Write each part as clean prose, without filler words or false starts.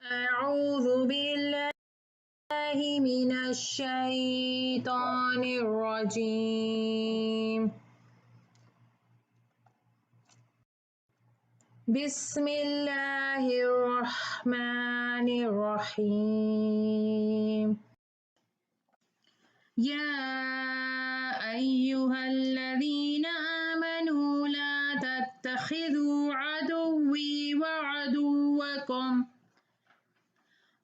أعوذ بالله من الشيطان الرجيم. بسم الله الرحمن الرحيم. يا أيها الذين آمنوا لا تتخذوا عدوي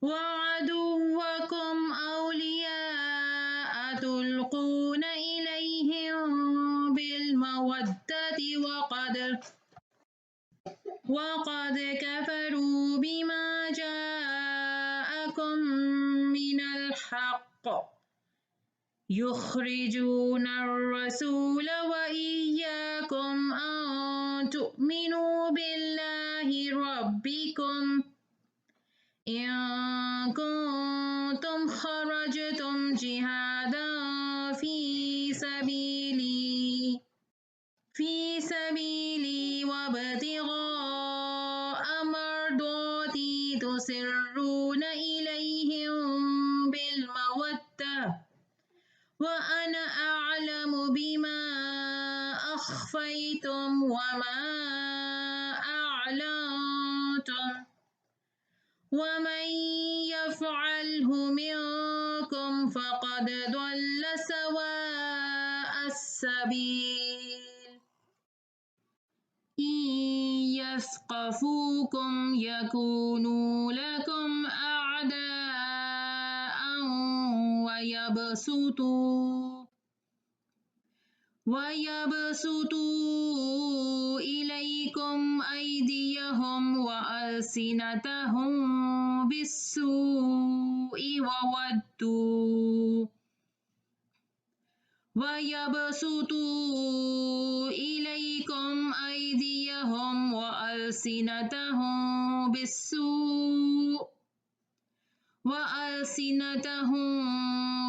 وعدوكم أولياء تلقون إليهم بالمودة وقد كفروا بما جاءكم من الحق يخرجون الرسول وإياكم أن تؤمنوا بالله ربكم إن كنتم خرجتم جهادا في سبيلي وابتغاء مرضاتي تسرون إليهم بالمودة وأنا أعلم بما أخفيتم وما أعلنتم ومن يفعله منكم فقد ضل سواء السبيل. إن يثقفوكم يكونوا لكم أعداء ويبسطوا إليكم أيديهم وألسنتهم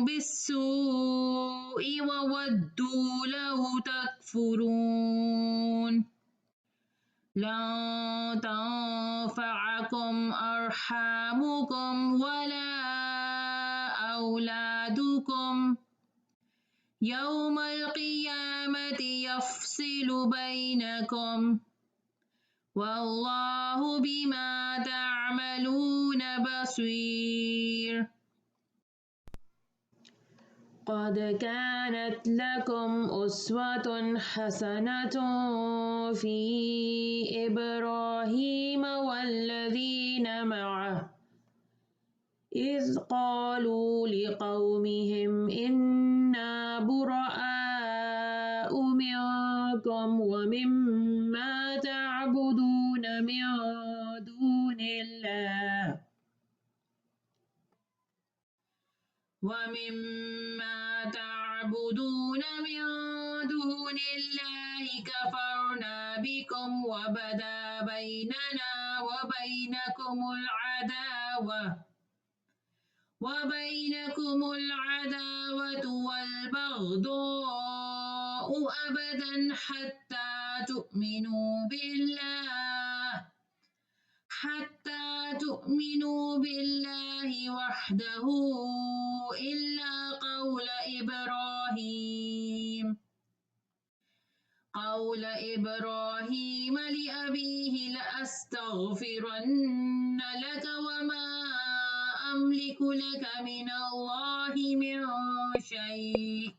بالسوء وودوا لو تكفرون. لن تنفعكم أرحامكم ولا أولادكم يوم القيامة يفصل بينكم والله بما تعملون بصير. قد كانت لكم أسوة حسنة في إبراهيم والذين معه إذ قالوا لقومهم إنا براء منكم ومما تعبدون من دون الله كفرنا بكم وبدا بيننا وبينكم العداوة والبغضاء أبدا حتى تؤمنوا بالله وحده إلا قول إبراهيم لأبيه لأستغفرن لك وما أملك لك من الله من شيء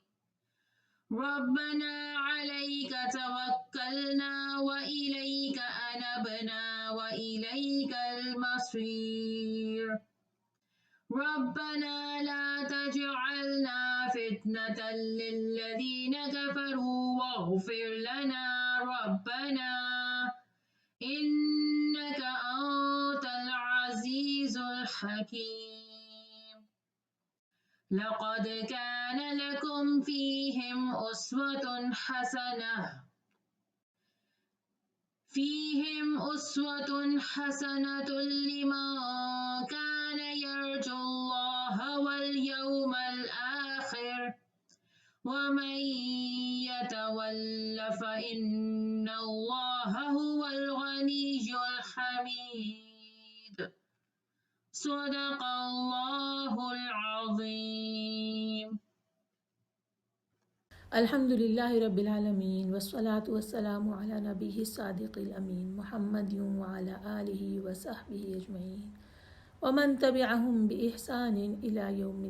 ربنا عليك توكلنا وإليك أنبنا وإليك المصير. ربنا لا تجعلنا فتنة للذين كفروا واغفر لنا ربنا إنك أنت العزيز الحكيم. لقد كان لكم فيهم أسوة حسنة لمن كان يرجو الله واليوم الآخر ومن يتول فإن الله هو الغني الحميد. صدق اللہ العظیم۔ الحمد للہ رب العالمین والصلاة والسلام علی نبیہ الصادق الامین محمد وعلی آلہ وصحبہ اجمعین ومن تبعہم بإحسان الی یوم الدین۔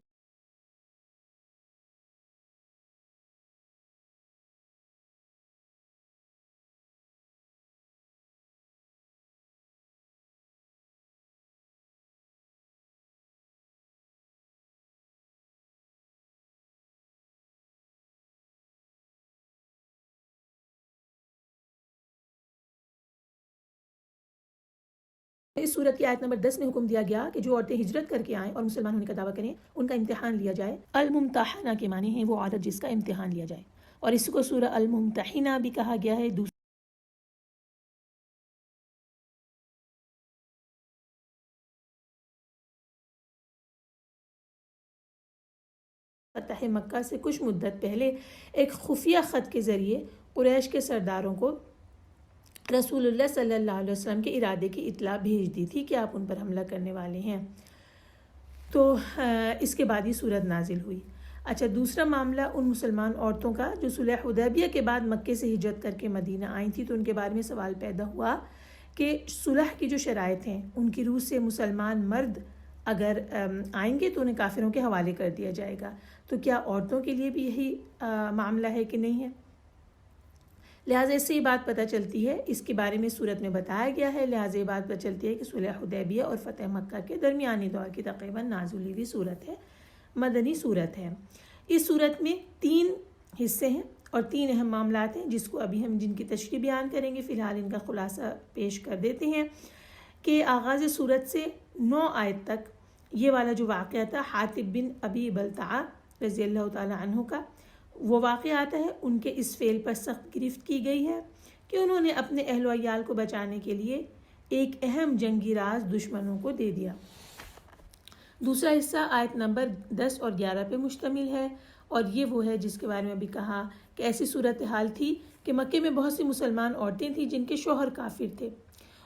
اس صورت کی آیت نمبر 10 میں حکم دیا گیا کہ جو عورتیں ہجرت کر کے آئیں اور مسلمان ہونے کا دعویٰ کریں ان کا امتحان لیا جائے۔ الممتحنہ کے معنی ہیں وہ عورت جس کا امتحان لیا جائے، اور اس کو سورہ الممتحنہ بھی کہا گیا ہے۔ فتح مکہ سے کچھ مدت پہلے ایک خفیہ خط کے ذریعے قریش کے سرداروں کو رسول اللہ صلی اللہ علیہ وسلم کے ارادے کی اطلاع بھیج دی تھی کہ آپ ان پر حملہ کرنے والے ہیں، تو اس کے بعد یہ صورت نازل ہوئی۔ اچھا، دوسرا معاملہ ان مسلمان عورتوں کا جو صلح حدیبیہ کے بعد مکے سے ہجرت کر کے مدینہ آئی تھی، تو ان کے بارے میں سوال پیدا ہوا کہ صلح کی جو شرائط ہیں ان کی روح سے مسلمان مرد اگر آئیں گے تو انہیں کافروں کے حوالے کر دیا جائے گا، تو کیا عورتوں کے لیے بھی یہی معاملہ ہے کہ نہیں ہے؟ لہٰذا اس سے یہ بات پتہ چلتی ہے، اس کے بارے میں صورت میں بتایا گیا ہے، لہٰذا یہ بات پتہ چلتی ہے کہ صلح حدیبیہ اور فتح مکہ کے درمیانی دور کی تقریباً نازل ہوئی صورت ہے، مدنی صورت ہے۔ اس صورت میں 3 حصے ہیں اور 3 اہم معاملات ہیں جس کو ابھی ہم جن کی تشریح بیان کریں گے۔ فی الحال ان کا خلاصہ پیش کر دیتے ہیں کہ آغاز صورت سے 9 آیت تک یہ والا جو واقعہ تھا حاطب بن ابی بلتعہ رضی اللہ تعالی عنہ کا، وہ واقعہ آتا ہے۔ ان کے اس فعل پر سخت گرفت کی گئی ہے کہ انہوں نے اپنے اہل و عیال کو بچانے کے لیے ایک اہم جنگی راز دشمنوں کو دے دیا۔ دوسرا حصہ آیت نمبر 10 اور 11 پہ مشتمل ہے، اور یہ وہ ہے جس کے بارے میں ابھی کہا کہ ایسی صورتحال تھی کہ مکے میں بہت سی مسلمان عورتیں تھیں جن کے شوہر کافر تھے،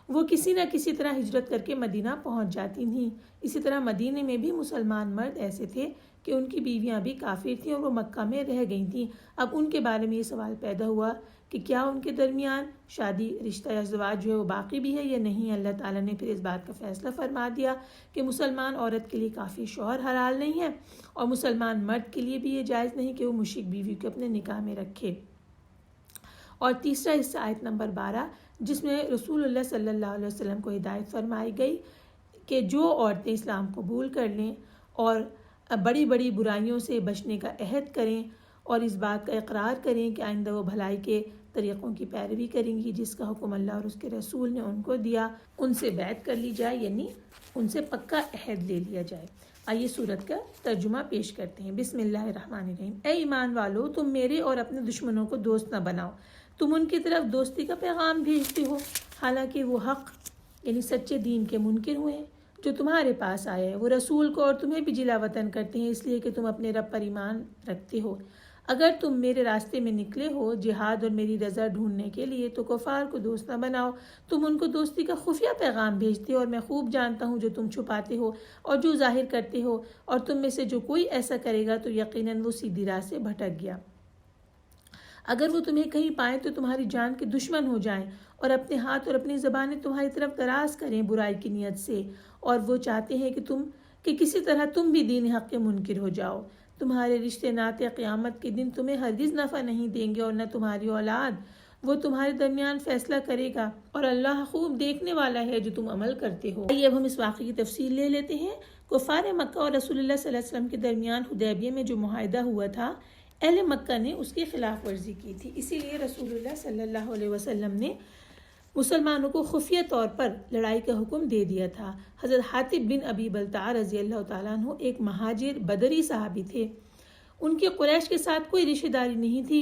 وہ کسی نہ کسی طرح ہجرت کر کے مدینہ پہنچ جاتی تھیں۔ اسی طرح مدینے میں بھی مسلمان مرد ایسے تھے کہ ان کی بیویاں بھی کافر تھیں اور وہ مکہ میں رہ گئی تھیں۔ اب ان کے بارے میں یہ سوال پیدا ہوا کہ کیا ان کے درمیان شادی رشتہ یا زواج جو ہے وہ باقی بھی ہے یا نہیں۔ اللہ تعالیٰ نے پھر اس بات کا فیصلہ فرما دیا کہ مسلمان عورت کے لیے کافر شوہر حلال نہیں ہے، اور مسلمان مرد کے لیے بھی یہ جائز نہیں کہ وہ مشرک بیوی کو اپنے نکاح میں رکھے۔ اور تیسرا حصہ آیت نمبر 12 جس میں رسول اللہ صلی اللہ علیہ وسلم کو ہدایت فرمائی گئی کہ جو عورتیں اسلام قبول کر لیں اور بڑی بڑی برائیوں سے بچنے کا عہد کریں اور اس بات کا اقرار کریں کہ آئندہ وہ بھلائی کے طریقوں کی پیروی کریں گی جس کا حکم اللہ اور اس کے رسول نے ان کو دیا، ان سے بیعت کر لی جائے، یعنی ان سے پکا عہد لے لیا جائے۔ آئیے صورت کا ترجمہ پیش کرتے ہیں۔ بسم اللہ الرحمن الرحیم۔ اے ایمان والو، تم میرے اور اپنے دشمنوں کو دوست نہ بناؤ، تم ان کی طرف دوستی کا پیغام بھیجتے ہو حالانکہ وہ حق یعنی سچے دین کے منکر ہوئے ہیں جو تمہارے پاس آئے ہیں۔ وہ رسول کو اور تمہیں بھی جلا وطن کرتے ہیں اس لیے کہ تم اپنے رب پر ایمان رکھتے ہو۔ اگر تم میرے راستے میں نکلے ہو جہاد اور میری رضا ڈھونڈنے کے لیے تو کفار کو دوست نہ بناؤ، تم ان کو دوستی کا خفیہ پیغام بھیجتے ہو اور میں خوب جانتا ہوں جو تم چھپاتے ہو اور جو ظاہر کرتے ہو، اور تم میں سے جو کوئی ایسا کرے گا تو یقیناً وہ سیدھی راہ سے بھٹک گیا۔ اگر وہ تمہیں کہیں پائیں تو تمہاری جان کے دشمن ہو جائیں اور اپنے ہاتھ اور اپنی زبانیں تمہاری طرف دراز کریں برائی کی نیت سے، اور وہ چاہتے ہیں کہ کسی طرح تم بھی دین حق کے منکر ہو جاؤ۔ تمہارے رشتے ناتے قیامت کے دن تمہیں ہرگز نفع نہیں دیں گے اور نہ تمہاری اولاد، وہ تمہارے درمیان فیصلہ کرے گا اور اللہ خوب دیکھنے والا ہے جو تم عمل کرتے ہو۔ اب ہم اس واقعے کی تفصیل لے لیتے ہیں۔ کفار مکہ اور رسول اللہ صلی اللہ علیہ وسلم کے درمیان حدیبیہ میں جو معاہدہ ہوا تھا، اہل مکہ نے اس کی خلاف ورزی کی تھی، اسی لیے رسول اللہ صلی اللہ علیہ وسلم نے مسلمانوں کو خفیہ طور پر لڑائی کا حکم دے دیا تھا۔ حضرت حاطب بن ابی بلتعہ رضی اللہ تعالیٰ عنہ ایک مہاجر بدری صحابی تھے۔ ان کے قریش کے ساتھ کوئی رشتہ داری نہیں تھی،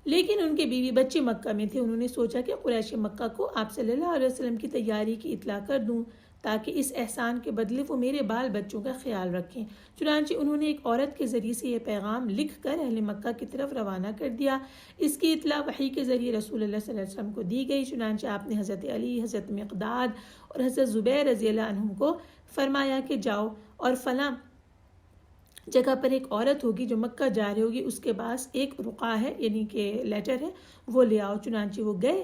لیکن ان کے بیوی بچے مکہ میں تھے۔ انہوں نے سوچا کہ قریش مکہ کو آپ صلی اللہ علیہ وسلم کی تیاری کی اطلاع کر دوں تاکہ اس احسان کے بدلے وہ میرے بال بچوں کا خیال رکھیں۔ چنانچہ انہوں نے ایک عورت کے ذریعے سے یہ پیغام لکھ کر اہل مکہ کی طرف روانہ کر دیا۔ اس کی اطلاع وحی کے ذریعے رسول اللہ صلی اللہ علیہ وسلم کو دی گئی۔ چنانچہ آپ نے حضرت علی، حضرت مقداد اور حضرت زبیر رضی اللہ عنہم کو فرمایا کہ جاؤ اور فلاں جگہ پر ایک عورت ہوگی جو مکہ جا رہی ہوگی، اس کے پاس ایک رقعہ ہے یعنی کہ لیٹر ہے، وہ لے آؤ۔ چنانچہ وہ گئے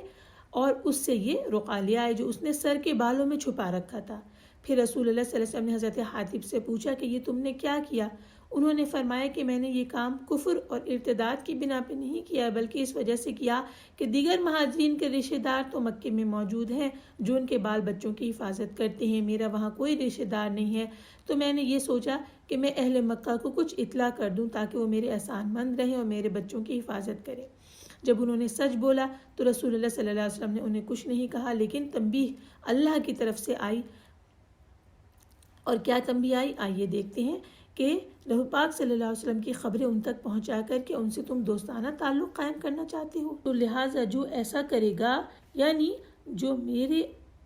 اور اس سے یہ رقعہ لے آئے جو اس نے سر کے بالوں میں چھپا رکھا تھا۔ پھر رسول اللہ صلی اللہ علیہ وسلم نے حضرت حاتب سے پوچھا کہ یہ تم نے کیا کیا؟ انہوں نے فرمایا کہ میں نے یہ کام کفر اور ارتداد کی بنا پہ نہیں کیا، بلکہ اس وجہ سے کیا کہ دیگر مہاجرین کے رشتہ دار تو مکے میں موجود ہیں جو ان کے بال بچوں کی حفاظت کرتے ہیں، میرا وہاں کوئی رشتہ دار نہیں ہے، تو میں نے یہ سوچا کہ میں اہل مکہ کو کچھ اطلاع کر دوں تاکہ وہ میرے احسان مند رہیں اور میرے بچوں کی حفاظت کریں۔ جب انہوں نے سچ بولا تو رسول اللہ صلی اللہ علیہ وسلم نے انہیں کچھ نہیں کہا، لیکن تنبیہ اللہ کی طرف سے آئی۔ اور کیا تنبیہ آئی؟ آئیے دیکھتے ہیں کہ رسول پاک صلی اللہ علیہ وسلم کی خبریں ان تک پہنچا کر کہ ان سے تم دوستانہ تعلق قائم کرنا چاہتے ہو، تو لہٰذا جو ایسا کرے گا، یعنی جو میرے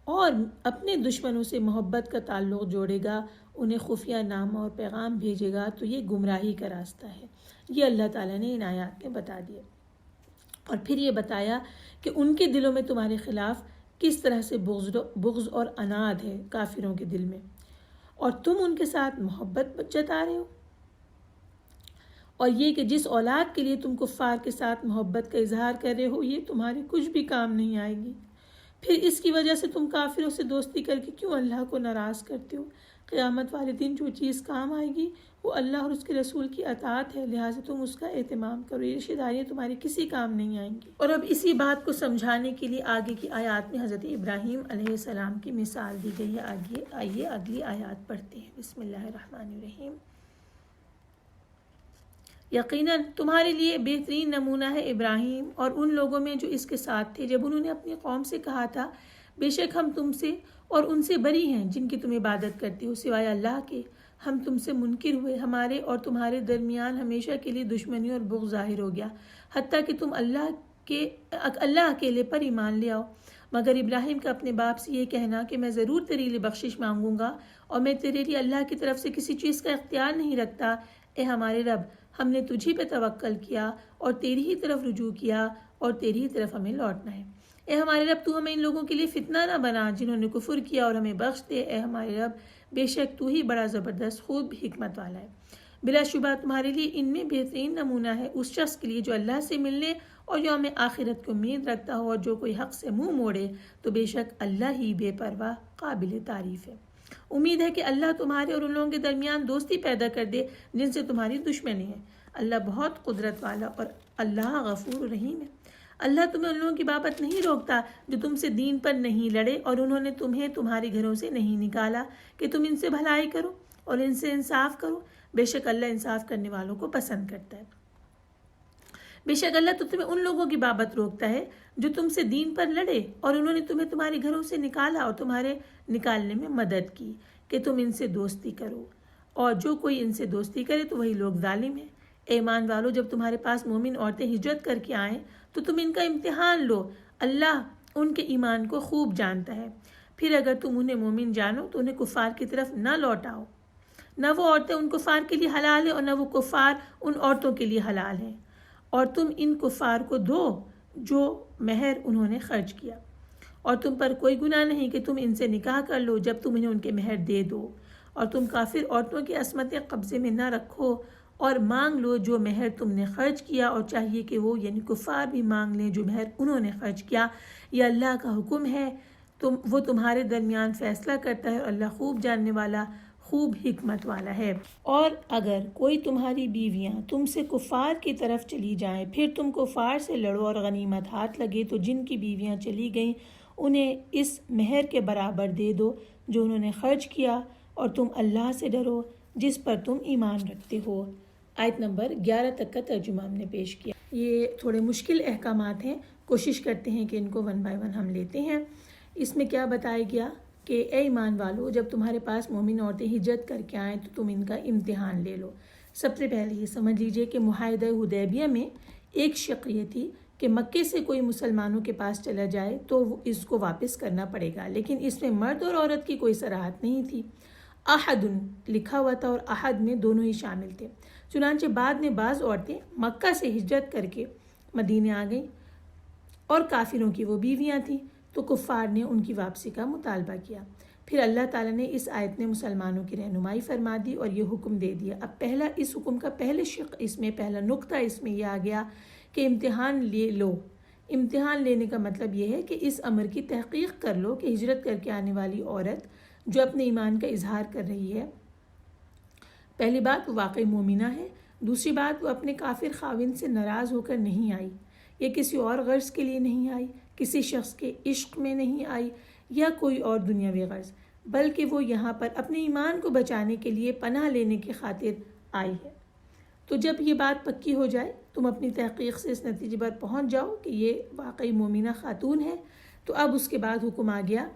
اور اپنے دشمنوں سے محبت کا تعلق جوڑے گا، انہیں خفیہ نامہ اور پیغام بھیجے گا، تو یہ گمراہی کا راستہ ہے۔ یہ اللہ تعالیٰ نے ان آیات میں بتا دیا، اور پھر یہ بتایا کہ ان کے دلوں میں تمہارے خلاف کس طرح سے بغض اور عناد ہے کافروں کے دل میں، اور تم ان کے ساتھ محبت جتا رہے ہو، اور یہ کہ جس اولاد کے لیے تم کفار کے ساتھ محبت کا اظہار کر رہے ہو یہ تمہارے کچھ بھی کام نہیں آئے گی، پھر اس کی وجہ سے تم کافروں سے دوستی کر کے کیوں اللہ کو ناراض کرتے ہو؟ قیامت والے دن جو چیز کام آئے گی وہ اللہ اور اس کے رسول کی اطاعت ہے، لہٰذا تم اس کا اہتمام کرو، یہ رشتہ داریاں تمہاری کسی کام نہیں آئیں گی۔ اور اب اسی بات کو سمجھانے کے لیے آگے کی آیات میں حضرت ابراہیم علیہ السلام کی مثال دی گئی ہے۔ آئیے اگلی آیات پڑھتے ہیں۔ بسم اللہ الرحمن الرحیم۔ یقیناً تمہارے لیے بہترین نمونہ ہے ابراہیم اور ان لوگوں میں جو اس کے ساتھ تھے جب انہوں نے اپنی قوم سے کہا تھا بے شک ہم تم سے اور ان سے بری ہیں جن کی تم عبادت کرتے ہو سوائے اللہ کے، ہم تم سے منکر ہوئے، ہمارے اور تمہارے درمیان ہمیشہ کے لیے دشمنی اور بغض ظاہر ہو گیا، حتیٰ کہ تم اللہ اکیلے پر ایمان لے آؤ۔ مگر ابراہیم کا اپنے باپ سے یہ کہنا کہ میں ضرور تیرے لیے بخشش مانگوں گا اور میں تیرے لیے اللہ کی طرف سے کسی چیز کا اختیار نہیں رکھتا، اے ہمارے رب ہم نے تجھی پہ توکل کیا اور تیری ہی طرف رجوع کیا اور تیری ہی طرف ہمیں لوٹنا ہے۔ اے ہمارے رب تو ہمیں ان لوگوں کے لیے فتنہ نہ بنا جنہوں نے کفر کیا اور ہمیں بخش دے، اے ہمارے رب بے شک تو ہی بڑا زبردست خوب حکمت والا ہے۔ بلا شبہ تمہارے لیے ان میں بہترین نمونہ ہے اس شخص کے لیے جو اللہ سے ملنے اور یوم آخرت کی امید رکھتا ہو، اور جو کوئی حق سے منہ موڑے تو بے شک اللہ ہی بے پرواہ قابل تعریف ہے۔ امید ہے کہ اللہ تمہارے اور ان لوگوں کے درمیان دوستی پیدا کر دے جن سے تمہاری دشمنی ہے، اللہ بہت قدرت والا اور اللہ غفور رحیم ہے۔ اللہ تمہیں ان لوگوں کی بابت نہیں روکتا جو تم سے دین پر نہیں لڑے اور انہوں نے تمہیں تمہارے گھروں سے نہیں نکالا کہ تم ان سے بھلائی کرو اور ان سے انصاف کرو، بے شک اللہ انصاف کرنے والوں کو پسند کرتا ہے۔ بے شک اللہ تو تمہیں ان لوگوں کی بابت روکتا ہے جو تم سے دین پر لڑے اور انہوں نے تمہیں تمہارے گھروں سے نکالا اور تمہارے نکالنے میں مدد کی کہ تم ان سے دوستی کرو، اور جو کوئی ان سے دوستی کرے تو وہی لوگ ظالم ہیں۔ اے ایمان والو جب تمہارے پاس مومن عورتیں ہجرت کر کے آئیں تو تم ان کا امتحان لو، اللہ ان کے ایمان کو خوب جانتا ہے۔ پھر اگر تم انہیں مومن جانو تو انہیں کفار کی طرف نہ لوٹاؤ، نہ وہ عورتیں ان کفار کے لیے حلال ہیں اور نہ وہ کفار ان عورتوں کے لیے حلال ہیں، اور تم ان کفار کو دو جو مہر انہوں نے خرچ کیا، اور تم پر کوئی گناہ نہیں کہ تم ان سے نکاح کر لو جب تم انہیں ان کے مہر دے دو، اور تم کافر عورتوں کی عصمتیں قبضے میں نہ رکھو اور مانگ لو جو مہر تم نے خرچ کیا، اور چاہیے کہ وہ یعنی کفار بھی مانگ لیں جو مہر انہوں نے خرچ کیا۔ یہ اللہ کا حکم ہے، وہ تمہارے درمیان فیصلہ کرتا ہے اور اللہ خوب جاننے والا خوب حکمت والا ہے۔ اور اگر کوئی تمہاری بیویاں تم سے کفار کی طرف چلی جائیں پھر تم کفار سے لڑو اور غنیمت ہاتھ لگے تو جن کی بیویاں چلی گئیں انہیں اس مہر کے برابر دے دو جو انہوں نے خرچ کیا، اور تم اللہ سے ڈرو جس پر تم ایمان رکھتے ہو۔ آیت نمبر 11 تک کا ترجمہ ہم نے پیش کیا۔ یہ تھوڑے مشکل احکامات ہیں، کوشش کرتے ہیں کہ ان کو 1 بائی 1 ہم لیتے ہیں۔ اس میں کیا بتایا گیا کہ اے ایمان والو جب تمہارے پاس مومن عورتیں ہجرت کر کے آئیں تو تم ان کا امتحان لے لو۔ سب سے پہلے یہ سمجھ لیجئے کہ معاہدہ حدیبیہ میں ایک شق یہ تھی کہ مکے سے کوئی مسلمانوں کے پاس چلا جائے تو اس کو واپس کرنا پڑے گا، لیکن اس میں مرد اور عورت کی کوئی صراحت نہیں تھی۔ احد لکھا ہوا تھا اور احد میں دونوں ہی شامل تھے۔ چنانچہ بعد میں بعض عورتیں مکہ سے ہجرت کر کے مدینے آ گئیں اور کافروں کی وہ بیویاں تھیں، تو کفار نے ان کی واپسی کا مطالبہ کیا۔ پھر اللہ تعالیٰ نے اس آیت میں مسلمانوں کی رہنمائی فرما دی اور یہ حکم دے دیا۔ اب پہلا اس حکم کا پہلا نقطہ اس میں یہ آ گیا کہ امتحان لو۔ امتحان لینے کا مطلب یہ ہے کہ اس امر کی تحقیق کر لو کہ ہجرت کر کے آنے والی عورت جو اپنے ایمان کا اظہار کر رہی ہے، پہلی بات وہ واقعی مومنہ ہے، دوسری بات وہ اپنے کافر خاوند سے ناراض ہو کر نہیں آئی، یا کسی اور غرض کے لیے نہیں آئی، کسی شخص کے عشق میں نہیں آئی یا کوئی اور دنیاوی غرض، بلکہ وہ یہاں پر اپنے ایمان کو بچانے کے لیے پناہ لینے کی خاطر آئی ہے۔ تو جب یہ بات پکی ہو جائے، تم اپنی تحقیق سے اس نتیجے پر پہنچ جاؤ کہ یہ واقعی مومنہ خاتون ہے، تو اب اس کے بعد حکم آ گیا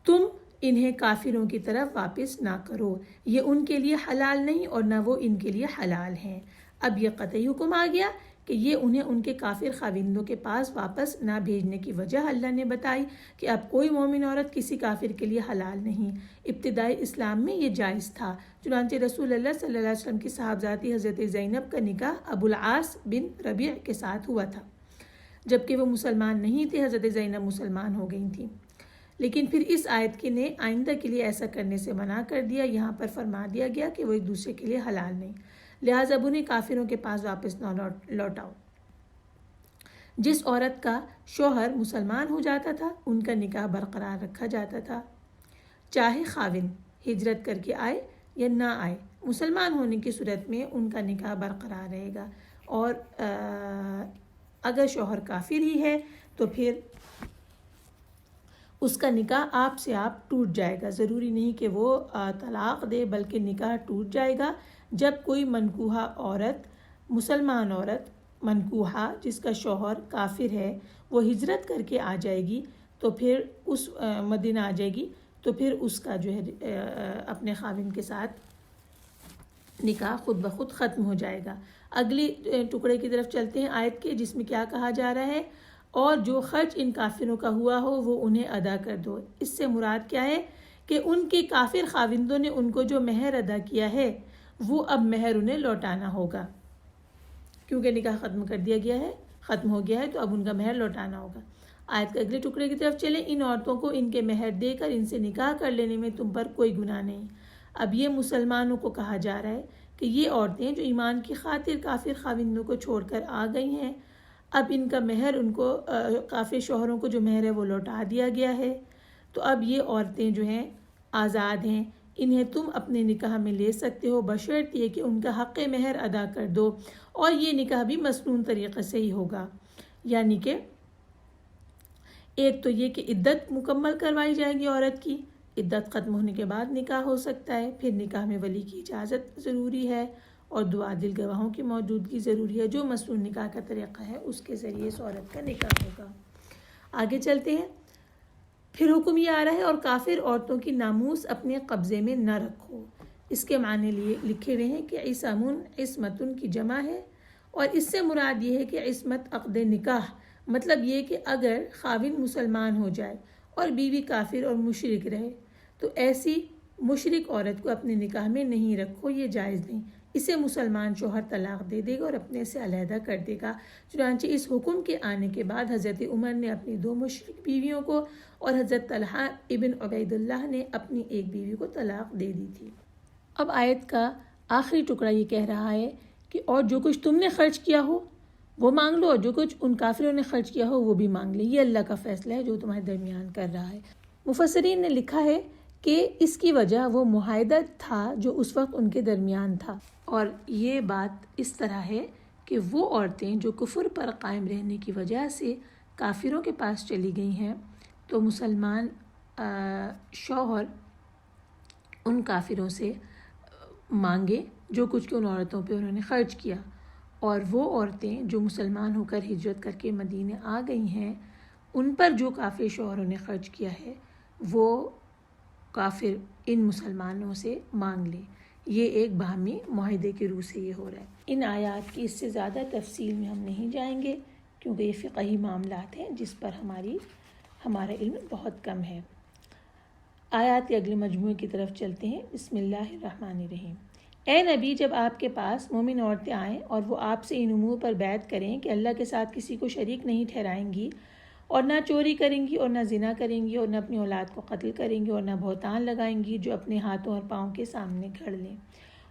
تم انہیں کافروں کی طرف واپس نہ کرو، یہ ان کے لیے حلال نہیں اور نہ وہ ان کے لیے حلال ہیں۔ اب یہ قطعی حکم آ گیا کہ یہ انہیں ان کے کافر خاوندوں کے پاس واپس نہ بھیجنے کی وجہ اللہ نے بتائی کہ اب کوئی مومن عورت کسی کافر کے لیے حلال نہیں۔ ابتدائی اسلام میں یہ جائز تھا، چنانچہ رسول اللہ صلی اللہ علیہ وسلم کی صاحبزادی حضرت زینب کا نکاح ابو العاص بن ربیع کے ساتھ ہوا تھا، جبکہ وہ مسلمان نہیں تھے۔ حضرت زینب مسلمان ہو گئی تھیں، لیکن پھر اس آیت نے آئندہ کے لیے ایسا کرنے سے منع کر دیا۔ یہاں پر فرما دیا گیا کہ وہ ایک دوسرے کے لیے حلال نہیں، لہٰذا اب انہیں کافروں کے پاس واپس نہ لوٹاؤ۔ جس عورت کا شوہر مسلمان ہو جاتا تھا ان کا نکاح برقرار رکھا جاتا تھا، چاہے خاوند ہجرت کر کے آئے یا نہ آئے، مسلمان ہونے کی صورت میں ان کا نکاح برقرار رہے گا۔ اور اگر شوہر کافر ہی ہے تو پھر اس کا نکاح آپ سے آپ ٹوٹ جائے گا، ضروری نہیں کہ وہ طلاق دے، بلکہ نکاح ٹوٹ جائے گا جب کوئی منکوحہ عورت، مسلمان عورت منکوحہ جس کا شوہر کافر ہے، وہ ہجرت کر کے آ جائے گی، تو پھر اس مدینہ آ جائے گی، تو پھر اس کا جو ہے اپنے خاوند کے ساتھ نکاح خود بخود ختم ہو جائے گا۔ اگلی ٹکڑے کی طرف چلتے ہیں آیت کے، جس میں کیا کہا جا رہا ہے، اور جو خرچ ان کافروں کا ہوا ہو وہ انہیں ادا کر دو۔ اس سے مراد کیا ہے کہ ان کے کافر خاوندوں نے ان کو جو مہر ادا کیا ہے وہ اب مہر انہیں لوٹانا ہوگا، کیونکہ نکاح ختم کر دیا گیا ہے، ختم ہو گیا ہے، تو اب ان کا مہر لوٹانا ہوگا۔ آیت کے اگلے ٹکڑے کی طرف چلیں، ان عورتوں کو ان کے مہر دے کر ان سے نکاح کر لینے میں تم پر کوئی گناہ نہیں۔ اب یہ مسلمانوں کو کہا جا رہا ہے کہ یہ عورتیں جو ایمان کی خاطر کافر خاوندوں کو چھوڑ کر آ گئی ہیں، اب ان کا مہر، ان کو کافر شوہروں کو جو مہر ہے وہ لوٹا دیا گیا ہے، تو اب یہ عورتیں جو ہیں آزاد ہیں، انہیں تم اپنے نکاح میں لے سکتے ہو، بشرط یہ کہ ان کا حق مہر ادا کر دو، اور یہ نکاح بھی مسنون طریقے سے ہی ہوگا، یعنی کہ ایک تو یہ کہ عدت مکمل کروائی جائے گی عورت کی، عدت ختم ہونے کے بعد نکاح ہو سکتا ہے، پھر نکاح میں ولی کی اجازت ضروری ہے اور دو عادل گواہوں کی موجودگی ضروری ہے، جو مسنون نکاح کا طریقہ ہے اس کے ذریعے اس عورت کا نکاح ہوگا۔ آگے چلتے ہیں، پھر حکم یہ آ رہا ہے اور کافر عورتوں کی ناموس اپنے قبضے میں نہ رکھو۔ اس کے معنی لکھے ہوئے ہیں کہ عصمن عصمتن کی جمع ہے، اور اس سے مراد یہ ہے کہ عصمت عقد نکاح، مطلب یہ کہ اگر خاوند مسلمان ہو جائے اور بیوی کافر اور مشرک رہے تو ایسی مشرک عورت کو اپنے نکاح میں نہیں رکھو، یہ جائز نہیں، اسے مسلمان شوہر طلاق دے دے گا اور اپنے سے علیحدہ کر دے گا۔ چنانچہ اس حکم کے آنے کے بعد حضرت عمر نے اپنی 2 مشرک بیویوں کو اور حضرت طلحہ ابن عبید اللہ نے اپنی ایک بیوی کو طلاق دے دی تھی۔ اب آیت کا آخری ٹکڑا یہ کہہ رہا ہے کہ اور جو کچھ تم نے خرچ کیا ہو وہ مانگ لو، اور جو کچھ ان کافروں نے خرچ کیا ہو وہ بھی مانگ لے، یہ اللہ کا فیصلہ ہے جو تمہارے درمیان کر رہا ہے۔ مفسرین نے لکھا ہے کہ اس کی وجہ وہ معاہدہ تھا جو اس وقت ان کے درمیان تھا، اور یہ بات اس طرح ہے کہ وہ عورتیں جو کفر پر قائم رہنے کی وجہ سے کافروں کے پاس چلی گئی ہیں، تو مسلمان شوہر ان کافروں سے مانگے جو کچھ کہ ان عورتوں پہ انہوں نے خرچ کیا، اور وہ عورتیں جو مسلمان ہو کر ہجرت کر کے مدینے آ گئی ہیں، ان پر جو کافر شوہروں نے خرچ کیا ہے وہ کافر ان مسلمانوں سے مانگ لیں۔ یہ ایک باہمی معاہدے کے روح سے یہ ہو رہا ہے۔ ان آیات کی اس سے زیادہ تفصیل میں ہم نہیں جائیں گے، کیونکہ یہ فقہی معاملات ہیں جس پر ہمارا علم بہت کم ہے۔ آیات کے اگلے مجموعے کی طرف چلتے ہیں۔ بسم اللہ الرحمن الرحیم۔ اے نبی، جب آپ کے پاس مومن عورتیں آئیں اور وہ آپ سے ان امور پر بیعت کریں کہ اللہ کے ساتھ کسی کو شریک نہیں ٹھہرائیں گی، اور نہ چوری کریں گی، اور نہ زنا کریں گی، اور نہ اپنی اولاد کو قتل کریں گی، اور نہ بہتان لگائیں گی جو اپنے ہاتھوں اور پاؤں کے سامنے گھڑ لیں،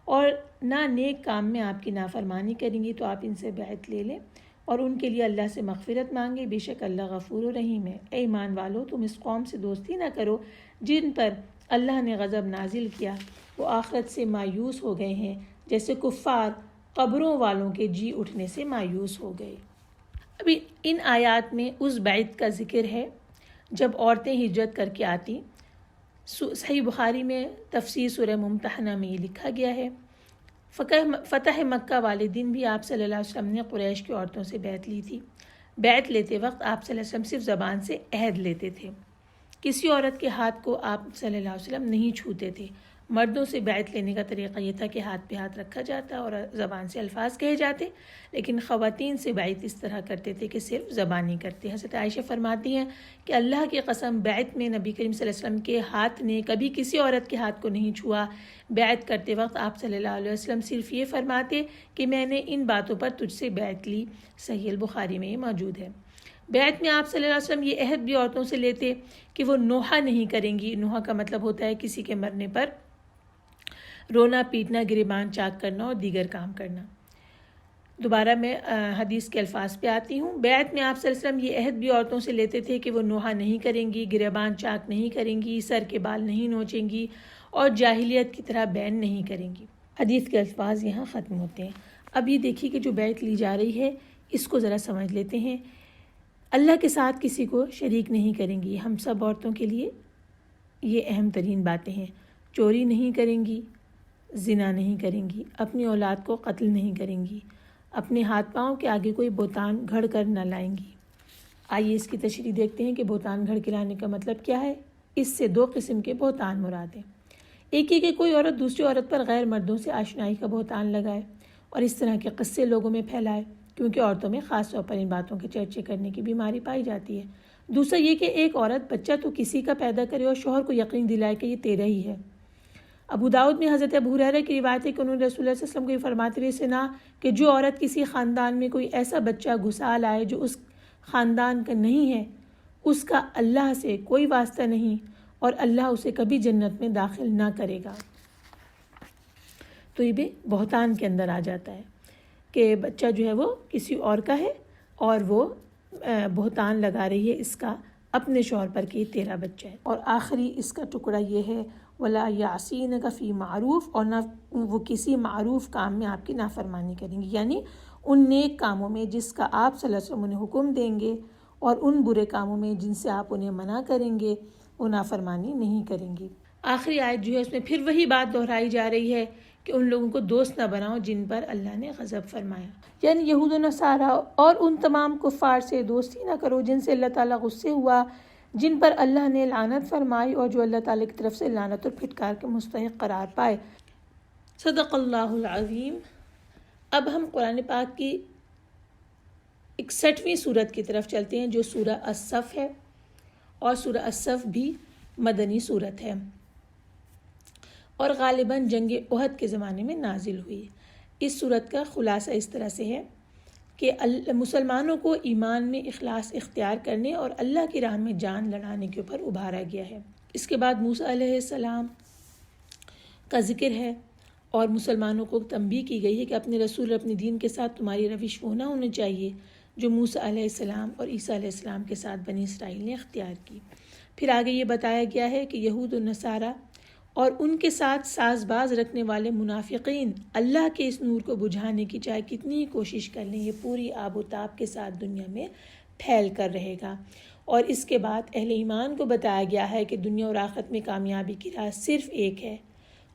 اور نہ نیک کام میں آپ کی نافرمانی کریں گی، تو آپ ان سے بیعت لے لیں اور ان کے لیے اللہ سے مغفرت مانگے، بے شک اللہ غفور و رحیم ہے۔ اے ایمان والو، تم اس قوم سے دوستی نہ کرو جن پر اللہ نے غضب نازل کیا، وہ آخرت سے مایوس ہو گئے ہیں جیسے کفار قبروں والوں کے جی اٹھنے سے مایوس ہو گئے۔ ابھی ان آیات میں اس بیعت کا ذکر ہے جب عورتیں ہجرت کر کے آتی۔ صحیح بخاری میں تفسیر سورہ ممتحنہ میں یہ لکھا گیا ہے، فتح مکہ والے دن بھی آپ صلی اللہ علیہ وسلم نے قریش کی عورتوں سے بیعت لی تھی۔ بیعت لیتے وقت آپ صلی اللہ علیہ وسلم صرف زبان سے عہد لیتے تھے، کسی عورت کے ہاتھ کو آپ صلی اللہ علیہ وسلم نہیں چھوتے تھے۔ مردوں سے بیعت لینے کا طریقہ یہ تھا کہ ہاتھ پہ ہاتھ رکھا جاتا اور زبان سے الفاظ کہے جاتے، لیکن خواتین سے بیعت اس طرح کرتے تھے کہ صرف زبانی کرتے۔ حضرت عائشہ فرماتی ہیں کہ اللہ کی قسم، بیعت میں نبی کریم صلی اللہ علیہ وسلم کے ہاتھ نے کبھی کسی عورت کے ہاتھ کو نہیں چھوا۔ بیعت کرتے وقت آپ صلی اللہ علیہ وسلم صرف یہ فرماتے کہ میں نے ان باتوں پر تجھ سے بیعت لی۔ صحیح البخاری میں یہ موجود ہے۔ بیعت میں آپ صلی اللہ علیہ وسلم یہ عہد بھی عورتوں سے لیتے کہ وہ نوحہ نہیں کریں گی۔ نوحہ کا مطلب ہوتا ہے کسی کے مرنے پر رونا پیٹنا، گریبان چاک کرنا اور دیگر کام کرنا۔ دوبارہ میں حدیث کے الفاظ پہ آتی ہوں۔ بیعت میں آپ صلی اللہ علیہ وسلم یہ عہد بھی عورتوں سے لیتے تھے کہ وہ نوحہ نہیں کریں گی، گریبان چاک نہیں کریں گی، سر کے بال نہیں نوچیں گی اور جاہلیت کی طرح بین نہیں کریں گی۔ حدیث کے الفاظ یہاں ختم ہوتے ہیں۔ اب یہ دیکھیے کہ جو بیعت لی جا رہی ہے اس کو ذرا سمجھ لیتے ہیں۔ اللہ کے ساتھ کسی کو شریک نہیں کریں گی، ہم سب عورتوں کے لیے یہ اہم ترین باتیں ہیں۔ چوری نہیں کریں گی، زنا نہیں کریں گی، اپنی اولاد کو قتل نہیں کریں گی، اپنے ہاتھ پاؤں کے آگے کوئی بہتان گھڑ کر نہ لائیں گی۔ آئیے اس کی تشریح دیکھتے ہیں کہ بہتان گھڑ کے لانے کا مطلب کیا ہے۔ اس سے دو قسم کے بہتان مراد ہیں۔ ایک یہ کہ کوئی عورت دوسری عورت پر غیر مردوں سے آشنائی کا بہتان لگائے اور اس طرح کے قصے لوگوں میں پھیلائے، کیونکہ عورتوں میں خاص طور پر ان باتوں کے چرچے کرنے کی بیماری پائی جاتی ہے۔ دوسرا یہ کہ ایک عورت بچہ تو کسی کا پیدا کرے اور شوہر کو یقین دلائے کہ یہ تیرا ہی ہے۔ ابو داؤد میں حضرت ابو ہریرہ کی روایت ہے کہ انہوں نے رسول اللہ صلی اللہ علیہ وسلم کو یہ فرماتے ہوئے سنا کہ جو عورت کسی خاندان میں کوئی ایسا بچہ گھسا لائے جو اس خاندان کا نہیں ہے، اس کا اللہ سے کوئی واسطہ نہیں اور اللہ اسے کبھی جنت میں داخل نہ کرے گا۔ تو یہ بھی بہتان کے اندر آ جاتا ہے کہ بچہ جو ہے وہ کسی اور کا ہے اور وہ بہتان لگا رہی ہے اس کا اپنے شوہر پر کہ یہ تیرا بچہ ہے۔ اور آخری اس کا ٹکڑا یہ ہے وَلَا يَعْصِينَكَ فِي مَعْرُوف، اور نہ وہ کسی معروف کام میں آپ کی نافرمانی کریں گی، یعنی ان نیک کاموں میں جس کا آپ صلی اللہ علیہ وسلم انہیں حکم دیں گے اور ان برے کاموں میں جن سے آپ انہیں منع کریں گے وہ نافرمانی نہیں کریں گی۔ آخری آیت جو ہے اس میں پھر وہی بات دہرائی جا رہی ہے کہ ان لوگوں کو دوست نہ بناؤ جن پر اللہ نے غضب فرمایا، یعنی یہود و نصارہ اور ان تمام کفار سے دوستی نہ کرو جن سے اللہ تعالیٰ غصے ہوا، جن پر اللہ نے لعنت فرمائی اور جو اللہ تعالیٰ کی طرف سے لعنت اور پھٹکار کے مستحق قرار پائے۔ صدق اللہ العظیم۔ اب ہم قرآن پاک کی 61ویں سورت کی طرف چلتے ہیں جو سورہ الصف ہے، اور سورہ الصف بھی مدنی سورت ہے اور غالباً جنگ احد کے زمانے میں نازل ہوئی۔ اس سورت کا خلاصہ اس طرح سے ہے کہ مسلمانوں کو ایمان میں اخلاص اختیار کرنے اور اللہ کی راہ میں جان لڑانے کے اوپر ابھارا گیا ہے۔ اس کے بعد موسیٰ علیہ السلام کا ذکر ہے اور مسلمانوں کو تنبیہ کی گئی ہے کہ اپنے رسول اور اپنے دین کے ساتھ تمہاری روش وہ نہ ہونی چاہیے جو موسیٰ علیہ السلام اور عیسیٰ علیہ السلام کے ساتھ بنی اسرائیل نے اختیار کی۔ پھر آگے یہ بتایا گیا ہے کہ یہود و نصارہ اور ان کے ساتھ ساز باز رکھنے والے منافقین اللہ کے اس نور کو بجھانے کی چاہے کتنی ہی کوشش کر لیں، یہ پوری آب و تاب کے ساتھ دنیا میں پھیل کر رہے گا۔ اور اس کے بعد اہل ایمان کو بتایا گیا ہے کہ دنیا اور آخرت میں کامیابی کی راہ صرف ایک ہے،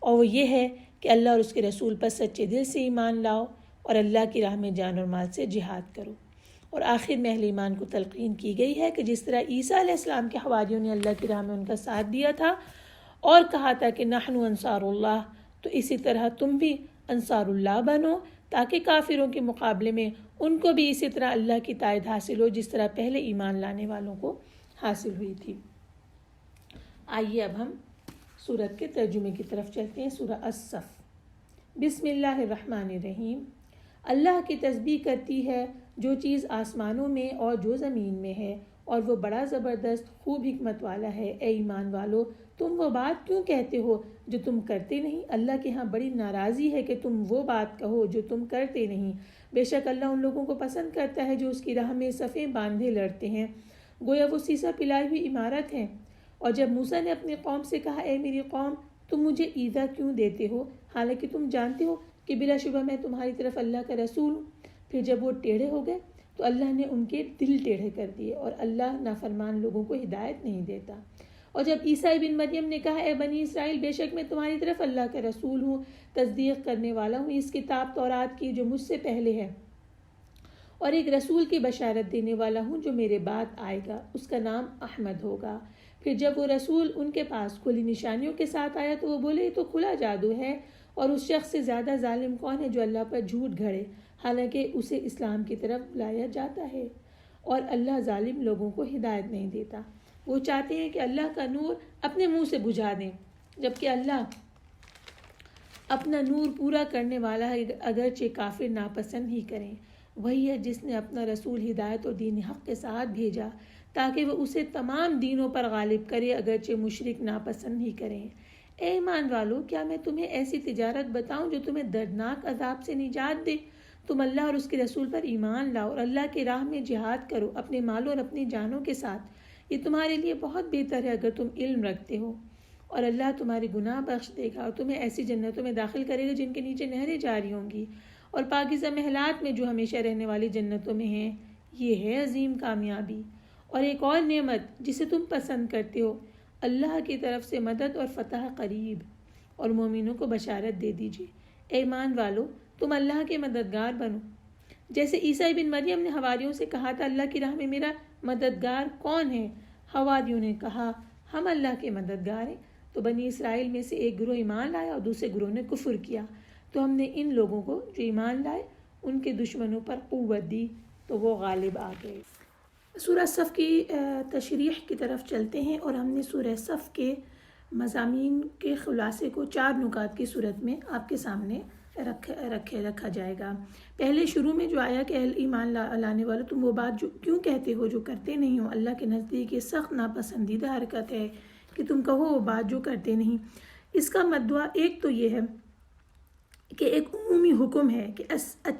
اور وہ یہ ہے کہ اللہ اور اس کے رسول پر سچے دل سے ایمان لاؤ اور اللہ کی راہ میں جان اور مال سے جہاد کرو۔ اور آخر میں اہل ایمان کو تلقین کی گئی ہے کہ جس طرح عیسیٰ علیہ السلام کے حواریوں نے اللہ کی راہ میں ان کا ساتھ دیا تھا اور کہا تھا کہ نحن انصار اللہ، تو اسی طرح تم بھی انصار اللہ بنو، تاکہ کافروں کے مقابلے میں ان کو بھی اسی طرح اللہ کی تائید حاصل ہو جس طرح پہلے ایمان لانے والوں کو حاصل ہوئی تھی۔ آئیے اب ہم سورت کے ترجمے کی طرف چلتے ہیں۔ سورہ الصف۔ بسم اللہ الرحمن الرحیم۔ اللہ کی تسبیح کرتی ہے جو چیز آسمانوں میں اور جو زمین میں ہے، اور وہ بڑا زبردست خوب حکمت والا ہے۔ اے ایمان والو، تم وہ بات کیوں کہتے ہو جو تم کرتے نہیں؟ اللہ کے ہاں بڑی ناراضی ہے کہ تم وہ بات کہو جو تم کرتے نہیں۔ بے شک اللہ ان لوگوں کو پسند کرتا ہے جو اس کی راہ میں صفیں باندھے لڑتے ہیں، گویا وہ سیسا پلائی ہوئی عمارت ہے۔ اور جب موسیٰ نے اپنی قوم سے کہا، اے میری قوم، تم مجھے ایذا کیوں دیتے ہو، حالانکہ تم جانتے ہو کہ بلا شبہ میں تمہاری طرف اللہ کا رسول ہوں۔ پھر جب وہ ٹیڑھے ہو گئے تو اللہ نے ان کے دل ٹیڑھے کر دیے، اور اللہ نافرمان لوگوں کو ہدایت نہیں دیتا۔ اور جب عیسیٰ بن مریم نے کہا، اے بنی اسرائیل، بے شک میں تمہاری طرف اللہ کا رسول ہوں، تصدیق کرنے والا ہوں اس کتاب تورات کی جو مجھ سے پہلے ہے، اور ایک رسول کی بشارت دینے والا ہوں جو میرے بعد آئے گا، اس کا نام احمد ہوگا۔ پھر جب وہ رسول ان کے پاس کھلی نشانیوں کے ساتھ آیا تو وہ بولے، یہ تو کھلا جادو ہے، اور اس شخص سے زیادہ ظالم کون ہے جو اللہ پر جھوٹ گھڑے، حالانکہ اسے اسلام کی طرف بلایا جاتا ہے، اور اللہ ظالم لوگوں کو ہدایت نہیں دیتا۔ وہ چاہتے ہیں کہ اللہ کا نور اپنے منہ سے بجھا دیں، جبکہ اللہ اپنا نور پورا کرنے والا ہے، اگرچہ کافر ناپسند ہی کریں۔ وہی ہے جس نے اپنا رسول ہدایت اور دین حق کے ساتھ بھیجا تاکہ وہ اسے تمام دینوں پر غالب کرے، اگرچہ مشرک ناپسند ہی کریں۔ اے ایمان والو، کیا میں تمہیں ایسی تجارت بتاؤں جو تمہیں دردناک عذاب سے نجات دے؟ تم اللہ اور اس کے رسول پر ایمان لاؤ اور اللہ کی راہ میں جہاد کرو اپنے مالوں اور اپنی جانوں کے ساتھ، یہ تمہارے لیے بہت بہتر ہے اگر تم علم رکھتے ہو، اور اللہ تمہارے گناہ بخش دے گا اور تمہیں ایسی جنتوں میں داخل کرے گا جن کے نیچے نہریں جاری ہوں گی، اور پاکیزہ محلات میں جو ہمیشہ رہنے والی جنتوں میں ہیں۔ یہ ہے عظیم کامیابی۔ اور ایک اور نعمت جسے تم پسند کرتے ہو، اللہ کی طرف سے مدد اور فتح قریب، اور مومنوں کو بشارت دے دیجیے۔ اے ایمان والو، تم اللہ کے مددگار بنو، جیسے عیسیٰ بن مریم نے حواریوں سے کہا تھا، اللہ کی راہ میں میرا مددگار کون ہے؟ حواریوں نے کہا، ہم اللہ کے مددگار ہیں۔ تو بنی اسرائیل میں سے ایک گروہ ایمان لایا اور دوسرے گروہ نے کفر کیا، تو ہم نے ان لوگوں کو جو ایمان لائے ان کے دشمنوں پر قوت دی تو وہ غالب آ گئے۔ سورہ صف کی تشریح کی طرف چلتے ہیں، اور ہم نے سورہ صف کے مضامین کے خلاصے کو 4 نکات کی صورت میں آپ کے سامنے رکھا جائے گا۔ پہلے شروع میں جو آیا کہ اہل ایمان لانے والوں، تم وہ بات جو کیوں کہتے ہو جو کرتے نہیں ہو؟ اللہ کے نزدیک یہ سخت ناپسندیدہ حرکت ہے کہ تم کہو وہ بات جو کرتے نہیں۔ اس کا مدعا ایک تو یہ ہے کہ ایک عمومی حکم ہے کہ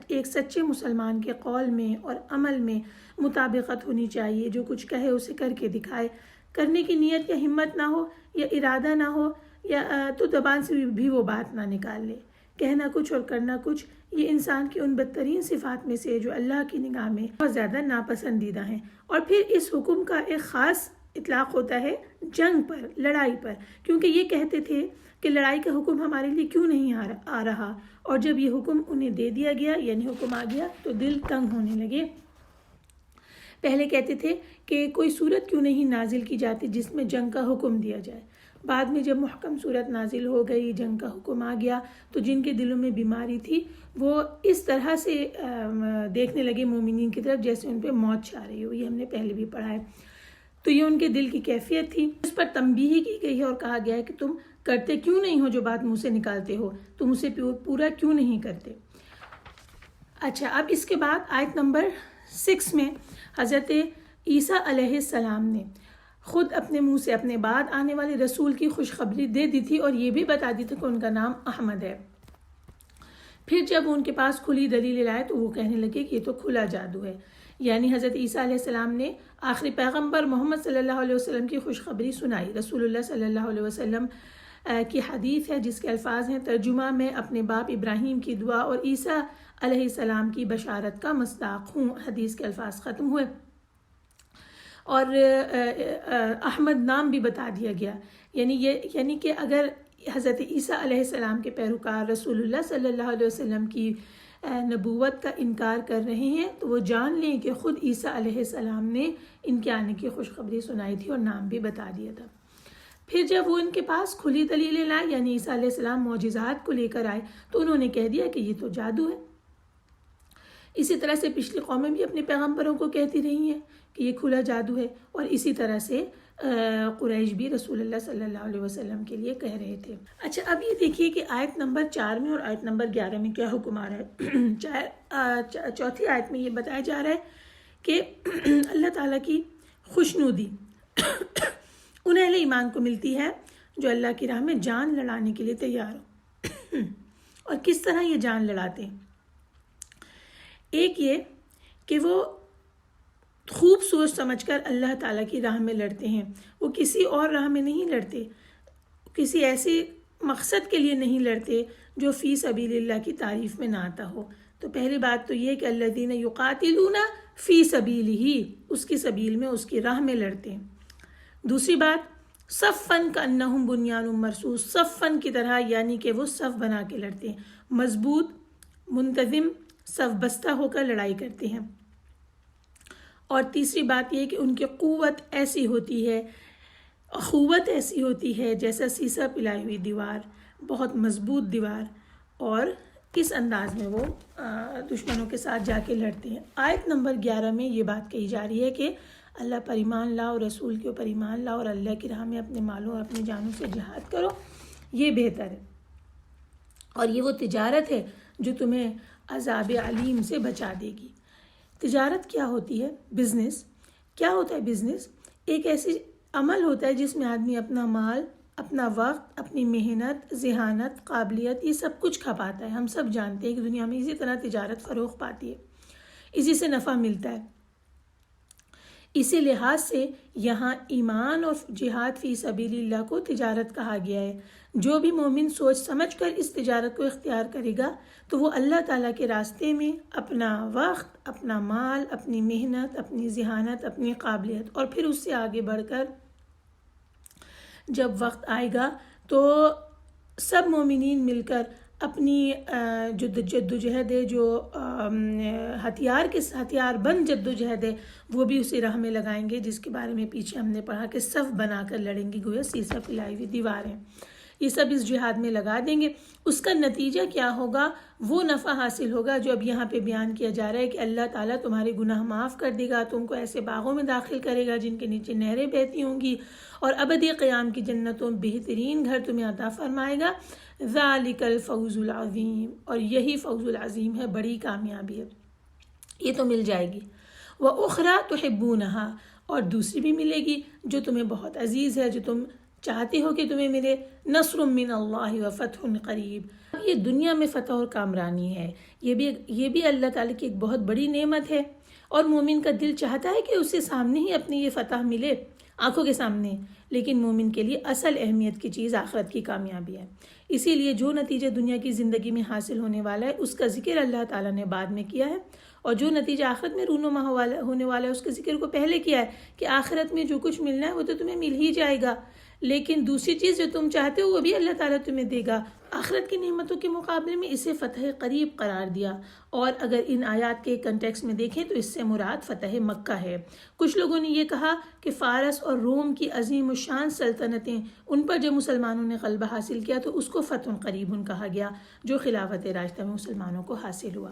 ایک سچے مسلمان کے قول میں اور عمل میں مطابقت ہونی چاہیے، جو کچھ کہے اسے کر کے دکھائے، کرنے کی نیت یا ہمت نہ ہو یا ارادہ نہ ہو یا تو زبان سے بھی وہ بات نہ نکال لے۔ کہنا کچھ اور کرنا کچھ، یہ انسان کی ان بدترین صفات میں سے جو اللہ کی نگاہ میں بہت زیادہ ناپسندیدہ ہیں۔ اور پھر اس حکم کا ایک خاص اطلاق ہوتا ہے جنگ پر، لڑائی پر، کیونکہ یہ کہتے تھے کہ لڑائی کا حکم ہمارے لیے کیوں نہیں آ رہا، اور جب یہ حکم انہیں دے دیا گیا یعنی حکم آ گیا تو دل تنگ ہونے لگے۔ پہلے کہتے تھے کہ کوئی صورت کیوں نہیں نازل کی جاتی جس میں جنگ کا حکم دیا جائے۔ بعد میں جب محکم صورت نازل ہو گئی، جنگ کا حکم آ گیا، تو جن کے دلوں میں بیماری تھی وہ اس طرح سے دیکھنے لگے مومنین کی طرف جیسے ان پہ موت چھا رہی ہو۔ یہ ہم نے پہلے بھی پڑھا ہے۔ تو یہ ان کے دل کی کیفیت تھی، اس پر تنبیہ کی گئی ہے اور کہا گیا ہے کہ تم کرتے کیوں نہیں ہو جو بات منہ سے نکالتے ہو، تم اسے پورا کیوں نہیں کرتے۔ اچھا، اب اس کے بعد آیت نمبر 6 میں حضرت عیسیٰ علیہ السلام نے خود اپنے منہ سے اپنے بعد آنے والے رسول کی خوشخبری دے دی تھی، اور یہ بھی بتا دی تھی کہ ان کا نام احمد ہے۔ پھر جب ان کے پاس کھلی دلیل لائے تو وہ کہنے لگے کہ یہ تو کھلا جادو ہے، یعنی حضرت عیسیٰ علیہ السلام نے آخری پیغمبر محمد صلی اللہ علیہ وسلم کی خوشخبری سنائی۔ رسول اللہ صلی اللہ علیہ وسلم کی حدیث ہے جس کے الفاظ ہیں، ترجمہ میں اپنے باپ ابراہیم کی دعا اور عیسیٰ علیہ السلام کی بشارت کا مصداق ہوں۔ حدیث کے الفاظ ختم ہوئے اور احمد نام بھی بتا دیا گیا، یعنی کہ اگر حضرت عیسیٰ علیہ السلام کے پیروکار رسول اللہ صلی اللہ علیہ وسلم کی نبوت کا انکار کر رہے ہیں تو وہ جان لیں کہ خود عیسیٰ علیہ السلام نے ان کے آنے کی خوشخبری سنائی تھی اور نام بھی بتا دیا تھا۔ پھر جب وہ ان کے پاس کھلی دلیلیں لائے، یعنی عیسیٰ علیہ السلام معجزات کو لے کر آئے، تو انہوں نے کہہ دیا کہ یہ تو جادو ہے، اسی طرح سے پچھلی قومیں بھی اپنے پیغمبروں کو کہتی رہی ہیں کہ یہ کھلا جادو ہے، اور اسی طرح سے قریش بھی رسول اللہ صلی اللہ علیہ وسلم کے لیے کہہ رہے تھے۔ اچھا، اب یہ دیکھیے کہ آیت نمبر 4 میں اور آیت نمبر 11 میں کیا حکم آ رہا ہے۔ چوتھی آیت میں یہ بتایا جا رہا ہے کہ اللہ تعالیٰ کی خوشنودی ان اہل ایمان کو ملتی ہے جو اللہ کی راہ میں جان لڑانے کے لیے تیار ہو۔ اور کس طرح یہ جان لڑاتے ہیں؟ ایک یہ کہ وہ خوب سوچ سمجھ کر اللہ تعالیٰ کی راہ میں لڑتے ہیں، وہ کسی اور راہ میں نہیں لڑتے، کسی ایسے مقصد کے لیے نہیں لڑتے جو فی سبیل اللہ کی تعریف میں نہ آتا ہو۔ تو پہلی بات تو یہ کہ الذین یقاتلون فی سبیلہ، اس کی سبیل میں، اس کی راہ میں لڑتے ہیں۔ دوسری بات، صفن کانہم بنیان مرصوص، صفن کی طرح، یعنی کہ وہ صف بنا کے لڑتے ہیں، مضبوط منتظم صف بستہ ہو کر لڑائی کرتے ہیں۔ اور تیسری بات یہ کہ ان کی قوت ایسی ہوتی ہے، اخوت ایسی ہوتی ہے جیسا سیسا پلائی ہوئی دیوار، بہت مضبوط دیوار، اور کس انداز میں وہ دشمنوں کے ساتھ جا کے لڑتے ہیں۔ آیت نمبر 11 میں یہ بات کہی جا رہی ہے کہ اللہ پر ایمان لاؤ، رسول کے اوپر ایمان لاؤ، اور اللہ کی راہ میں اپنے مالوں اور اپنی جانوں سے جہاد کرو، یہ بہتر ہے۔ اور یہ وہ تجارت ہے جو تمہیں عذاب علیم سے بچا دے گی۔ تجارت کیا ہوتی ہے؟ بزنس کیا ہوتا ہے؟ بزنس ایک ایسی عمل ہوتا ہے جس میں آدمی اپنا مال، اپنا وقت، اپنی محنت، ذہانت، قابلیت، یہ سب کچھ کھپاتا ہے۔ ہم سب جانتے ہیں کہ دنیا میں اسی طرح تجارت فروغ پاتی ہے، اسی سے نفع ملتا ہے۔ اسی لحاظ سے یہاں ایمان اور جہاد فی سبیل اللہ کو تجارت کہا گیا ہے۔ جو بھی مومن سوچ سمجھ کر اس تجارت کو اختیار کرے گا تو وہ اللہ تعالیٰ کے راستے میں اپنا وقت، اپنا مال، اپنی محنت، اپنی ذہانت، اپنی قابلیت، اور پھر اس سے آگے بڑھ کر جب وقت آئے گا تو سب مومنین مل کر اپنی جو جد و جہد ہے، جو ہتھیار بند جد و جہد ہے، وہ بھی اسی راہ میں لگائیں گے جس کے بارے میں پیچھے ہم نے پڑھا کہ صف بنا کر لڑیں گے، گویا سیسا پلائی ہوئی دیواریں، یہ سب اس جہاد میں لگا دیں گے۔ اس کا نتیجہ کیا ہوگا؟ وہ نفع حاصل ہوگا جو اب یہاں پہ بیان کیا جا رہا ہے کہ اللہ تعالیٰ تمہارے گناہ معاف کر دے گا، تم کو ایسے باغوں میں داخل کرے گا جن کے نیچے نہریں بہتی ہوں گی، اور ابدی قیام کی جنتوں بہترین گھر تمہیں عطا فرمائے گا۔ ذالک الفوز العظیم، اور یہی فوز العظیم ہے، بڑی کامیابی ہے، یہ تو مل جائے گی۔ وَأُخْرَى تُحِبُّونَهَا، اور دوسری بھی ملے گی جو تمہیں بہت عزیز ہے، جو تم چاہتے ہو کہ تمہیں ملے، نصر من اللہ وفتح قریب۔ اب یہ دنیا میں فتح اور کامرانی ہے، یہ بھی اللہ تعالیٰ کی ایک بہت بڑی نعمت ہے، اور مومن کا دل چاہتا ہے کہ اسے سامنے ہی اپنی یہ فتح ملے، آنکھوں کے سامنے، لیکن مومن کے لیے اصل اہمیت کی چیز آخرت کی کامیابی ہے۔ اسی لیے جو نتیجہ دنیا کی زندگی میں حاصل ہونے والا ہے اس کا ذکر اللہ تعالیٰ نے بعد میں کیا ہے، اور جو نتیجہ آخرت میں رونما ہونے والا ہے اس کے ذکر کو پہلے کیا ہے کہ آخرت میں جو کچھ ملنا ہے وہ تو تمہیں مل ہی جائے گا، لیکن دوسری چیز جو تم چاہتے ہو وہ بھی اللہ تعالیٰ تمہیں دے گا۔ آخرت کی نعمتوں کے مقابلے میں اسے فتح قریب قرار دیا، اور اگر ان آیات کے کنٹیکس میں دیکھیں تو اس سے مراد فتح مکہ ہے۔ کچھ لوگوں نے یہ کہا کہ فارس اور روم کی عظیم الشان سلطنتیں، ان پر جب مسلمانوں نے غلبہ حاصل کیا تو اس کو فتح قریب کہا گیا، جو خلافت راشدہ میں مسلمانوں کو حاصل ہوا۔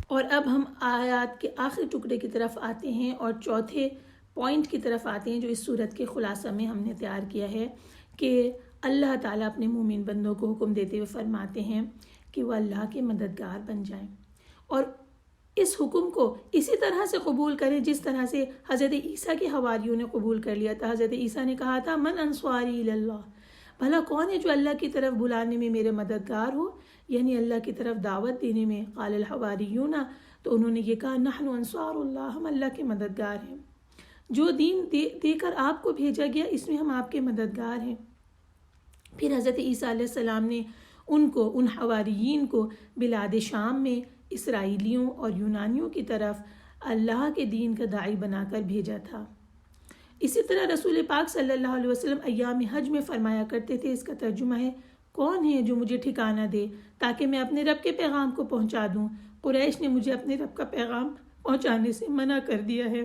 اور اب ہم آیات کے آخری ٹکڑے کی طرف آتے ہیں اور چوتھے پوائنٹ کی طرف آتے ہیں جو اس صورت کے خلاصہ میں ہم نے تیار کیا ہے کہ اللہ تعالیٰ اپنے مومن بندوں کو حکم دیتے ہوئے فرماتے ہیں کہ وہ اللہ کے مددگار بن جائیں، اور اس حکم کو اسی طرح سے قبول کریں جس طرح سے حضرت عیسیٰ کے حواریوں نے قبول کر لیا تھا۔ حضرت عیسیٰ نے کہا تھا من انصاری اللہ، بھلا کون ہے جو اللہ کی طرف بلانے میں میرے مددگار ہو، یعنی اللہ کی طرف دعوت دینے میں۔ قال الحواریون، تو انہوں نے یہ کہا نحن انصار اللہ، ہم اللہ کے مددگار ہیں، جو دین دے کر آپ کو بھیجا گیا اس میں ہم آپ کے مددگار ہیں۔ پھر حضرت عیسیٰ علیہ السلام نے ان حواریین کو بلاد شام میں اسرائیلیوں اور یونانیوں کی طرف اللہ کے دین کا داعی بنا کر بھیجا تھا۔ اسی طرح رسول پاک صلی اللہ علیہ وسلم ایام حج میں فرمایا کرتے تھے، اس کا ترجمہ ہے کون ہے جو مجھے ٹھکانہ دے تاکہ میں اپنے رب کے پیغام کو پہنچا دوں؟ قریش نے مجھے اپنے رب کا پیغام پہنچانے سے منع کر دیا ہے۔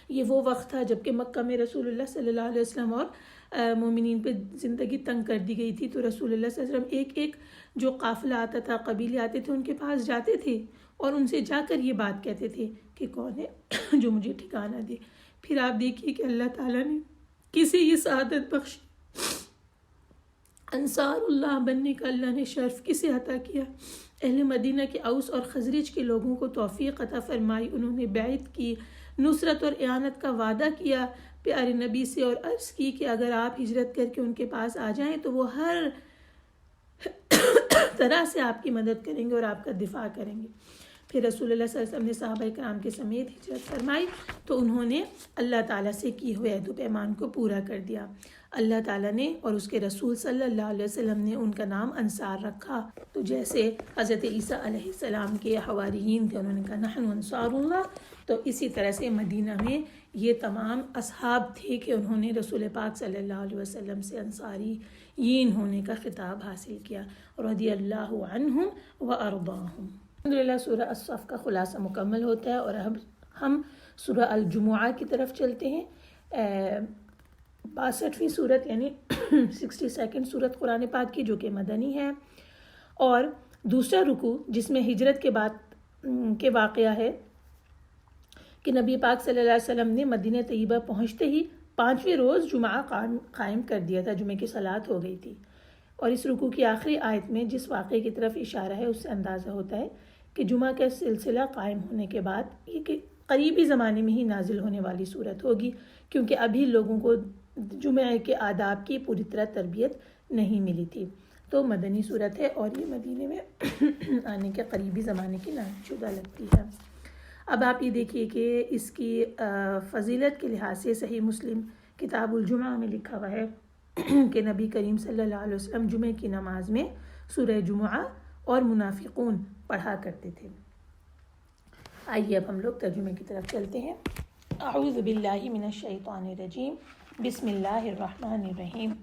یہ وہ وقت تھا جب کہ مکہ میں رسول اللہ صلی اللہ علیہ وسلم اور مومنین پہ زندگی تنگ کر دی گئی تھی، تو رسول اللہ صلی اللہ علیہ وسلم ایک ایک جو قافلہ آتا تھا، قبیلے آتے تھے، ان کے پاس جاتے تھے اور ان سے جا کر یہ بات کہتے تھے کہ کون ہے جو مجھے ٹھکانہ دے۔ پھر آپ دیکھیے کہ اللہ تعالیٰ نے کسے یہ سعادت بخشی، انصار اللہ بننے کا اللہ نے شرف کسے عطا کیا؟ اہل مدینہ کے اوس اور خزرج کے لوگوں کو توفیق عطا فرمائی، انہوں نے بیعت کی، نصرت اور اعانت کا وعدہ کیا پیارے نبی سے، اور عرض کی کہ اگر آپ ہجرت کر کے ان کے پاس آ جائیں تو وہ ہر طرح سے آپ کی مدد کریں گے اور آپ کا دفاع کریں گے۔ پھر رسول اللہ صلی اللہ علیہ وسلم نے صحابہ کرام کے سمیت ہجرت فرمائی تو انہوں نے اللہ تعالیٰ سے کی ہوئے عہد و پیمان کو پورا کر دیا۔ اللہ تعالیٰ نے اور اس کے رسول صلی اللہ علیہ وسلم نے ان کا نام انصار رکھا، تو جیسے حضرت عیسیٰ علیہ السلام کے حواریین تھے، انہوں نے کہا نحن انصار اللہ، تو اسی طرح سے مدینہ میں یہ تمام اصحاب تھے کہ انہوں نے رسول پاک صلی اللہ علیہ وسلم سے انصاریین ہونے کا خطاب حاصل کیا، رضی اللہ عنہم و ارضاہم۔ الحمدللہ سورہ الصف کا خلاصہ مکمل ہوتا ہے، اور اب ہم سورہ الجمعہ کی طرف چلتے ہیں۔ 62ویں سورت یعنی 62 سورت قرآن پاک کی، جو کہ مدنی ہے، اور دوسرا رکوع جس میں ہجرت کے بعد کے واقعہ ہے کہ نبی پاک صلی اللہ علیہ وسلم نے مدینہ طیبہ پہنچتے ہی 5ویں روز جمعہ قائم کر دیا تھا، جمعے کی صلاۃ ہو گئی تھی، اور اس رکوع کی آخری آیت میں جس واقعے کی طرف اشارہ ہے اس سے اندازہ ہوتا ہے کہ جمعہ کا سلسلہ قائم ہونے کے بعد یہ کہ قریبی زمانے میں ہی نازل ہونے والی صورت ہوگی، کیونکہ ابھی لوگوں کو جمعہ کے آداب کی پوری طرح تربیت نہیں ملی تھی، تو مدنی صورت ہے اور یہ مدینے میں آنے کے قریبی زمانے کی نازل شدہ لگتی ہے۔ اب آپ یہ دیکھیے کہ اس کی فضیلت کے لحاظ سے صحیح مسلم کتاب الجمعہ میں لکھا ہوا ہے کہ نبی کریم صلی اللہ علیہ وسلم جمعے کی نماز میں سورہ جمعہ اور منافقون پڑھا کرتے تھے۔ آئیے اب ہم لوگ ترجمے کی طرف چلتے ہیں۔ اعوذ باللہ من الشیطان الرجیم، بسم اللہ الرحمن الرحیم۔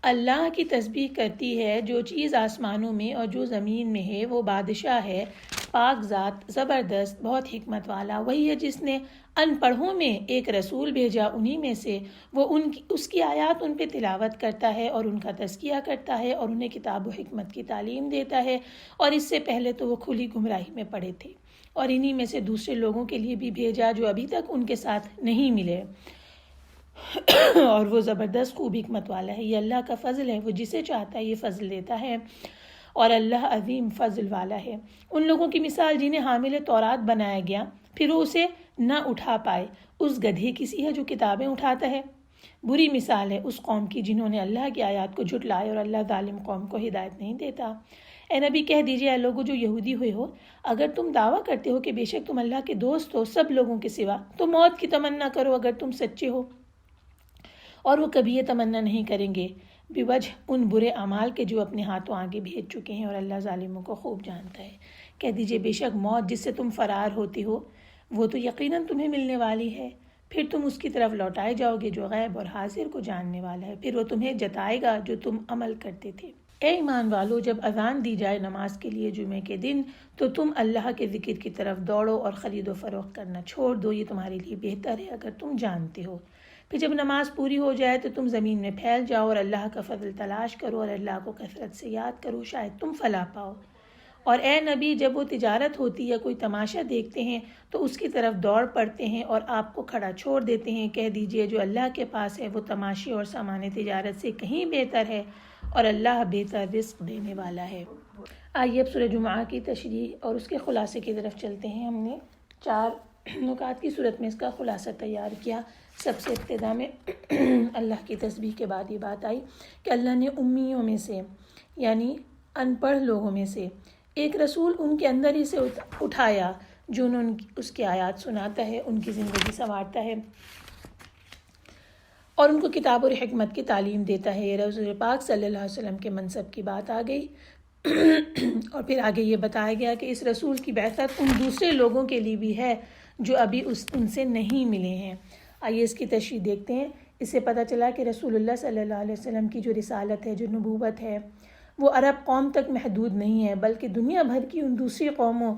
اللہ کی تسبیح کرتی ہے جو چیز آسمانوں میں اور جو زمین میں ہے، وہ بادشاہ ہے، پاک ذات، زبردست، بہت حکمت والا، وہی ہے جس نے ان پڑھوں میں ایک رسول بھیجا، انہی میں سے وہ اس کی آیات ان پہ تلاوت کرتا ہے اور ان کا تزکیہ کرتا ہے اور انہیں کتاب و حکمت کی تعلیم دیتا ہے، اور اس سے پہلے تو وہ کھلی گمراہی میں پڑے تھے، اور انہی میں سے دوسرے لوگوں کے لیے بھی بھیجا جو ابھی تک ان کے ساتھ نہیں ملے، اور وہ زبردست خوب حکمت والا ہے۔ یہ اللہ کا فضل ہے، وہ جسے چاہتا ہے یہ فضل دیتا ہے، اور اللہ عظیم فضل والا ہے۔ ان لوگوں کی مثال جنہیں حامل تورات بنایا گیا، پھر وہ اسے نہ اٹھا پائے، اس گدھے کی سی ہے جو کتابیں اٹھاتا ہے۔ بری مثال ہے اس قوم کی جنہوں نے اللہ کی آیات کو جھٹلائے، اور اللہ ظالم قوم کو ہدایت نہیں دیتا۔ اے نبی کہہ دیجئے، اے لوگوں جو یہودی ہوئے ہو، اگر تم دعویٰ کرتے ہو کہ بے شک تم اللہ کے دوست ہو سب لوگوں کے سوا، تو موت کی تمنا کرو اگر تم سچے ہو، اور وہ کبھی یہ تمنا نہیں کریں گے بوجہ ان برے اعمال کے جو اپنے ہاتھوں آگے بھیج چکے ہیں، اور اللہ ظالموں کو خوب جانتا ہے۔ کہہ دیجئے بے شک موت جس سے تم فرار ہوتے ہو وہ تو یقیناً تمہیں ملنے والی ہے، پھر تم اس کی طرف لوٹائے جاؤ گے جو غیب اور حاضر کو جاننے والا ہے، پھر وہ تمہیں جتائے گا جو تم عمل کرتے تھے۔ اے ایمان والو، جب اذان دی جائے نماز کے لیے جمعے کے دن تو تم اللہ کے ذکر کی طرف دوڑو اور خرید و فروخت کرنا چھوڑ دو، یہ تمہارے لیے بہتر ہے اگر تم جانتے ہو۔ پھر جب نماز پوری ہو جائے تو تم زمین میں پھیل جاؤ اور اللہ کا فضل تلاش کرو اور اللہ کو کثرت سے یاد کرو، شاید تم فلاح پاؤ۔ اور اے نبی، جب وہ تجارت ہوتی یا کوئی تماشا دیکھتے ہیں تو اس کی طرف دوڑ پڑتے ہیں اور آپ کو کھڑا چھوڑ دیتے ہیں۔ کہہ دیجئے جو اللہ کے پاس ہے وہ تماشے اور سامان تجارت سے کہیں بہتر ہے، اور اللہ بہتر رزق دینے والا ہے۔ آئیے اب سورہ جمعہ کی تشریح اور اس کے خلاصے کی طرف چلتے ہیں۔ ہم نے 4 نکات کی صورت میں اس کا خلاصہ تیار کیا۔ سب سے ابتدا میں اللہ کی تسبیح کے بعد یہ بات آئی کہ اللہ نے امیوں میں سے یعنی ان پڑھ لوگوں میں سے ایک رسول ان کے اندر ہی سے اٹھایا جو انہوں اس کی آیات سناتا ہے، ان کی زندگی سنوارتا ہے اور ان کو کتاب اور حکمت کی تعلیم دیتا ہے۔ رسول پاک صلی اللہ علیہ وسلم کے منصب کی بات آ گئی اور پھر آگے یہ بتایا گیا کہ اس رسول کی بعثت ان دوسرے لوگوں کے لیے بھی ہے جو ابھی ان سے نہیں ملے ہیں۔ آئیے اس کی تشریح دیکھتے ہیں۔ اس سے پتہ چلا کہ رسول اللہ صلی اللہ علیہ وسلم کی جو رسالت ہے، جو نبوت ہے، وہ عرب قوم تک محدود نہیں ہے، بلکہ دنیا بھر کی ان دوسری قوموں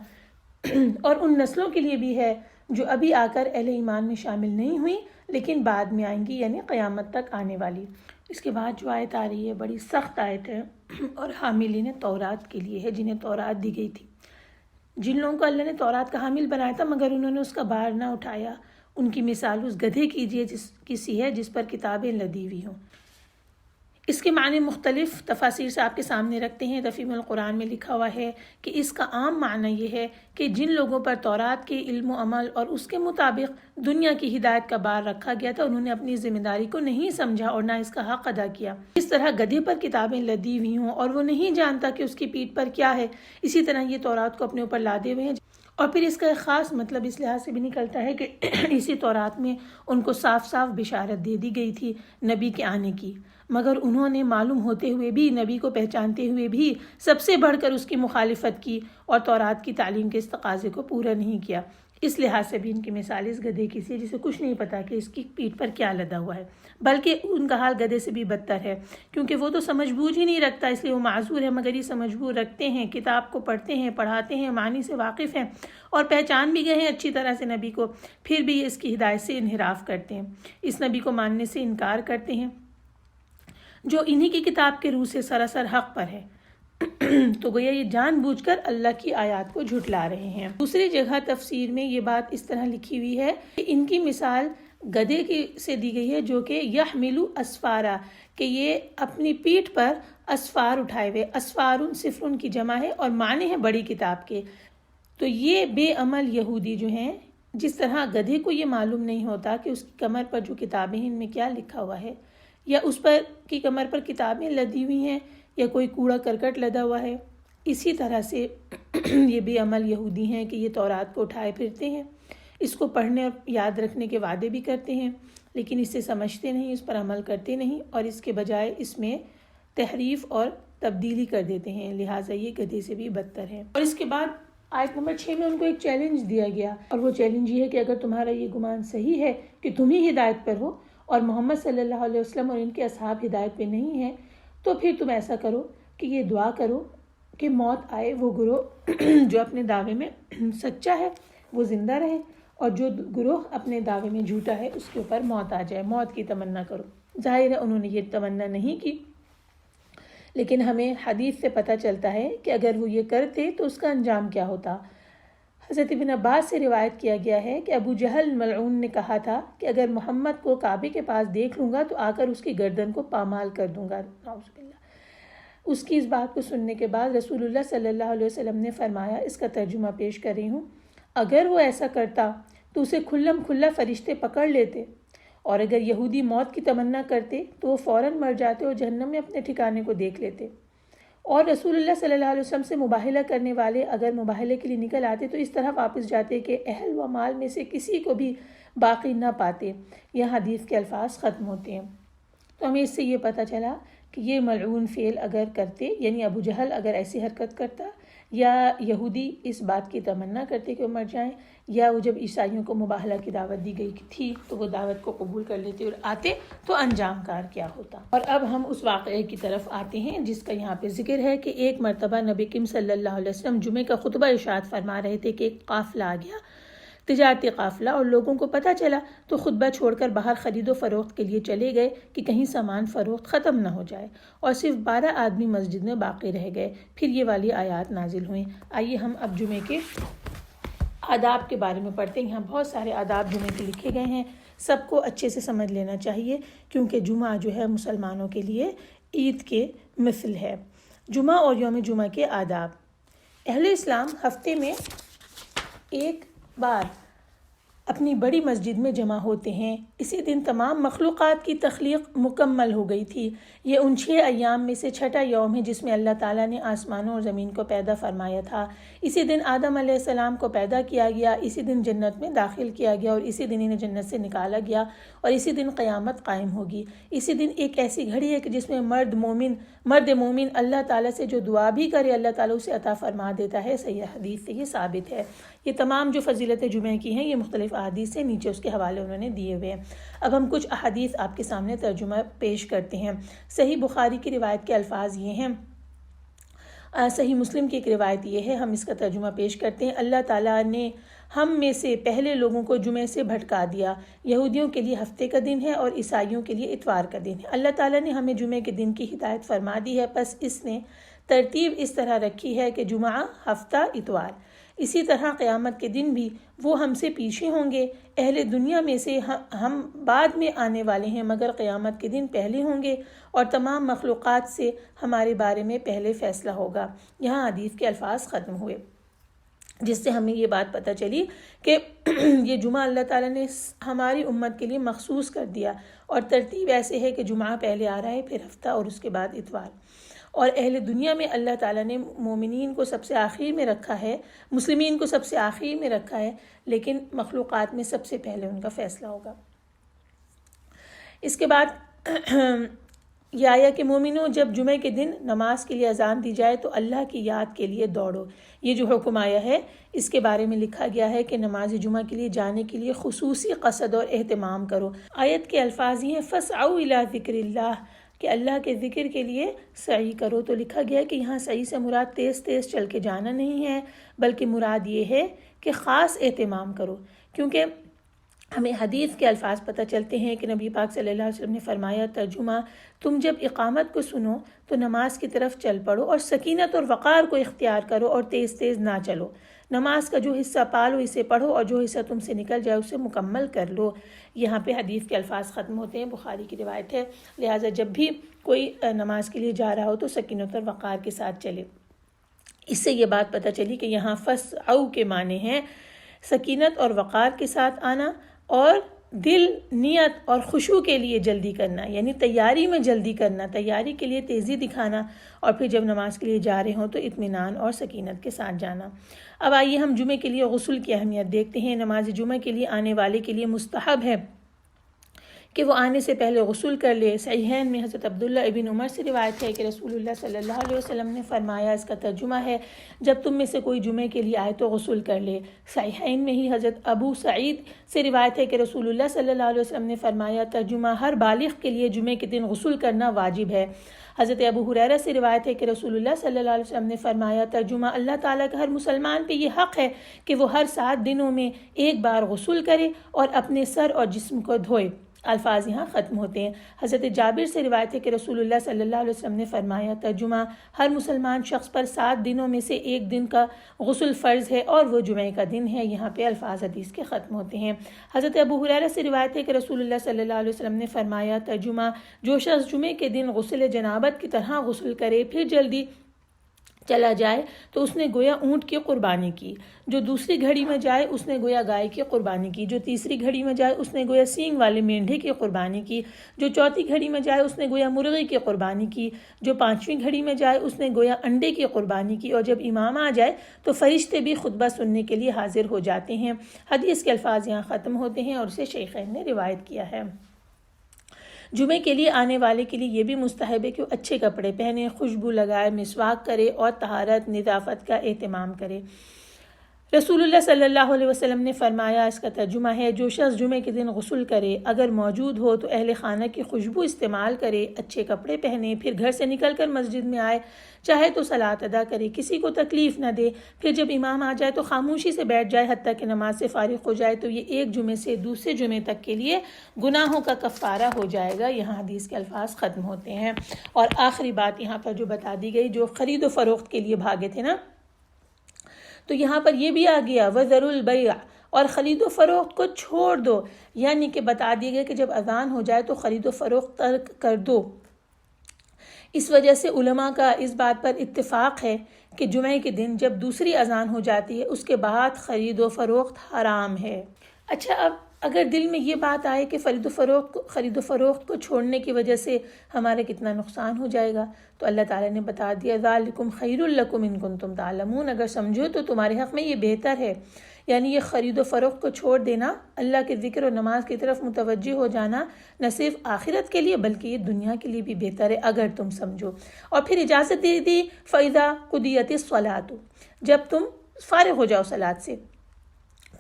اور ان نسلوں کے لیے بھی ہے جو ابھی آ کر اہل ایمان میں شامل نہیں ہوئی، لیکن بعد میں آئیں گی، یعنی قیامت تک آنے والی۔ اس کے بعد جو آیت آ رہی ہے بڑی سخت آیت ہے اور حاملین تورات کے لیے ہے، جنہیں تورات دی گئی تھی۔ جن لوگوں کو اللہ نے تورات کا حامل بنایا تھا مگر انہوں نے اس کا بار نہ اٹھایا، ان کی مثال اس گدھے کیجیے جس کسی ہے جس پر کتابیں لدی ہوئی ہوں۔ اس کے معنی مختلف تفاسیر سے آپ کے سامنے رکھتے ہیں۔ تفہیم القرآن میں لکھا ہوا ہے کہ اس کا عام معنی یہ ہے کہ جن لوگوں پر تورات کے علم و عمل اور اس کے مطابق دنیا کی ہدایت کا بار رکھا گیا تھا، انہوں نے اپنی ذمہ داری کو نہیں سمجھا اور نہ اس کا حق ادا کیا۔ اس طرح گدھے پر کتابیں لدی ہوئی ہوں اور وہ نہیں جانتا کہ اس کی پیٹھ پر کیا ہے، اسی طرح یہ تورات کو اپنے اوپر لادے ہوئے ہیں۔ اور پھر اس کا ایک خاص مطلب اس لحاظ سے بھی نکلتا ہے کہ اسی تورات میں ان کو صاف صاف بشارت دے دی گئی تھی نبی کے آنے کی، مگر انہوں نے معلوم ہوتے ہوئے بھی، نبی کو پہچانتے ہوئے بھی سب سے بڑھ کر اس کی مخالفت کی اور تورات کی تعلیم کے اس تقاضے کو پورا نہیں کیا۔ اس لحاظ سے بھی ان کی مثال اس گدھے کی سی جسے کچھ نہیں پتا کہ اس کی پیٹھ پر کیا لدا ہوا ہے، بلکہ ان کا حال گدھے سے بھی بدتر ہے، کیونکہ وہ تو سمجھ بوجھ ہی نہیں رکھتا، اس لیے وہ معذور ہے، مگر یہ سمجھ بوجھ رکھتے ہیں، کتاب کو پڑھتے ہیں، پڑھاتے ہیں، معنی سے واقف ہیں اور پہچان بھی گئے ہیں اچھی طرح سے نبی کو، پھر بھی یہ اس کی ہدایت سے انحراف کرتے ہیں، اس نبی کو ماننے سے انکار کرتے ہیں جو انہی کی کتاب کے روح سے سراسر حق پر ہے۔ تو گویا یہ جان بوجھ کر اللہ کی آیات کو جھٹلا رہے ہیں۔ دوسری جگہ تفسیر میں یہ بات اس طرح لکھی ہوئی ہے کہ ان کی مثال گدھے سے دی گئی ہے جو کہ یحملو اسفارا، کہ یہ اپنی پیٹھ پر اسفار اٹھائے ہوئے، اسفارن صفرن کی جمع ہے اور معنی ہے بڑی کتاب کے۔ تو یہ بے عمل یہودی جو ہیں، جس طرح گدھے کو یہ معلوم نہیں ہوتا کہ اس کی کمر پر جو کتابیں ہیں ان میں کیا لکھا ہوا ہے، یا اس پر کی کمر پر کتابیں لدی ہوئی ہیں یا کوئی کوڑا کرکٹ لدا ہوا ہے، اسی طرح سے یہ بے عمل یہودی ہیں کہ یہ تورات کو اٹھائے پھرتے ہیں، اس کو پڑھنے اور یاد رکھنے کے وعدے بھی کرتے ہیں، لیکن اسے سمجھتے نہیں، اس پر عمل کرتے نہیں، اور اس کے بجائے اس میں تحریف اور تبدیلی کر دیتے ہیں، لہٰذا یہ گدھے سے بھی بدتر ہے۔ اور اس کے بعد آیت نمبر 6 میں ان کو ایک چیلنج دیا گیا، اور وہ چیلنج یہ ہے کہ اگر تمہارا یہ گمان صحیح ہے کہ تم ہی ہدایت پر ہو اور محمد صلی اللہ علیہ وسلم اور ان کے اصحاب ہدایت پہ نہیں ہیں، تو پھر تم ایسا کرو کہ یہ دعا کرو کہ موت آئے وہ گروہ جو اپنے دعوے میں سچا ہے وہ زندہ رہے، اور جو گروہ اپنے دعوے میں جھوٹا ہے اس کے اوپر موت آ جائے، موت کی تمنا کرو۔ ظاہر ہے انہوں نے یہ تمنا نہیں کی، لیکن ہمیں حدیث سے پتہ چلتا ہے کہ اگر وہ یہ کرتے تو اس کا انجام کیا ہوتا۔ حضرت ابن عباس سے روایت کیا گیا ہے کہ ابو جہل ملعون نے کہا تھا کہ اگر محمد کو کعبے کے پاس دیکھ لوں گا تو آ کر اس کی گردن کو پامال کر دوں گا، نعوذ باللہ۔ اس کی اس بات کو سننے کے بعد رسول اللہ صلی اللہ علیہ وسلم نے فرمایا، اس کا ترجمہ پیش کر رہی ہوں، اگر وہ ایسا کرتا تو اسے کھلم کھلا فرشتے پکڑ لیتے، اور اگر یہودی موت کی تمنا کرتے تو وہ فوراً مر جاتے اور جہنم میں اپنے ٹھکانے کو دیکھ لیتے، اور رسول اللہ صلی اللہ علیہ وسلم سے مباہلہ کرنے والے اگر مباہلے کے لیے نکل آتے تو اس طرح واپس جاتے کہ اہل و مال میں سے کسی کو بھی باقی نہ پاتے۔ یہ حدیث کے الفاظ ختم ہوتے ہیں۔ تو ہمیں اس سے یہ پتہ چلا کہ یہ ملعون فعل اگر کرتے، یعنی ابو جہل اگر ایسی حرکت کرتا، یا یہودی اس بات کی تمنا کرتے کہ وہ مر جائیں، یا وہ جب عیسائیوں کو مباہلہ کی دعوت دی گئی تھی تو وہ دعوت کو قبول کر لیتے اور آتے، تو انجام کار کیا ہوتا۔ اور اب ہم اس واقعے کی طرف آتے ہیں جس کا یہاں پہ ذکر ہے کہ ایک مرتبہ نبی کریم صلی اللہ علیہ وسلم جمعے کا خطبہ ارشاد فرما رہے تھے کہ ایک قافلہ آ گیا، تجارتی قافلہ، اور لوگوں کو پتہ چلا تو خطبہ چھوڑ کر باہر خرید و فروخت کے لیے چلے گئے کہ کہیں سامان فروخت ختم نہ ہو جائے، اور صرف 12 آدمی مسجد میں باقی رہ گئے۔ پھر یہ والی آیات نازل ہوئیں۔ آئیے ہم اب جمعے کے آداب کے بارے میں پڑھتے ہیں۔ یہاں بہت سارے آداب جمعے کے لکھے گئے ہیں، سب کو اچھے سے سمجھ لینا چاہیے، کیونکہ جمعہ جو ہے مسلمانوں کے لیے عید کے مثل ہے۔ جمعہ اور یوم جمعہ کے آداب۔ اہل اسلام ہفتے میں ایک بار اپنی بڑی مسجد میں جمع ہوتے ہیں۔ اسی دن تمام مخلوقات کی تخلیق مکمل ہو گئی تھی۔ یہ ان 6 ایام میں سے چھٹا یوم ہے جس میں اللہ تعالیٰ نے آسمانوں اور زمین کو پیدا فرمایا تھا۔ اسی دن آدم علیہ السلام کو پیدا کیا گیا، اسی دن جنت میں داخل کیا گیا، اور اسی دن انہیں جنت سے نکالا گیا، اور اسی دن قیامت قائم ہوگی۔ اسی دن ایک ایسی گھڑی ہے کہ جس میں مرد مومن اللہ تعالیٰ سے جو دعا بھی کرے اللہ تعالیٰ اسے عطا فرما دیتا ہے۔ صحیح حدیث سے یہ ثابت ہے۔ یہ تمام جو فضیلت جمعہ کی ہیں یہ مختلف احادیث سے نیچے اس کے حوالے انہوں نے دیے ہوئے ہیں۔ اب ہم کچھ احادیث آپ کے سامنے ترجمہ پیش کرتے ہیں۔ صحیح بخاری کی روایت کے الفاظ یہ ہیں، صحیح مسلم کی ایک روایت یہ ہے، ہم اس کا ترجمہ پیش کرتے ہیں۔ اللہ تعالیٰ نے ہم میں سے پہلے لوگوں کو جمعے سے بھٹکا دیا۔ یہودیوں کے لیے ہفتے کا دن ہے اور عیسائیوں کے لیے اتوار کا دن ہے۔ اللہ تعالیٰ نے ہمیں جمعے کے دن کی ہدایت فرما دی ہے، پس اس نے ترتیب اس طرح رکھی ہے کہ جمعہ، ہفتہ، اتوار۔ اسی طرح قیامت کے دن بھی وہ ہم سے پیچھے ہوں گے۔ اہل دنیا میں سے ہم بعد میں آنے والے ہیں، مگر قیامت کے دن پہلے ہوں گے اور تمام مخلوقات سے ہمارے بارے میں پہلے فیصلہ ہوگا۔ یہاں حدیث کے الفاظ ختم ہوئے، جس سے ہمیں یہ بات پتہ چلی کہ یہ جمعہ اللہ تعالیٰ نے ہماری امت کے لیے مخصوص کر دیا، اور ترتیب ایسے ہے کہ جمعہ پہلے آ رہا ہے، پھر ہفتہ، اور اس کے بعد اتوار۔ اور اہل دنیا میں اللہ تعالیٰ نے مومنین کو سب سے آخر میں رکھا ہے، مسلمین کو سب سے آخر میں رکھا ہے، لیکن مخلوقات میں سب سے پہلے ان کا فیصلہ ہوگا۔ اس کے بعد یہ آیا کہ مومنوں، جب جمعے کے دن نماز کے لیے اذان دی جائے تو اللہ کی یاد کے لیے دوڑو۔ یہ جو حکم آیا ہے اس کے بارے میں لکھا گیا ہے کہ نماز جمعہ کے لیے جانے کے لیے خصوصی قصد اور اہتمام کرو۔ آیت کے الفاظ یہ ہیں فَاسْعَوْا إِلَىٰ ذِكْرِ اللَّهِ، کہ اللہ کے ذکر کے لیے سعی کرو۔ تو لکھا گیا ہے کہ یہاں سعی سے مراد تیز تیز چل کے جانا نہیں ہے، بلکہ مراد یہ ہے کہ خاص اہتمام کرو، کیونکہ ہمیں حدیث کے الفاظ پتہ چلتے ہیں کہ نبی پاک صلی اللہ علیہ وسلم نے فرمایا، ترجمہ، تم جب اقامت کو سنو تو نماز کی طرف چل پڑو اور سکینت اور وقار کو اختیار کرو اور تیز تیز نہ چلو۔ نماز کا جو حصہ پالو اسے پڑھو اور جو حصہ تم سے نکل جائے اسے مکمل کر لو۔ یہاں پہ حدیث کے الفاظ ختم ہوتے ہیں، بخاری کی روایت ہے، لہٰذا جب بھی کوئی نماز کے لیے جا رہا ہو تو سکینت اور وقار کے ساتھ چلے۔ اس سے یہ بات پتہ چلی کہ یہاں فَاسْعَوْا کے معنی ہیں سکینت اور وقار کے ساتھ آنا، اور دل، نیت اور خشوع کے لیے جلدی کرنا، یعنی تیاری میں جلدی کرنا، تیاری کے لیے تیزی دکھانا، اور پھر جب نماز کے لیے جا رہے ہوں تو اطمینان اور سکینت کے ساتھ جانا۔ اب آئیے ہم جمعے کے لیے غسل کی اہمیت دیکھتے ہیں۔ نماز جمعہ کے لیے آنے والے کے لیے مستحب ہے کہ وہ آنے سے پہلے غسل کر لے۔ صحیحین میں حضرت عبداللہ ابن عمر سے روایت ہے کہ رسول اللہ صلی اللہ علیہ وسلم نے فرمایا، اس کا ترجمہ ہے، جب تم میں سے کوئی جمعے کے لیے آئے تو غسل کر لے۔ صحیحین میں ہی حضرت ابو سعید سے روایت ہے کہ رسول اللہ صلی اللہ علیہ وسلم نے فرمایا، ترجمہ، ہر بالغ کے لیے جمعے کے دن غسل کرنا واجب ہے۔ حضرت ابو ہریرہ سے روایت ہے کہ رسول اللہ صلی اللہ علیہ وسلم نے فرمایا، ترجمہ، اللہ تعالیٰ کا ہر مسلمان پہ یہ حق ہے کہ وہ ہر 7 دنوں میں ایک بار غسل کرے اور اپنے سر اور جسم کو دھوئے۔ الفاظ یہاں ختم ہوتے ہیں۔ حضرت جابر سے روایت ہے کہ رسول اللہ صلی اللہ علیہ وسلم نے فرمایا، ترجمہ، ہر مسلمان شخص پر 7 دنوں میں سے ایک دن کا غسل فرض ہے اور وہ جمعے کا دن ہے۔ یہاں پہ الفاظ حدیث کے ختم ہوتے ہیں۔ حضرت ابو ہریرہ سے روایت ہے کہ رسول اللہ صلی اللہ علیہ وسلم نے فرمایا، ترجمہ، جو شخص جمعے کے دن غسل جنابت کی طرح غسل کرے پھر جلدی چلا جائے تو اس نے گویا اونٹ کی قربانی کی، جو دوسری گھڑی میں جائے اس نے گویا گائے کی قربانی کی، جو تیسری گھڑی میں جائے اس نے گویا سینگ والے مینڈھے کی قربانی کی، جو چوتھی گھڑی میں جائے اس نے گویا مرغی کی قربانی کی، جو 5ویں گھڑی میں جائے اس نے گویا انڈے کی قربانی کی، اور جب امام آ جائے تو فرشتے بھی خطبہ سننے کے لیے حاضر ہو جاتے ہیں۔ حدیث کے الفاظ یہاں ختم ہوتے ہیں اور اسے شیخین نے روایت کیا ہے۔ جمعے کے لیے آنے والے کے لیے یہ بھی مستحب ہے کہ وہ اچھے کپڑے پہنے، خوشبو لگائے، مسواک کرے اور طہارت، نظافت کا اہتمام کرے۔ رسول اللہ صلی اللہ علیہ وسلم نے فرمایا، اس کا ترجمہ ہے، جو شخص جمعے کے دن غسل کرے اگر موجود ہو تو اہل خانہ کی خوشبو استعمال کرے، اچھے کپڑے پہنے، پھر گھر سے نکل کر مسجد میں آئے، چاہے تو صلاۃ ادا کرے، کسی کو تکلیف نہ دے، پھر جب امام آ جائے تو خاموشی سے بیٹھ جائے حتیٰ کہ نماز سے فارغ ہو جائے، تو یہ ایک جمعے سے دوسرے جمعے تک کے لیے گناہوں کا کفارہ ہو جائے گا۔ یہاں حدیث کے الفاظ ختم ہوتے ہیں۔ اور آخری بات یہاں پر جو بتا دی گئی، جو خرید و فروخت کے لیے بھاگے تھے نا، تو یہاں پر یہ بھی آ گیا وَذَرُوا الْبَيْعَ، اور خرید و فروخت کو چھوڑ دو، یعنی کہ بتا دیے گئے کہ جب اذان ہو جائے تو خرید و فروخت ترک کر دو۔ اس وجہ سے علماء کا اس بات پر اتفاق ہے کہ جمعے کے دن جب دوسری اذان ہو جاتی ہے اس کے بعد خرید و فروخت حرام ہے۔ اچھا، اب اگر دل میں یہ بات آئے کہ خرید و فروخت کو چھوڑنے کی وجہ سے ہمارے کتنا نقصان ہو جائے گا، تو اللہ تعالیٰ نے بتا دیا، ذالکم خیر لکم ان کنتم تعلمون، اگر سمجھو تو تمہارے حق میں یہ بہتر ہے۔ یعنی یہ خرید و فروخت کو چھوڑ دینا، اللہ کے ذکر و نماز کی طرف متوجہ ہو جانا، نہ صرف آخرت کے لیے بلکہ یہ دنیا کے لیے بھی بہتر ہے اگر تم سمجھو۔ اور پھر اجازت دے دی، فَإِذَا قُضِيَتِ الصَّلَاةُ، جب تم فارغ ہو جاؤ صلاۃ سے،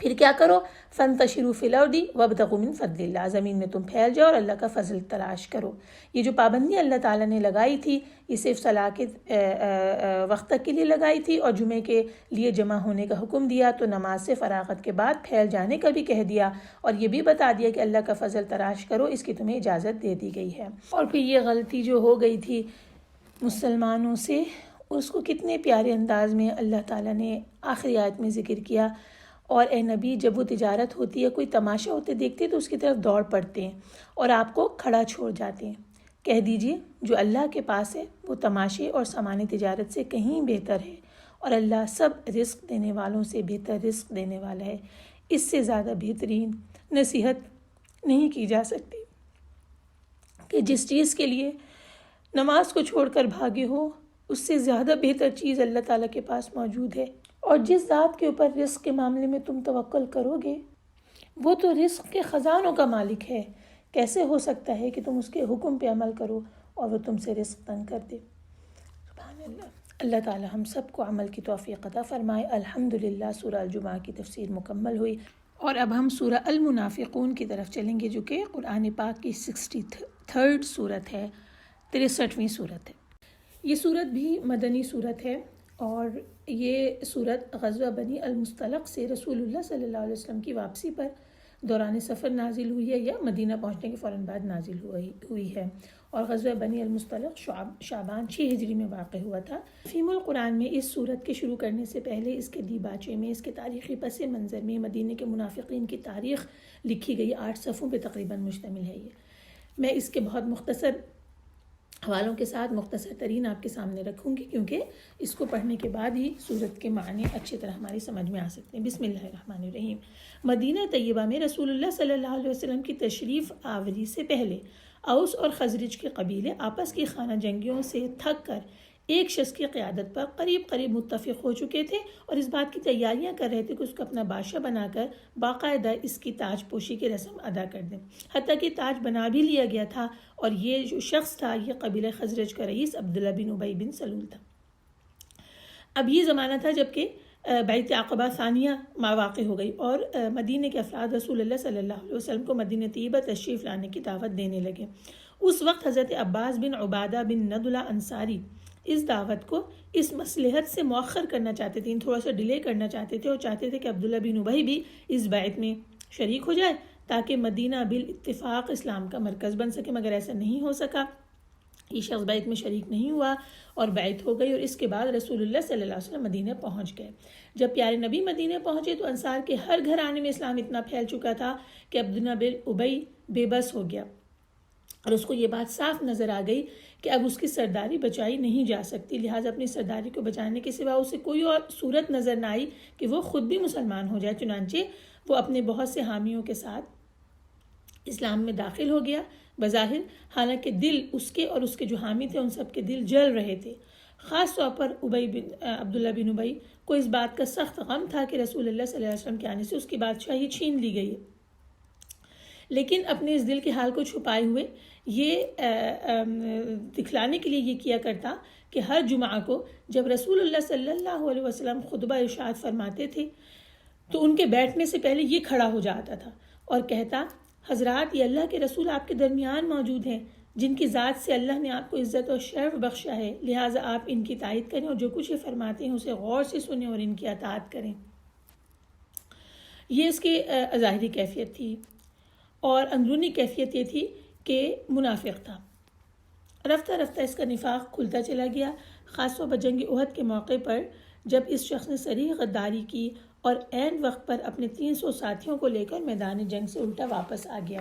پھر کیا کرو، فانتشروا فی الارض وابتغوا من فضل اللہ، زمین میں تم پھیل جاؤ اور اللہ کا فضل تلاش کرو۔ یہ جو پابندی اللہ تعالیٰ نے لگائی تھی یہ صرف صلاح کے وقت تک کے لیے لگائی تھی، اور جمعے کے لیے جمع ہونے کا حکم دیا تو نماز سے فراغت کے بعد پھیل جانے کا بھی کہہ دیا، اور یہ بھی بتا دیا کہ اللہ کا فضل تلاش کرو، اس کی تمہیں اجازت دے دی گئی ہے۔ اور پھر یہ غلطی جو ہو گئی تھی مسلمانوں سے، اس کو کتنے پیارے انداز میں اللہ تعالیٰ نے آخری آیت میں ذکر کیا۔ اور اے نبی، جب وہ تجارت ہوتی ہے، کوئی تماشا ہوتے دیکھتے تو اس کی طرف دوڑ پڑتے ہیں اور آپ کو کھڑا چھوڑ جاتے ہیں۔ کہہ دیجئے جو اللہ کے پاس ہے وہ تماشے اور سامان تجارت سے کہیں بہتر ہے، اور اللہ سب رزق دینے والوں سے بہتر رزق دینے والا ہے۔ اس سے زیادہ بہترین نصیحت نہیں کی جا سکتی کہ جس چیز کے لیے نماز کو چھوڑ کر بھاگے ہو، اس سے زیادہ بہتر چیز اللہ تعالیٰ کے پاس موجود ہے۔ اور جس ذات کے اوپر رزق کے معاملے میں تم توکل کرو گے وہ تو رزق کے خزانوں کا مالک ہے، کیسے ہو سکتا ہے کہ تم اس کے حکم پہ عمل کرو اور وہ تم سے رزق تنگ کر دے؟ سبحان اللہ۔ اللہ تعالیٰ ہم سب کو عمل کی توفیق عطا فرمائے۔ الحمدللہ سورہ الجمعہ کی تفسیر مکمل ہوئی، اور اب ہم سورہ المنافقون کی طرف چلیں گے جو کہ قرآن پاک کی 63 سورت ہے، 63ویں سورت ہے۔ یہ سورت بھی مدنی سورت ہے، اور یہ سورت غزوہ بنی المصطلق سے رسول اللہ صلی اللہ علیہ وسلم کی واپسی پر دوران سفر نازل ہوئی ہے، یا مدینہ پہنچنے کے فوراً بعد نازل ہوئی ہے، اور غزوہ بنی المصطلق شعبان 6 ہجری میں واقع ہوا تھا۔ فیم القرآن میں اس سورت کے شروع کرنے سے پہلے اس کے دیباچے میں، اس کے تاریخی پس منظر میں مدینہ کے منافقین کی تاریخ لکھی گئی 8 صفحوں پہ تقریباً مشتمل ہے۔ میں اس کے بہت مختصر حوالوں کے ساتھ مختصر ترین آپ کے سامنے رکھوں گی، کیونکہ اس کو پڑھنے کے بعد ہی سورت کے معنی اچھی طرح ہماری سمجھ میں آ سکتے ہیں۔ بسم اللہ الرحمن الرحیم۔ مدینہ طیبہ میں رسول اللہ صلی اللہ علیہ وسلم کی تشریف آوری سے پہلے اوس اور خزرج کے قبیلے آپس کی خانہ جنگیوں سے تھک کر ایک شخص کی قیادت پر قریب متفق ہو چکے تھے، اور اس بات کی تیاریاں کر رہے تھے کہ اس کو اپنا بادشاہ بنا کر باقاعدہ اس کی تاج پوشی کی رسم ادا کر دیں۔ حتیٰ کہ تاج بنا بھی لیا گیا تھا، اور یہ جو شخص تھا یہ قبیلہ خزرج کا رئیس عبداللہ بن ابی بن سلول تھا۔ اب یہ زمانہ تھا جب کہ بیعت عقبہ ثانیہ واقع ہو گئی، اور مدینہ کے افراد رسول اللہ صلی اللہ علیہ وسلم کو مدینہ طیبہ تشریف لانے کی دعوت دینے لگے۔ اس وقت حضرت عباس بن عبادہ بن ندلہ انصاری اس دعوت کو اس مصلحت سے مؤخر کرنا چاہتے تھے، تھوڑا سا ڈیلے کرنا چاہتے تھے، اور چاہتے تھے کہ عبداللہ بن ابی بھی اس بیعت میں شریک ہو جائے تاکہ مدینہ بالاتفاق اسلام کا مرکز بن سکے، مگر ایسا نہیں ہو سکا۔ یہ شخص بیعت میں شریک نہیں ہوا اور بیعت ہو گئی، اور اس کے بعد رسول اللہ صلی اللہ علیہ وسلم مدینہ پہنچ گئے۔ جب پیارے نبی مدینہ پہنچے تو انصار کے ہر گھرانے میں اسلام اتنا پھیل چکا تھا کہ عبداللہ بن ابی بے بس ہو گیا، اور اس کو یہ بات صاف نظر آ گئی کہ اب اس کی سرداری بچائی نہیں جا سکتی، لہٰذا اپنی سرداری کو بچانے کے سوا اسے کوئی اور صورت نظر نہ آئی کہ وہ خود بھی مسلمان ہو جائے۔ چنانچہ وہ اپنے بہت سے حامیوں کے ساتھ اسلام میں داخل ہو گیا بظاہر، حالانکہ دل اس کے اور اس کے جو حامی تھے ان سب کے دل جل رہے تھے۔ خاص طور پر عبداللہ بن ابی کو اس بات کا سخت غم تھا کہ رسول اللہ صلی اللہ علیہ وسلم کے آنے سے اس کی بادشاہی چھین لی گئی ہے، لیکن اپنے اس دل کے حال کو چھپائے ہوئے یہ دکھلانے کے لیے یہ کیا کرتا کہ ہر جمعہ کو جب رسول اللہ صلی اللہ علیہ وسلم خطبہ ارشاد فرماتے تھے تو ان کے بیٹھنے سے پہلے یہ کھڑا ہو جاتا تھا اور کہتا، حضرات یہ اللہ کے رسول آپ کے درمیان موجود ہیں جن کی ذات سے اللہ نے آپ کو عزت اور شرف بخشا ہے، لہٰذا آپ ان کی تائید کریں اور جو کچھ یہ فرماتے ہیں اسے غور سے سنیں اور ان کی اطاعت کریں۔ یہ اس کی ظاہری کیفیت تھی، اور اندرونی کیفیت یہ تھی کہ منافق تھا۔ رفتہ رفتہ اس کا نفاق کھلتا چلا گیا، خاص طور پر جنگ احد کے موقع پر جب اس شخص نے صریح غداری کی اور عین وقت پر اپنے 300 ساتھیوں کو لے کر میدان جنگ سے الٹا واپس آ گیا۔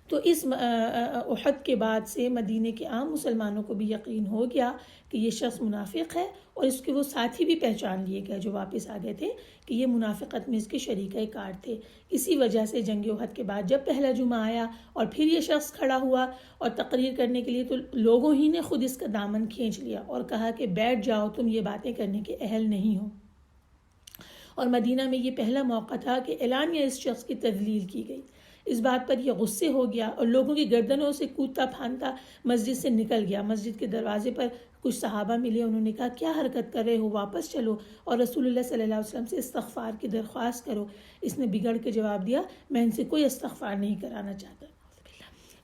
تو اس احد کے بعد سے مدینے کے عام مسلمانوں کو بھی یقین ہو گیا کہ یہ شخص منافق ہے، اور اس کے وہ ساتھی بھی پہچان لیے گئے جو واپس آ گئے تھے کہ یہ منافقت میں اس کے شریکہ کار تھے۔ اسی وجہ سے جنگ احد کے بعد جب پہلا جمعہ آیا اور پھر یہ شخص کھڑا ہوا اور تقریر کرنے کے لیے، تو لوگوں ہی نے خود اس کا دامن کھینچ لیا اور کہا کہ بیٹھ جاؤ، تم یہ باتیں کرنے کے اہل نہیں ہو۔ اور مدینہ میں یہ پہلا موقع تھا کہ اعلانیہ اس شخص کی تذلیل کی گئی۔ اس بات پر یہ غصے ہو گیا اور لوگوں کی گردنوں سے کودتا پھاندتا مسجد سے نکل گیا۔ مسجد کے دروازے پر کچھ صحابہ ملے، انہوں نے کہا کیا حرکت کر رہے ہو، واپس چلو اور رسول اللہ صلی اللہ علیہ وسلم سے استغفار کی درخواست کرو۔ اس نے بگڑ کے جواب دیا میں ان سے کوئی استغفار نہیں کرانا چاہتا۔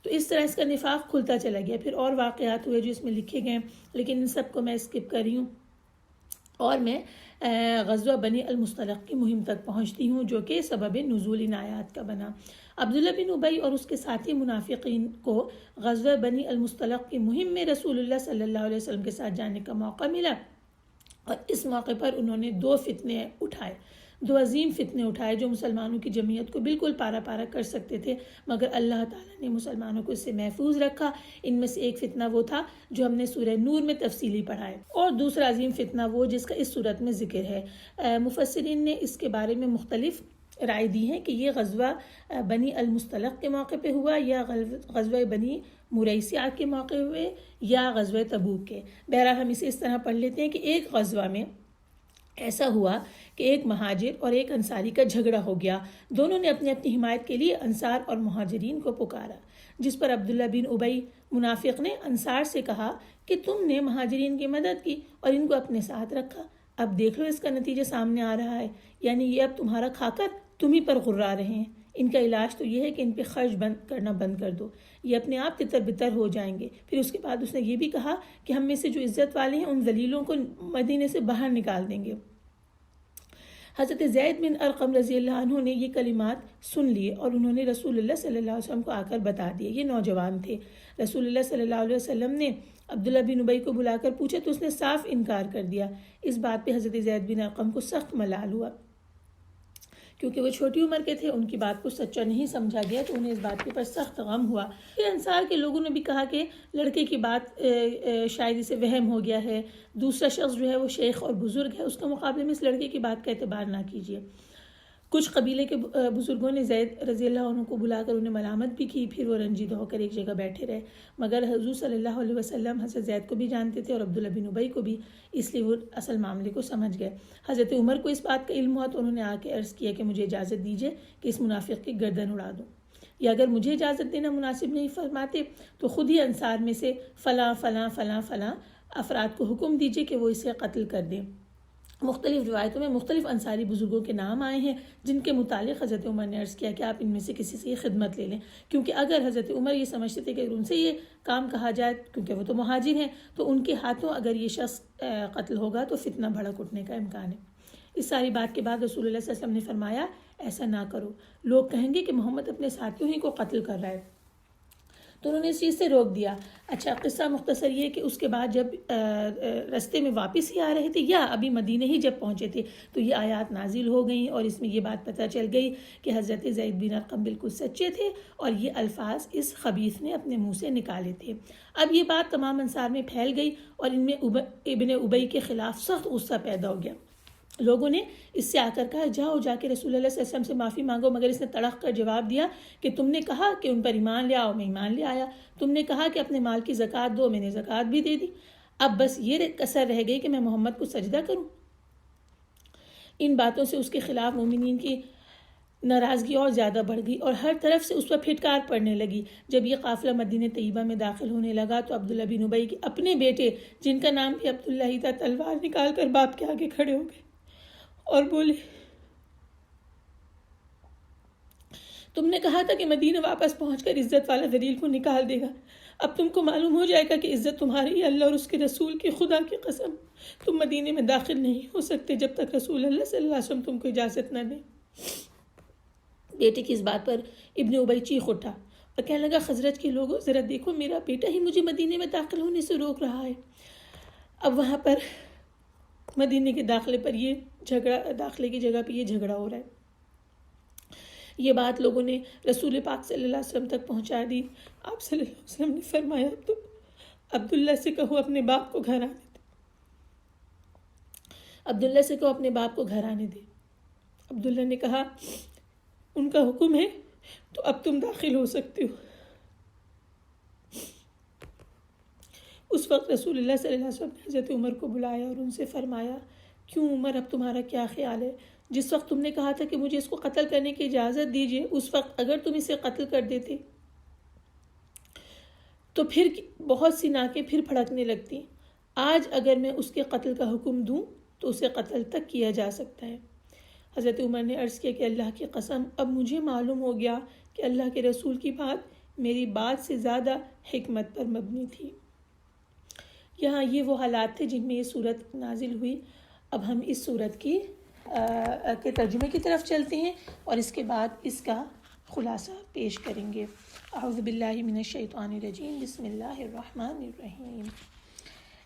تو اس طرح اس کا نفاق کھلتا چلا گیا۔ پھر اور واقعات ہوئے جو اس میں لکھے گئے، لیکن ان سب کو میں اسکپ کر رہی ہوں اور میں غزوہ بنی المصطلق کی مہم تک پہنچتی ہوں، جو کہ سبب نزول ان آیات کا بنا۔ عبداللہ بن ابی اور اس کے ساتھی منافقین کو غزوہ بنی المصطلق کی مہم میں رسول اللہ صلی اللہ علیہ وسلم کے ساتھ جانے کا موقع ملا، اور اس موقع پر انہوں نے دو عظیم فتنے اٹھائے جو مسلمانوں کی جمعیت کو بالکل پارا پارا کر سکتے تھے، مگر اللہ تعالیٰ نے مسلمانوں کو اس سے محفوظ رکھا۔ ان میں سے ایک فتنہ وہ تھا جو ہم نے سورہ نور میں تفصیلی پڑھا ہے، اور دوسرا عظیم فتنہ وہ جس کا اس صورت میں ذکر ہے۔ مفسرین نے اس کے بارے میں مختلف رائے دی ہے کہ یہ غزوہ بنی المصطلق کے موقع پہ ہوا، یا غزوہ بنی مریسیہ کے موقع ہوئے، یا غزوہ تبوک کے۔ بہرحال ہم اسے اس طرح پڑھ لیتے ہیں کہ ایک غزوہ میں ایسا ہوا کہ ایک مہاجر اور ایک انصاری کا جھگڑا ہو گیا۔ دونوں نے اپنی اپنی حمایت کے لیے انصار اور مہاجرین کو پکارا، جس پر عبداللہ بن ابی منافق نے انصار سے کہا کہ تم نے مہاجرین کی مدد کی اور ان کو اپنے ساتھ رکھا، اب دیکھ لو اس کا نتیجہ سامنے آ رہا ہے، یعنی یہ اب تمہارا کھا کر تم ہی پر غرا رہے ہیں۔ ان کا علاج تو یہ ہے کہ ان پہ خرچ کرنا بند کر دو، یہ اپنے آپ تتر بتر ہو جائیں گے۔ پھر اس کے بعد اس نے یہ بھی کہا کہ ہم میں سے جو عزت والے ہیں ان ذلیلوں کو مدینے سے باہر نکال دیں گے۔ حضرت زید بن ارقم رضی اللہ عنہ نے یہ کلمات سن لیے اور انہوں نے رسول اللہ صلی اللہ علیہ وسلم کو آ کر بتا دیے۔ یہ نوجوان تھے۔ رسول اللہ صلی اللہ علیہ وسلم نے عبداللہ بن ابی کو بلا کر پوچھا تو اس نے صاف انکار کر دیا۔ اس بات پہ حضرت زید بن ارقم کو سخت ملال ہوا، کیونکہ وہ چھوٹی عمر کے تھے، ان کی بات کو سچا نہیں سمجھا گیا، تو انہیں اس بات کے پر سخت غم ہوا۔ پھر انصار کے لوگوں نے بھی کہا کہ لڑکے کی بات شاید اسے وہم ہو گیا ہے، دوسرا شخص جو ہے وہ شیخ اور بزرگ ہے، اس کے مقابلے میں اس لڑکے کی بات کا اعتبار نہ کیجیے۔ کچھ قبیلے کے بزرگوں نے زید رضی اللہ عنہ کو بلا کر انہیں ملامت بھی کی، پھر وہ رنجیدہ ہو کر ایک جگہ بیٹھے رہے، مگر حضور صلی اللہ علیہ وسلم حضرت زید کو بھی جانتے تھے اور عبداللہ بن ابی کو بھی، اس لیے وہ اصل معاملے کو سمجھ گئے۔ حضرت عمر کو اس بات کا علم ہوا تو انہوں نے آ کے عرض کیا کہ مجھے اجازت دیجیے کہ اس منافق کی گردن اڑا دوں، یا اگر مجھے اجازت دینا مناسب نہیں فرماتے تو خود ہی انصار میں سے فلاں فلاں فلاں فلاں افراد کو حکم دیجیے کہ وہ اسے قتل کر دیں۔ مختلف روایتوں میں مختلف انصاری بزرگوں کے نام آئے ہیں جن کے متعلق حضرت عمر نے عرض کیا کہ آپ ان میں سے کسی سے یہ خدمت لے لیں، کیونکہ اگر حضرت عمر یہ سمجھتے تھے کہ اگر ان سے یہ کام کہا جائے، کیونکہ وہ تو مہاجر ہیں، تو ان کے ہاتھوں اگر یہ شخص قتل ہوگا تو فتنہ بھڑک اٹھنے کا امکان ہے۔ اس ساری بات کے بعد رسول اللہ صلی اللہ علیہ وسلم نے فرمایا ایسا نہ کرو، لوگ کہیں گے کہ محمد اپنے ساتھیوں ہی کو قتل کر رہا ہے، تو انہوں نے اس چیز سے روک دیا۔ اچھا، قصہ مختصر یہ کہ اس کے بعد جب رستے میں واپس ہی آ رہے تھے یا ابھی مدینے ہی جب پہنچے تھے تو یہ آیات نازل ہو گئیں، اور اس میں یہ بات پتہ چل گئی کہ حضرت زید بن ارقم بالکل سچے تھے اور یہ الفاظ اس خبیث نے اپنے منہ سے نکالے تھے۔ اب یہ بات تمام انصار میں پھیل گئی اور ان میں ابن ابی کے خلاف سخت غصہ پیدا ہو گیا۔ لوگوں نے اس سے آ کر کہا جاؤ جا کے رسول اللہ صلی اللہ علیہ وسلم سے معافی مانگو، مگر اس نے تڑق کر جواب دیا کہ تم نے کہا کہ ان پر ایمان لے آؤ، میں ایمان لے آیا، تم نے کہا کہ اپنے مال کی زکوٰۃ دو، میں نے زکوٰۃ بھی دے دی، اب بس یہ کسر رہ گئی کہ میں محمد کو سجدہ کروں۔ ان باتوں سے اس کے خلاف مومنین کی ناراضگی اور زیادہ بڑھ گئی اور ہر طرف سے اس پر پھٹکار پڑنے لگی۔ جب یہ قافلہ مدینہ طیبہ میں داخل ہونے لگا تو عبداللہ بن ابی کے اپنے بیٹے جن کا نام بھی عبداللہ ہی تھا تلوار نکال کر باپ کے آگے کھڑے ہو گئے اور بولے تم نے کہا تھا کہ مدینہ واپس پہنچ کر عزت والا ذلیل کو نکال دے گا، اب تم کو معلوم ہو جائے گا کہ عزت تمہاری ہے، اللہ اور اس کے رسول کی، خدا کی قسم تم مدینے میں داخل نہیں ہو سکتے جب تک رسول اللہ صلی اللہ علیہ وسلم تم کو اجازت نہ دے۔ بیٹے کی اس بات پر ابن ابی چیخ اٹھا اور کہنے لگا خزرج کے لوگوں ذرا دیکھو، میرا بیٹا ہی مجھے مدینے میں داخل ہونے سے روک رہا ہے۔ اب وہاں پر مدینے کے داخلے پر یہ جھگڑا، داخلے کی جگہ پہ یہ جھگڑا ہو رہا ہے۔ یہ بات لوگوں نے رسول پاک صلی اللہ علیہ وسلم تک پہنچا دی۔ آپ صلی اللہ علیہ وسلم نے فرمایا تو عبداللہ سے کہو اپنے باپ کو گھر آنے دے، عبداللہ سے کہو اپنے باپ کو گھر آنے دے۔ عبداللہ نے کہا ان کا حکم ہے تو اب تم داخل ہو سکتے ہو۔ اس وقت رسول اللہ صلی اللہ علیہ وسلم نے حضرت عمر کو بلایا اور ان سے فرمایا کیوں عمر اب تمہارا کیا خیال ہے؟ جس وقت تم نے کہا تھا کہ مجھے اس کو قتل کرنے کی اجازت دیجیے، اس وقت اگر تم اسے قتل کر دیتے تو پھر بہت سی ناکیں پھر پھڑکنے لگتی. آج اگر میں اس کے قتل کا حکم دوں تو اسے قتل تک کیا جا سکتا ہے. حضرت عمر نے عرض کیا کہ اللہ کی قسم، اب مجھے معلوم ہو گیا کہ اللہ کے رسول کی بات میری بات سے زیادہ حکمت پر مبنی تھی. یہاں یہ وہ حالات تھے جن میں یہ صورت نازل ہوئی. اب ہم اس صورت کے ترجمے کی طرف چلتے ہیں اور اس کے بعد اس کا خلاصہ پیش کریں گے. اعوذ باللہ من الشیطان الرجیم، بسم اللہ الرحمن الرحیم.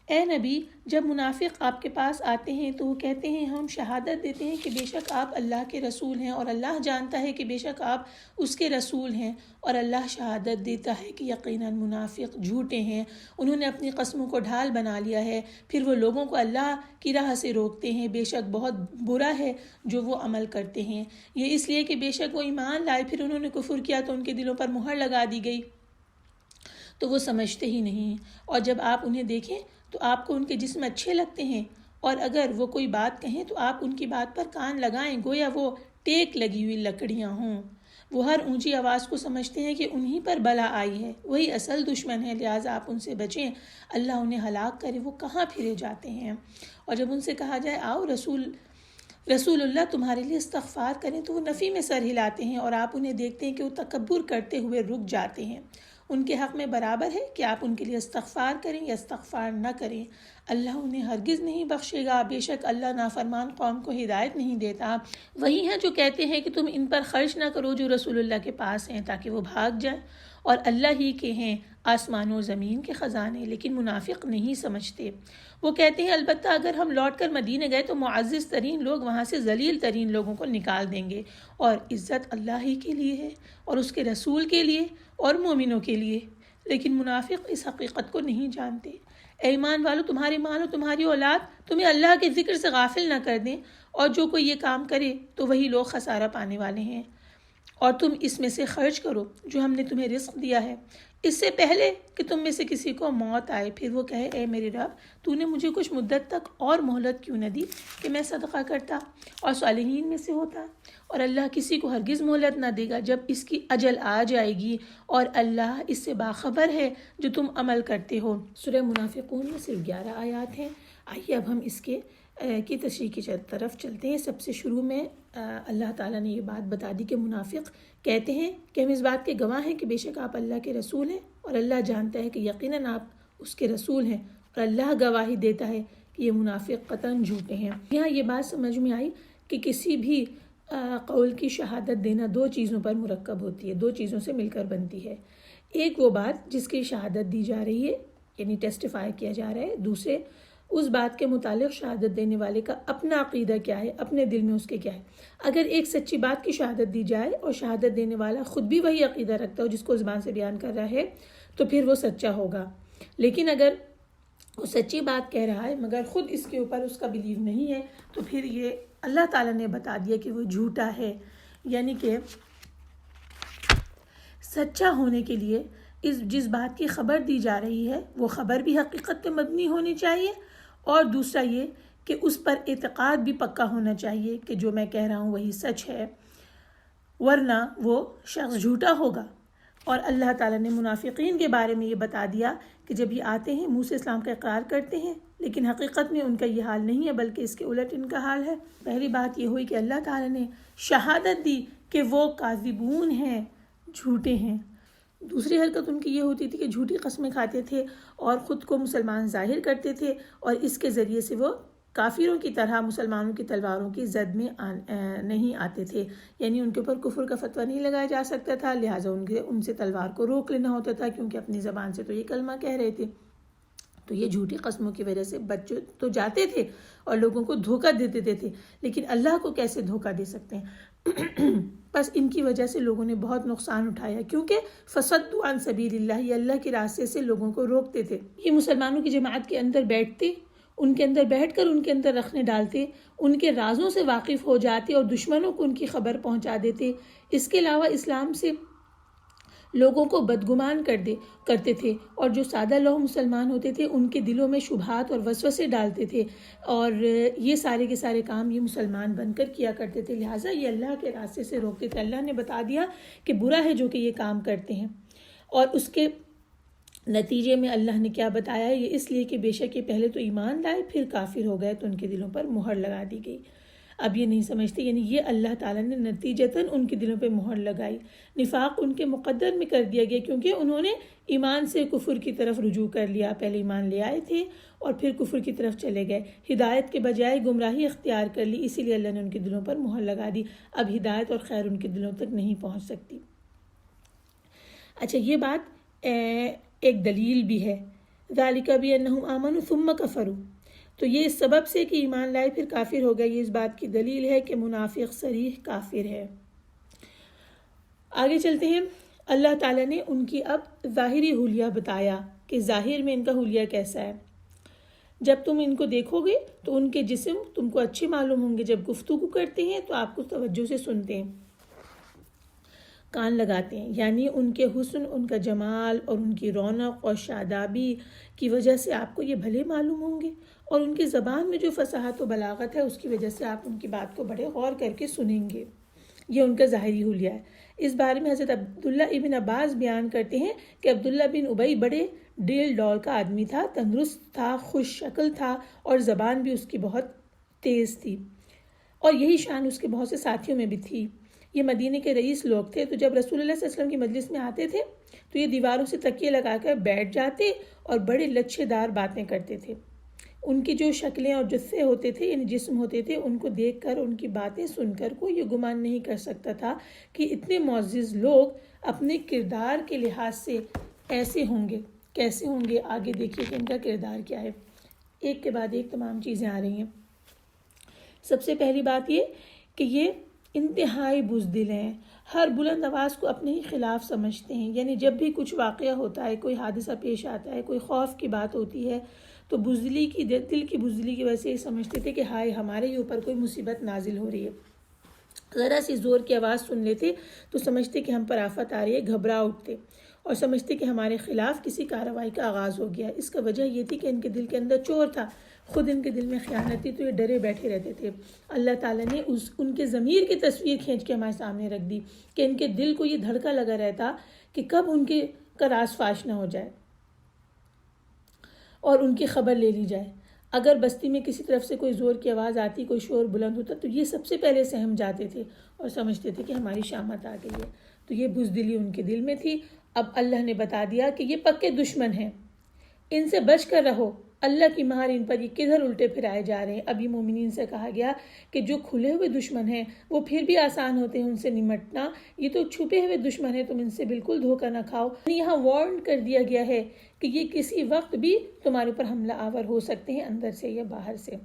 اے نبی، جب منافق آپ کے پاس آتے ہیں تو وہ کہتے ہیں ہم شہادت دیتے ہیں کہ بے شک آپ اللہ کے رسول ہیں، اور اللہ جانتا ہے کہ بے شک آپ اس کے رسول ہیں، اور اللہ شہادت دیتا ہے کہ یقیناً منافق جھوٹے ہیں. انہوں نے اپنی قسموں کو ڈھال بنا لیا ہے، پھر وہ لوگوں کو اللہ کی راہ سے روکتے ہیں. بے شک بہت برا ہے جو وہ عمل کرتے ہیں. یہ اس لیے کہ بے شک وہ ایمان لائے، پھر انہوں نے کفر کیا تو ان کے دلوں پر مہر لگا دی گئی تو وہ سمجھتے ہی نہیں. اور جب آپ انہیں دیکھیں تو آپ کو ان کے جسم اچھے لگتے ہیں، اور اگر وہ کوئی بات کہیں تو آپ ان کی بات پر کان لگائیں گویا وہ ٹیک لگی ہوئی لکڑیاں ہوں. وہ ہر اونچی آواز کو سمجھتے ہیں کہ انہی پر بلا آئی ہے، وہی اصل دشمن ہے، لہٰذا آپ ان سے بچیں، اللہ انہیں ہلاک کرے. وہ کہاں پھرے جاتے ہیں. اور جب ان سے کہا جائے آؤ رسول اللہ تمہارے لیے استغفار کریں تو وہ نفی میں سر ہلاتے ہیں، اور آپ انہیں دیکھتے ہیں کہ وہ تکبر کرتے ہوئے رک جاتے ہیں. ان کے حق میں برابر ہے کہ آپ ان کے لیے استغفار کریں یا استغفار نہ کریں، اللہ انہیں ہرگز نہیں بخشے گا. بے شک اللہ نافرمان قوم کو ہدایت نہیں دیتا. وہی ہیں جو کہتے ہیں کہ تم ان پر خرچ نہ کرو جو رسول اللہ کے پاس ہیں تاکہ وہ بھاگ جائیں، اور اللہ ہی کے ہیں آسمان و زمین کے خزانے، لیکن منافق نہیں سمجھتے. وہ کہتے ہیں البتہ اگر ہم لوٹ کر مدینہ گئے تو معزز ترین لوگ وہاں سے ذلیل ترین لوگوں کو نکال دیں گے، اور عزت اللہ ہی کے لیے ہے اور اس کے رسول کے لیے اور مومنوں کے لیے. لیکن منافق اس حقیقت کو نہیں جانتے. اے ایمان والو، تمہارے مال اور تمہاری اولاد تمہیں اللہ کے ذکر سے غافل نہ کر دیں، اور جو کوئی یہ کام کرے تو وہی لوگ خسارہ پانے والے ہیں. اور تم اس میں سے خرچ کرو جو ہم نے تمہیں رزق دیا ہے، اس سے پہلے کہ تم میں سے کسی کو موت آئے، پھر وہ کہے اے میرے رب، تو نے مجھے کچھ مدت تک اور مہلت کیوں نہ دی کہ میں صدقہ کرتا اور صالحین میں سے ہوتا. اور اللہ کسی کو ہرگز مہلت نہ دے گا جب اس کی اجل آ جائے گی، اور اللہ اس سے باخبر ہے جو تم عمل کرتے ہو. سورہ منافقون میں صرف 11 آیات ہیں. آئیے اب ہم اس کی تشریح کی طرف چلتے ہیں. سب سے شروع میں اللہ تعالیٰ نے یہ بات بتا دی کہ منافق کہتے ہیں کہ ہم اس بات کے گواہ ہیں کہ بے شک آپ اللہ کے رسول ہیں، اور اللہ جانتا ہے کہ یقیناً آپ اس کے رسول ہیں، اور اللہ گواہی دیتا ہے کہ یہ منافق قطعاً جھوٹے ہیں. یہاں یہ بات سمجھ میں آئی کہ کسی بھی قول کی شہادت دینا 2 چیزوں پر مرکب ہوتی ہے، 2 چیزوں سے مل کر بنتی ہے. ایک وہ بات جس کی شہادت دی جا رہی ہے، یعنی ٹیسٹیفائی کیا جا رہا ہے. دوسرے اس بات کے متعلق شہادت دینے والے کا اپنا عقیدہ کیا ہے، اپنے دل میں اس کے کیا ہے. اگر ایک سچی بات کی شہادت دی جائے اور شہادت دینے والا خود بھی وہی عقیدہ رکھتا ہو جس کو زبان سے بیان کر رہا ہے تو پھر وہ سچا ہوگا. لیکن اگر وہ سچی بات کہہ رہا ہے مگر خود اس کے اوپر اس کا بلیو نہیں ہے تو پھر یہ اللہ تعالیٰ نے بتا دیا کہ وہ جھوٹا ہے. یعنی کہ سچا ہونے کے لیے جس بات کی خبر دی جا رہی ہے وہ خبر بھی حقیقت پہ مبنی ہونی چاہیے، اور دوسرا یہ کہ اس پر اعتقاد بھی پکا ہونا چاہیے کہ جو میں کہہ رہا ہوں وہی سچ ہے، ورنہ وہ شخص جھوٹا ہوگا. اور اللہ تعالیٰ نے منافقین کے بارے میں یہ بتا دیا کہ جب یہ آتے ہیں منہ سے اسلام کا اقرار کرتے ہیں لیکن حقیقت میں ان کا یہ حال نہیں ہے بلکہ اس کے الٹ ان کا حال ہے. پہلی بات یہ ہوئی کہ اللہ تعالیٰ نے شہادت دی کہ وہ کاذبون ہیں، جھوٹے ہیں. دوسری حرکت ان کی یہ ہوتی تھی کہ جھوٹی قسمیں کھاتے تھے اور خود کو مسلمان ظاہر کرتے تھے، اور اس کے ذریعے سے وہ کافروں کی طرح مسلمانوں کی تلواروں کی زد میں نہیں آتے تھے. یعنی ان کے اوپر کفر کا فتویٰ نہیں لگایا جا سکتا تھا، لہٰذا ان سے تلوار کو روک لینا ہوتا تھا کیونکہ اپنی زبان سے تو یہ کلمہ کہہ رہے تھے. تو یہ جھوٹی قسموں کی وجہ سے بچ تو جاتے تھے اور لوگوں کو دھوکہ دے دیتے تھے، لیکن اللہ کو کیسے دھوکہ دے سکتے ہیں. بس ان کی وجہ سے لوگوں نے بہت نقصان اٹھایا کیونکہ فصدوا عن سبیل اللہ، یہ اللہ کے راستے سے لوگوں کو روکتے تھے. یہ مسلمانوں کی جماعت کے اندر بیٹھتے، ان کے اندر بیٹھ کر ان کے اندر رکھنے ڈالتے، ان کے رازوں سے واقف ہو جاتے اور دشمنوں کو ان کی خبر پہنچا دیتے. اس کے علاوہ اسلام سے لوگوں کو بدگمان کرتے تھے، اور جو سادہ لوگ مسلمان ہوتے تھے ان کے دلوں میں شبہات اور وسوسے ڈالتے تھے، اور یہ سارے کے سارے کام یہ مسلمان بن کر کیا کرتے تھے، لہٰذا یہ اللہ کے راستے سے روکتے تھے۔ اللہ نے بتا دیا کہ برا ہے جو کہ یہ کام کرتے ہیں، اور اس کے نتیجے میں اللہ نے کیا بتایا، یہ اس لیے کہ بے شک یہ پہلے تو ایمان لائے پھر کافر ہو گئے تو ان کے دلوں پر مہر لگا دی گئی۔ اب یہ نہیں سمجھتے، یعنی یہ اللہ تعالیٰ نے نتیجتاً ان کے دلوں پہ مہر لگائی، نفاق ان کے مقدر میں کر دیا گیا، کیونکہ انہوں نے ایمان سے کفر کی طرف رجوع کر لیا، پہلے ایمان لے آئے تھے اور پھر کفر کی طرف چلے گئے، ہدایت کے بجائے گمراہی اختیار کر لی، اسی لیے اللہ نے ان کے دلوں پر مہر لگا دی۔ اب ہدایت اور خیر ان کے دلوں تک نہیں پہنچ سکتی۔ اچھا، یہ بات ایک دلیل بھی ہے، ذالک بانہم آمنوا ثم کفروا، تو یہ اس سبب سے کہ ایمان لائے پھر کافر ہو گئے، یہ اس بات کی دلیل ہے کہ منافق صریح کافر ہے۔ آگے چلتے ہیں، اللہ تعالیٰ نے ان کی اب ظاہری حلیہ بتایا کہ ظاہر میں ان کا حلیہ کیسا ہے۔ جب تم ان کو دیکھو گے تو ان کے جسم تم کو اچھے معلوم ہوں گے، جب گفتگو کرتے ہیں تو آپ کو توجہ سے سنتے ہیں، کان لگاتے ہیں، یعنی ان کے حسن، ان کا جمال اور ان کی رونق اور شادابی کی وجہ سے آپ کو یہ بھلے معلوم ہوں گے، اور ان کی زبان میں جو فصاحت و بلاغت ہے اس کی وجہ سے آپ ان کی بات کو بڑے غور کر کے سنیں گے۔ یہ ان کا ظاہری حلیہ ہے۔ اس بارے میں حضرت عبداللہ ابن عباس بیان کرتے ہیں کہ عبداللہ بن ابی بڑے ڈیل ڈول کا آدمی تھا، تندرست تھا، خوش شکل تھا، اور زبان بھی اس کی بہت تیز تھی، اور یہی شان اس کے بہت سے ساتھیوں میں بھی تھی۔ یہ مدینے کے رئیس لوگ تھے، تو جب رسول اللہ صلی اللہ علیہ وسلم کی مجلس میں آتے تھے تو یہ دیواروں سے تکیے لگا کر بیٹھ جاتے اور بڑے لچھے دار باتیں کرتے تھے۔ ان کی جو شکلیں اور جثے ہوتے تھے، یعنی جسم ہوتے تھے، ان کو دیکھ کر، ان کی باتیں سن کر کوئی یہ گمان نہیں کر سکتا تھا کہ اتنے معزز لوگ اپنے کردار کے لحاظ سے ایسے ہوں گے، کیسے ہوں گے۔ آگے دیکھیے کہ ان کا کردار کیا ہے، ایک کے بعد ایک تمام چیزیں آ رہی ہیں۔ سب سے پہلی بات یہ کہ یہ انتہائی بزدل ہیں، ہر بلند آواز کو اپنے ہی خلاف سمجھتے ہیں، یعنی جب بھی کچھ واقعہ ہوتا ہے، کوئی حادثہ پیش آتا ہے، کوئی خوف کی بات ہوتی ہے، تو بزدلی کی، دل کی بزدلی کی وجہ سے یہ سمجھتے تھے کہ ہائے ہمارے اوپر کوئی مصیبت نازل ہو رہی ہے۔ ذرا سی زور کی آواز سن لیتے تو سمجھتے کہ ہم پر آفت آ رہی ہے، گھبرا اٹھتے اور سمجھتے کہ ہمارے خلاف کسی کارروائی کا آغاز ہو گیا۔ اس کا وجہ یہ تھی کہ ان کے دل کے اندر چور تھا، خود ان کے دل میں خیانت تھی، تو یہ ڈرے بیٹھے رہتے تھے۔ اللہ تعالیٰ نے ان کے ضمیر کی تصویر کھینچ کے ہمارے سامنے رکھ دی کہ ان کے دل کو یہ دھڑکا لگا رہتا کہ کب ان کے کا راز فاش نہ ہو جائے اور ان کی خبر لے لی جائے۔ اگر بستی میں کسی طرف سے کوئی زور کی آواز آتی، کوئی شور بلند ہوتا، تو یہ سب سے پہلے سہم جاتے تھے اور سمجھتے تھے کہ ہماری شامت آ گئی ہے۔ تو یہ بزدلی ان کے دل میں تھی۔ اب اللہ نے بتا دیا کہ یہ پکے دشمن ہیں، ان سے بچ کر رہو، اللہ کی مہار ان پر یہ کدھر الٹے پھرائے جا رہے ہیں۔ ابھی مومنین سے کہا گیا کہ جو کھلے ہوئے دشمن ہیں وہ پھر بھی آسان ہوتے ہیں ان سے نمٹنا، یہ تو چھپے ہوئے دشمن ہیں، تم ان سے بالکل دھوکہ نہ کھاؤ۔ یہاں وارن کر دیا گیا ہے کہ یہ کسی وقت بھی تمہارے اوپر حملہ آور ہو سکتے ہیں، اندر سے یا باہر سے۔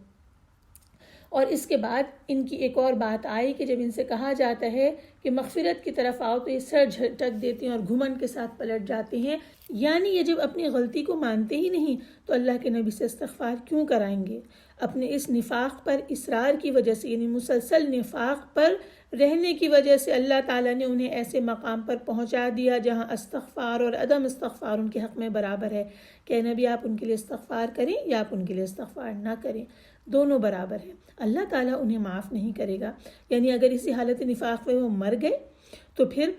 اور اس کے بعد ان کی ایک اور بات آئی کہ جب ان سے کہا جاتا ہے کہ مغفرت کی طرف آؤ تو یہ سر جھٹک دیتے ہیں اور گھمنڈ کے ساتھ پلٹ جاتے ہیں، یعنی یہ جب اپنی غلطی کو مانتے ہی نہیں تو اللہ کے نبی سے استغفار کیوں کرائیں گے؟ اپنے اس نفاق پر اصرار کی وجہ سے، یعنی مسلسل نفاق پر رہنے کی وجہ سے اللہ تعالیٰ نے انہیں ایسے مقام پر پہنچا دیا جہاں استغفار اور عدم استغفار ان کے حق میں برابر ہے کہ نبی آپ ان کے لیے استغفار کریں یا آپ ان کے لیے استغفار نہ کریں، دونوں برابر ہیں، اللہ تعالیٰ انہیں معاف نہیں کرے گا۔ یعنی اگر اسی حالت نفاق میں وہ مر گئے تو پھر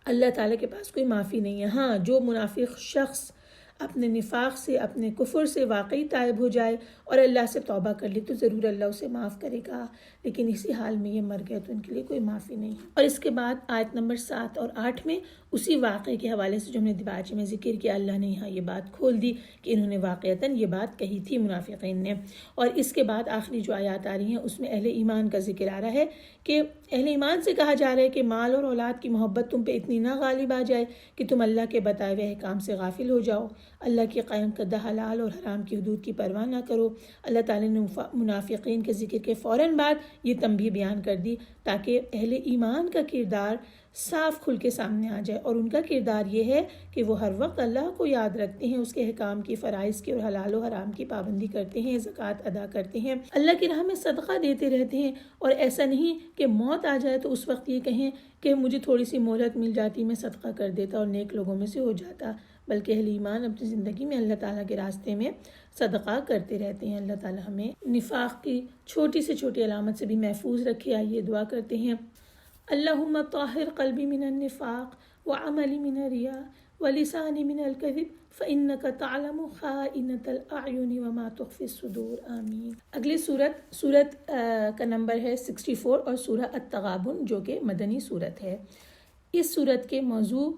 اللہ تعالیٰ کے پاس کوئی معافی نہیں ہے۔ ہاں، جو منافق شخص اپنے نفاق سے، اپنے کفر سے واقعی تائب ہو جائے اور اللہ سے توبہ کر لے تو ضرور اللہ اسے معاف کرے گا، لیکن اسی حال میں یہ مر گئے تو ان کے لیے کوئی معافی نہیں ہے۔ اور اس کے بعد آیت نمبر 7 اور 8 میں اسی واقعے کے حوالے سے جو ہم نے دیباچے میں ذکر کیا، اللہ نے یہاں یہ بات کھول دی کہ انہوں نے واقعتاً یہ بات کہی تھی منافقین نے۔ اور اس کے بعد آخری جو آیات آ رہی ہیں اس میں اہل ایمان کا ذکر آ رہا ہے کہ اہل ایمان سے کہا جا رہا ہے کہ مال اور اولاد کی محبت تم پہ اتنی نہ غالب آ جائے کہ تم اللہ کے بتائے ہوئے احکام سے غافل ہو جاؤ، اللہ کی قائم کردہ حلال اور حرام کی حدود کی پرواہ نہ کرو۔ اللہ تعالیٰ نے منافقین کے ذکر کے فوراً بعد یہ تنبیہ بیان کر دی تاکہ اہل ایمان کا کردار صاف کھل کے سامنے آ جائے، اور ان کا کردار یہ ہے کہ وہ ہر وقت اللہ کو یاد رکھتے ہیں، اس کے احکام کی، فرائض کی اور حلال و حرام کی پابندی کرتے ہیں، زکوٰۃ ادا کرتے ہیں، اللہ کی راہ میں صدقہ دیتے رہتے ہیں، اور ایسا نہیں کہ موت آ جائے تو اس وقت یہ کہیں کہ مجھے تھوڑی سی مہلت مل جاتی، میں صدقہ کر دیتا اور نیک لوگوں میں سے ہو جاتا، بلکہ اہل ایمان اپنی زندگی میں اللہ تعالیٰ کے راستے میں صدقہ کرتے رہتے ہیں۔ اللہ تعالیٰ ہمیں نفاق کی چھوٹی سے چھوٹی علامت سے بھی محفوظ رکھے۔ آئیے دعا کرتے ہیں۔ اللہم طاہر قلبی من النفاق وعملی من الریا ولسانی من الکذب فإنک تعلم خائنۃ الأعین وما تخفی الصدور۔ آمین۔ اگلی سورت کا نمبر ہے 64 اور سورہ التغابن جو کہ مدنی سورت ہے۔ اس سورت کے موضوع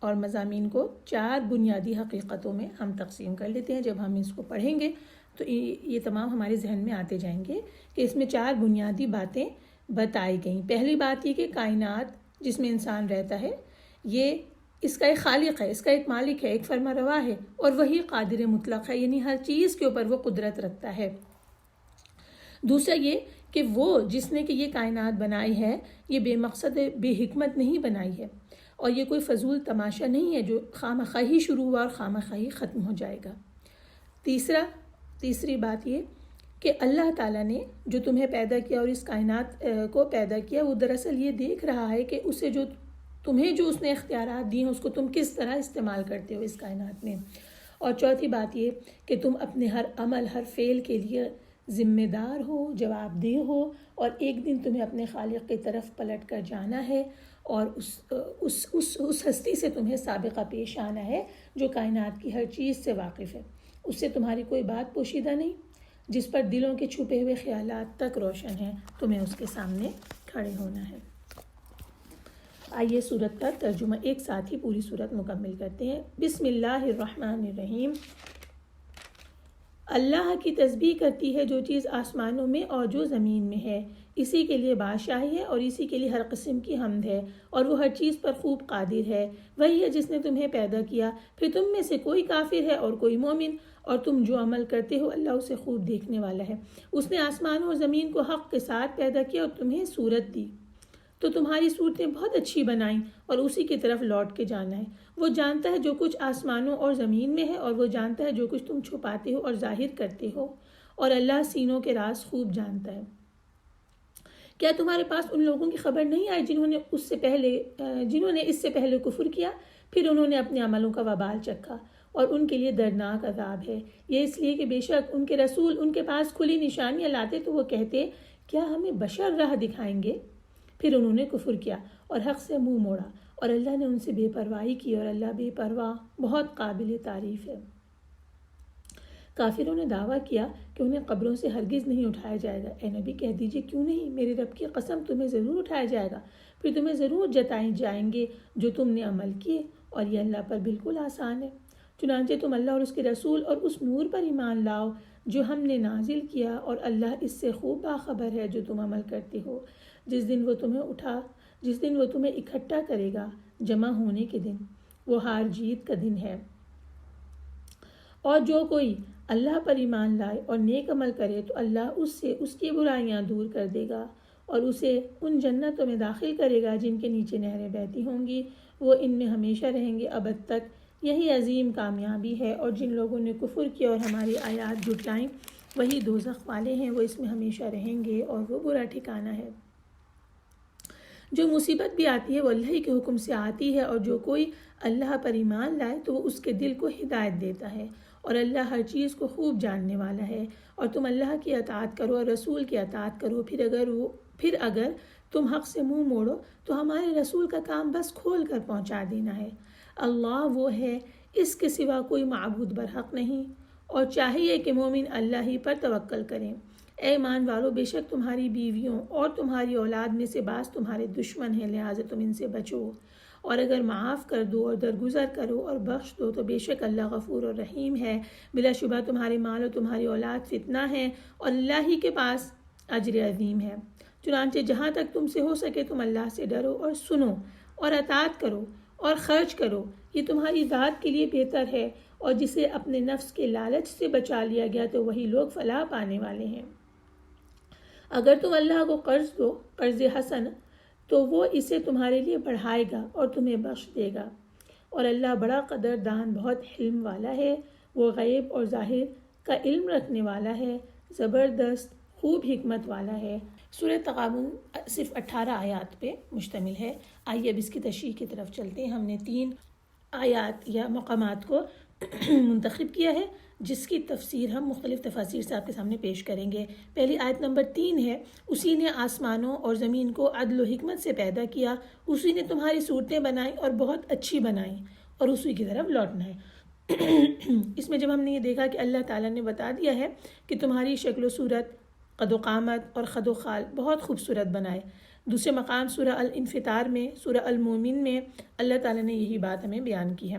اور مضامین کو 4 بنیادی حقیقتوں میں ہم تقسیم کر لیتے ہیں۔ جب ہم اس کو پڑھیں گے تو یہ تمام ہمارے ذہن میں آتے جائیں گے کہ اس میں 4 بنیادی باتیں بتائی گئیں۔ پہلی بات یہ کہ کائنات جس میں انسان رہتا ہے یہ اس کا ایک خالق ہے، اس کا ایک مالک ہے، ایک فرما روا ہے، اور وہی قادر مطلق ہے، یعنی ہر چیز کے اوپر وہ قدرت رکھتا ہے۔ دوسرا یہ کہ وہ جس نے کہ یہ کائنات بنائی ہے یہ بے مقصد بے حکمت نہیں بنائی ہے، اور یہ کوئی فضول تماشا نہیں ہے جو خواہ شروع ہوا اور خواہ ختم ہو جائے گا۔ تیسری بات یہ کہ اللہ تعالیٰ نے جو تمہیں پیدا کیا اور اس کائنات کو پیدا کیا وہ دراصل یہ دیکھ رہا ہے کہ اسے جو تمہیں جو اس نے اختیارات دیے ہیں اس کو تم کس طرح استعمال کرتے ہو اس کائنات میں۔ اور چوتھی بات یہ کہ تم اپنے ہر عمل ہر فعل کے لیے ذمہ دار ہو، جواب دہ ہو، اور ایک دن تمہیں اپنے خالق کی طرف پلٹ کر جانا ہے، اور اس ہستی سے تمہیں سابقہ پیش آنا ہے جو کائنات کی ہر چیز سے واقف ہے۔ اس سے تمہاری کوئی بات پوشیدہ نہیں، جس پر دلوں کے چھپے ہوئے خیالات تک روشن ہیں، تمہیں اس کے سامنے کھڑے ہونا ہے۔ آئیے سورت کا ترجمہ ایک ساتھ ہی پوری سورت مکمل کرتے ہیں۔ بسم اللہ الرحمن الرحیم۔ اللہ کی تسبیح کرتی ہے جو چیز آسمانوں میں اور جو زمین میں ہے، اسی کے لیے بادشاہی ہے اور اسی کے لیے ہر قسم کی حمد ہے، اور وہ ہر چیز پر خوب قادر ہے۔ وہی ہے جس نے تمہیں پیدا کیا، پھر تم میں سے کوئی کافر ہے اور کوئی مومن، اور تم جو عمل کرتے ہو اللہ اسے خوب دیکھنے والا ہے۔ اس نے آسمان اور زمین کو حق کے ساتھ پیدا کیا اور تمہیں صورت دی تو تمہاری صورتیں بہت اچھی بنائیں، اور اسی کی طرف لوٹ کے جانا ہے۔ وہ جانتا ہے جو کچھ آسمانوں اور زمین میں ہے، اور وہ جانتا ہے جو کچھ تم چھپاتے ہو اور ظاہر کرتے ہو، اور اللہ سینوں کے راز خوب جانتا ہے۔ کیا تمہارے پاس ان لوگوں کی خبر نہیں آئی جنہوں نے اس سے پہلے کفر کیا، پھر انہوں نے اپنے عملوں کا وبال چکھا، اور ان کے لیے دردناک عذاب ہے۔ یہ اس لیے کہ بے شک ان کے رسول ان کے پاس کھلی نشانیاں لاتے تو وہ کہتے کیا ہمیں بشر راہ دکھائیں گے، پھر انہوں نے کفر کیا اور حق سے منہ موڑا، اور اللہ نے ان سے بے پرواہی کی، اور اللہ بے پرواہ بہت قابل تعریف ہے۔ کافروں نے دعویٰ کیا کہ انہیں قبروں سے ہرگز نہیں اٹھایا جائے گا۔ اے نبی کہہ دیجئے کیوں نہیں، میرے رب کی قسم تمہیں ضرور اٹھایا جائے گا، پھر تمہیں ضرور جتائے جائیں گے جو تم نے عمل کیے، اور یہ اللہ پر بالکل آسان ہے۔ چنانچہ تم اللہ اور اس کے رسول اور اس نور پر ایمان لاؤ جو ہم نے نازل کیا، اور اللہ اس سے خوب باخبر ہے جو تم عمل کرتے ہو۔ جس دن وہ تمہیں اکٹھا کرے گا، جمع ہونے کے دن، وہ ہار جیت کا دن ہے۔ اور جو کوئی اللہ پر ایمان لائے اور نیک عمل کرے تو اللہ اس سے اس کی برائیاں دور کر دے گا، اور اسے ان جنتوں میں داخل کرے گا جن کے نیچے نہریں بہتی ہوں گی، وہ ان میں ہمیشہ رہیں گے ابد تک۔ یہی عظیم کامیابی ہے، اور جن لوگوں نے کفر کیا اور ہماری آیات جھٹلائیں وہی دوزخ والے ہیں، وہ اس میں ہمیشہ رہیں گے اور وہ برا ٹھکانہ ہے۔ جو مصیبت بھی آتی ہے وہ اللہ کے حکم سے آتی ہے، اور جو کوئی اللہ پر ایمان لائے تو وہ اس کے دل کو ہدایت دیتا ہے، اور اللہ ہر چیز کو خوب جاننے والا ہے۔ اور تم اللہ کی اطاعت کرو اور رسول کی اطاعت کرو، پھر اگر تم حق سے منہ موڑو تو ہمارے رسول کا کام بس کھول کر پہنچا دینا ہے۔ اللہ وہ ہے، اس کے سوا کوئی معبود برحق نہیں، اور چاہیے کہ مومن اللہ ہی پر توکل کریں۔ اے ایمان والو، بے شک تمہاری بیویوں اور تمہاری اولاد میں سے بعض تمہارے دشمن ہیں، لہٰذا تم ان سے بچو، اور اگر معاف کر دو اور درگزر کرو اور بخش دو تو بے شک اللہ غفور اور رحیم ہے۔ بلا شبہ تمہارے مال اور تمہاری اولاد فتنہ ہے، اور اللہ ہی کے پاس اجر عظیم ہے۔ چنانچہ جہاں تک تم سے ہو سکے تم اللہ سے ڈرو اور سنو اور اطاعت کرو اور خرچ کرو، یہ تمہاری ذات کے لیے بہتر ہے، اور جسے اپنے نفس کے لالچ سے بچا لیا گیا تو وہی لوگ فلاح پانے والے ہیں۔ اگر تم اللہ کو قرض دو، قرض حسن، تو وہ اسے تمہارے لیے بڑھائے گا اور تمہیں بخش دے گا، اور اللہ بڑا قدردان بہت حلم والا ہے، وہ غیب اور ظاہر کا علم رکھنے والا ہے، زبردست خوب حکمت والا ہے۔ سورہ تغابن صرف 18 آیات پہ مشتمل ہے۔ آئیے اب اس کی تشریح کی طرف چلتے ہیں۔ ہم نے 3 آیات یا مقامات کو منتخب کیا ہے جس کی تفسیر ہم مختلف تفاسیر سے آپ کے سامنے پیش کریں گے۔ پہلی آیت نمبر 3 ہے، اسی نے آسمانوں اور زمین کو عدل و حکمت سے پیدا کیا، اسی نے تمہاری صورتیں بنائیں اور بہت اچھی بنائیں اور اسی کی طرف لوٹنا ہے۔ اس میں جب ہم نے یہ دیکھا کہ اللہ تعالیٰ نے بتا دیا ہے کہ تمہاری شکل و صورت، قد و قامت اور خد و خال بہت خوبصورت بنائے، دوسرے مقام سورہ الانفطار میں، سورہ المومن میں اللہ تعالیٰ نے یہی بات ہمیں بیان کی ہے۔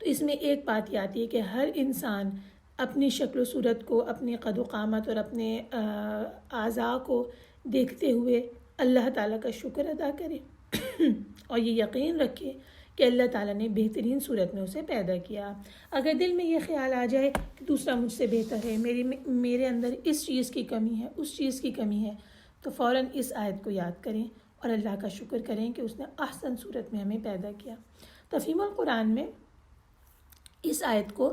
تو اس میں ایک بات یہ آتی ہے کہ ہر انسان اپنی شکل و صورت کو، اپنے قد و قامت اور اپنے اعضاء کو دیکھتے ہوئے اللہ تعالیٰ کا شکر ادا کرے اور یہ یقین رکھے کہ اللہ تعالیٰ نے بہترین صورت میں اسے پیدا کیا۔ اگر دل میں یہ خیال آ جائے کہ دوسرا مجھ سے بہتر ہے، میرے اندر اس چیز کی کمی ہے، اس چیز کی کمی ہے، تو فوراً اس آیت کو یاد کریں اور اللہ کا شکر کریں کہ اس نے احسن صورت میں ہمیں پیدا کیا۔ تفہیم القرآن میں اس آیت کو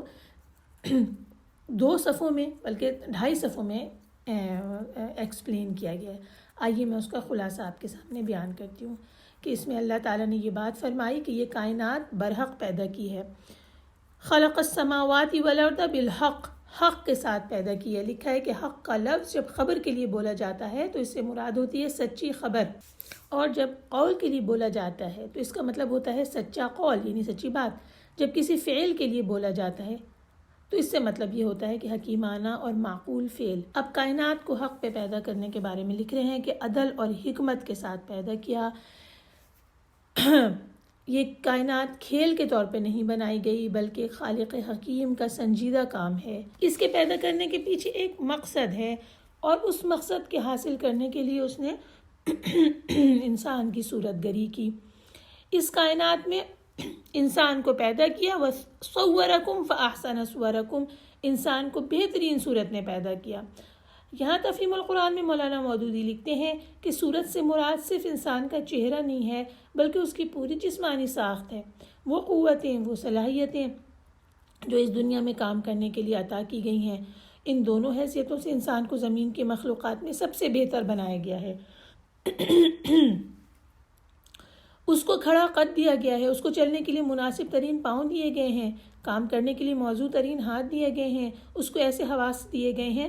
2 صفوں میں بلکہ 2.5 صفوں میں ایکسپلین کیا گیا ہے۔ آئیے میں اس کا خلاصہ آپ کے سامنے بیان کرتی ہوں کہ اس میں اللہ تعالیٰ نے یہ بات فرمائی کہ یہ کائنات برحق پیدا کی ہے۔ خلق السماوات والارض بالحق، حق کے ساتھ پیدا کی ہے۔ لکھا ہے کہ حق کا لفظ جب خبر کے لیے بولا جاتا ہے تو اس سے مراد ہوتی ہے سچی خبر، اور جب قول کے لیے بولا جاتا ہے تو اس کا مطلب ہوتا ہے سچا قول یعنی سچی بات۔ جب کسی فعل کے لیے بولا جاتا ہے تو اس سے مطلب یہ ہوتا ہے کہ حکیمانہ اور معقول فعل۔ اب کائنات کو حق پہ پیدا کرنے کے بارے میں لکھ رہے ہیں کہ عدل اور حکمت کے ساتھ پیدا کیا۔ یہ کائنات کھیل کے طور پہ نہیں بنائی گئی بلکہ خالق حکیم کا سنجیدہ کام ہے۔ اس کے پیدا کرنے کے پیچھے ایک مقصد ہے اور اس مقصد کے حاصل کرنے کے لیے اس نے انسان کی صورت گری کی۔ اس کائنات میں انسان کو پیدا کیا، وَصَوَّرَكُمْ فَأَحْسَنَ صُوَرَكُمْ، انسان کو بہترین صورت میں پیدا کیا۔ یہاں تفہیم القرآن میں مولانا مودودی لکھتے ہیں کہ صورت سے مراد صرف انسان کا چہرہ نہیں ہے بلکہ اس کی پوری جسمانی ساخت ہے، وہ قوتیں، وہ صلاحیتیں جو اس دنیا میں کام کرنے کے لیے عطا کی گئی ہیں۔ ان دونوں حیثیتوں سے انسان کو زمین کی مخلوقات میں سب سے بہتر بنایا گیا ہے۔ اس کو کھڑا قد دیا گیا ہے، اس کو چلنے کے لیے مناسب ترین پاؤں دیے گئے ہیں، کام کرنے کے لیے موزوں ترین ہاتھ دیے گئے ہیں، اس کو ایسے حواس دیے گئے ہیں،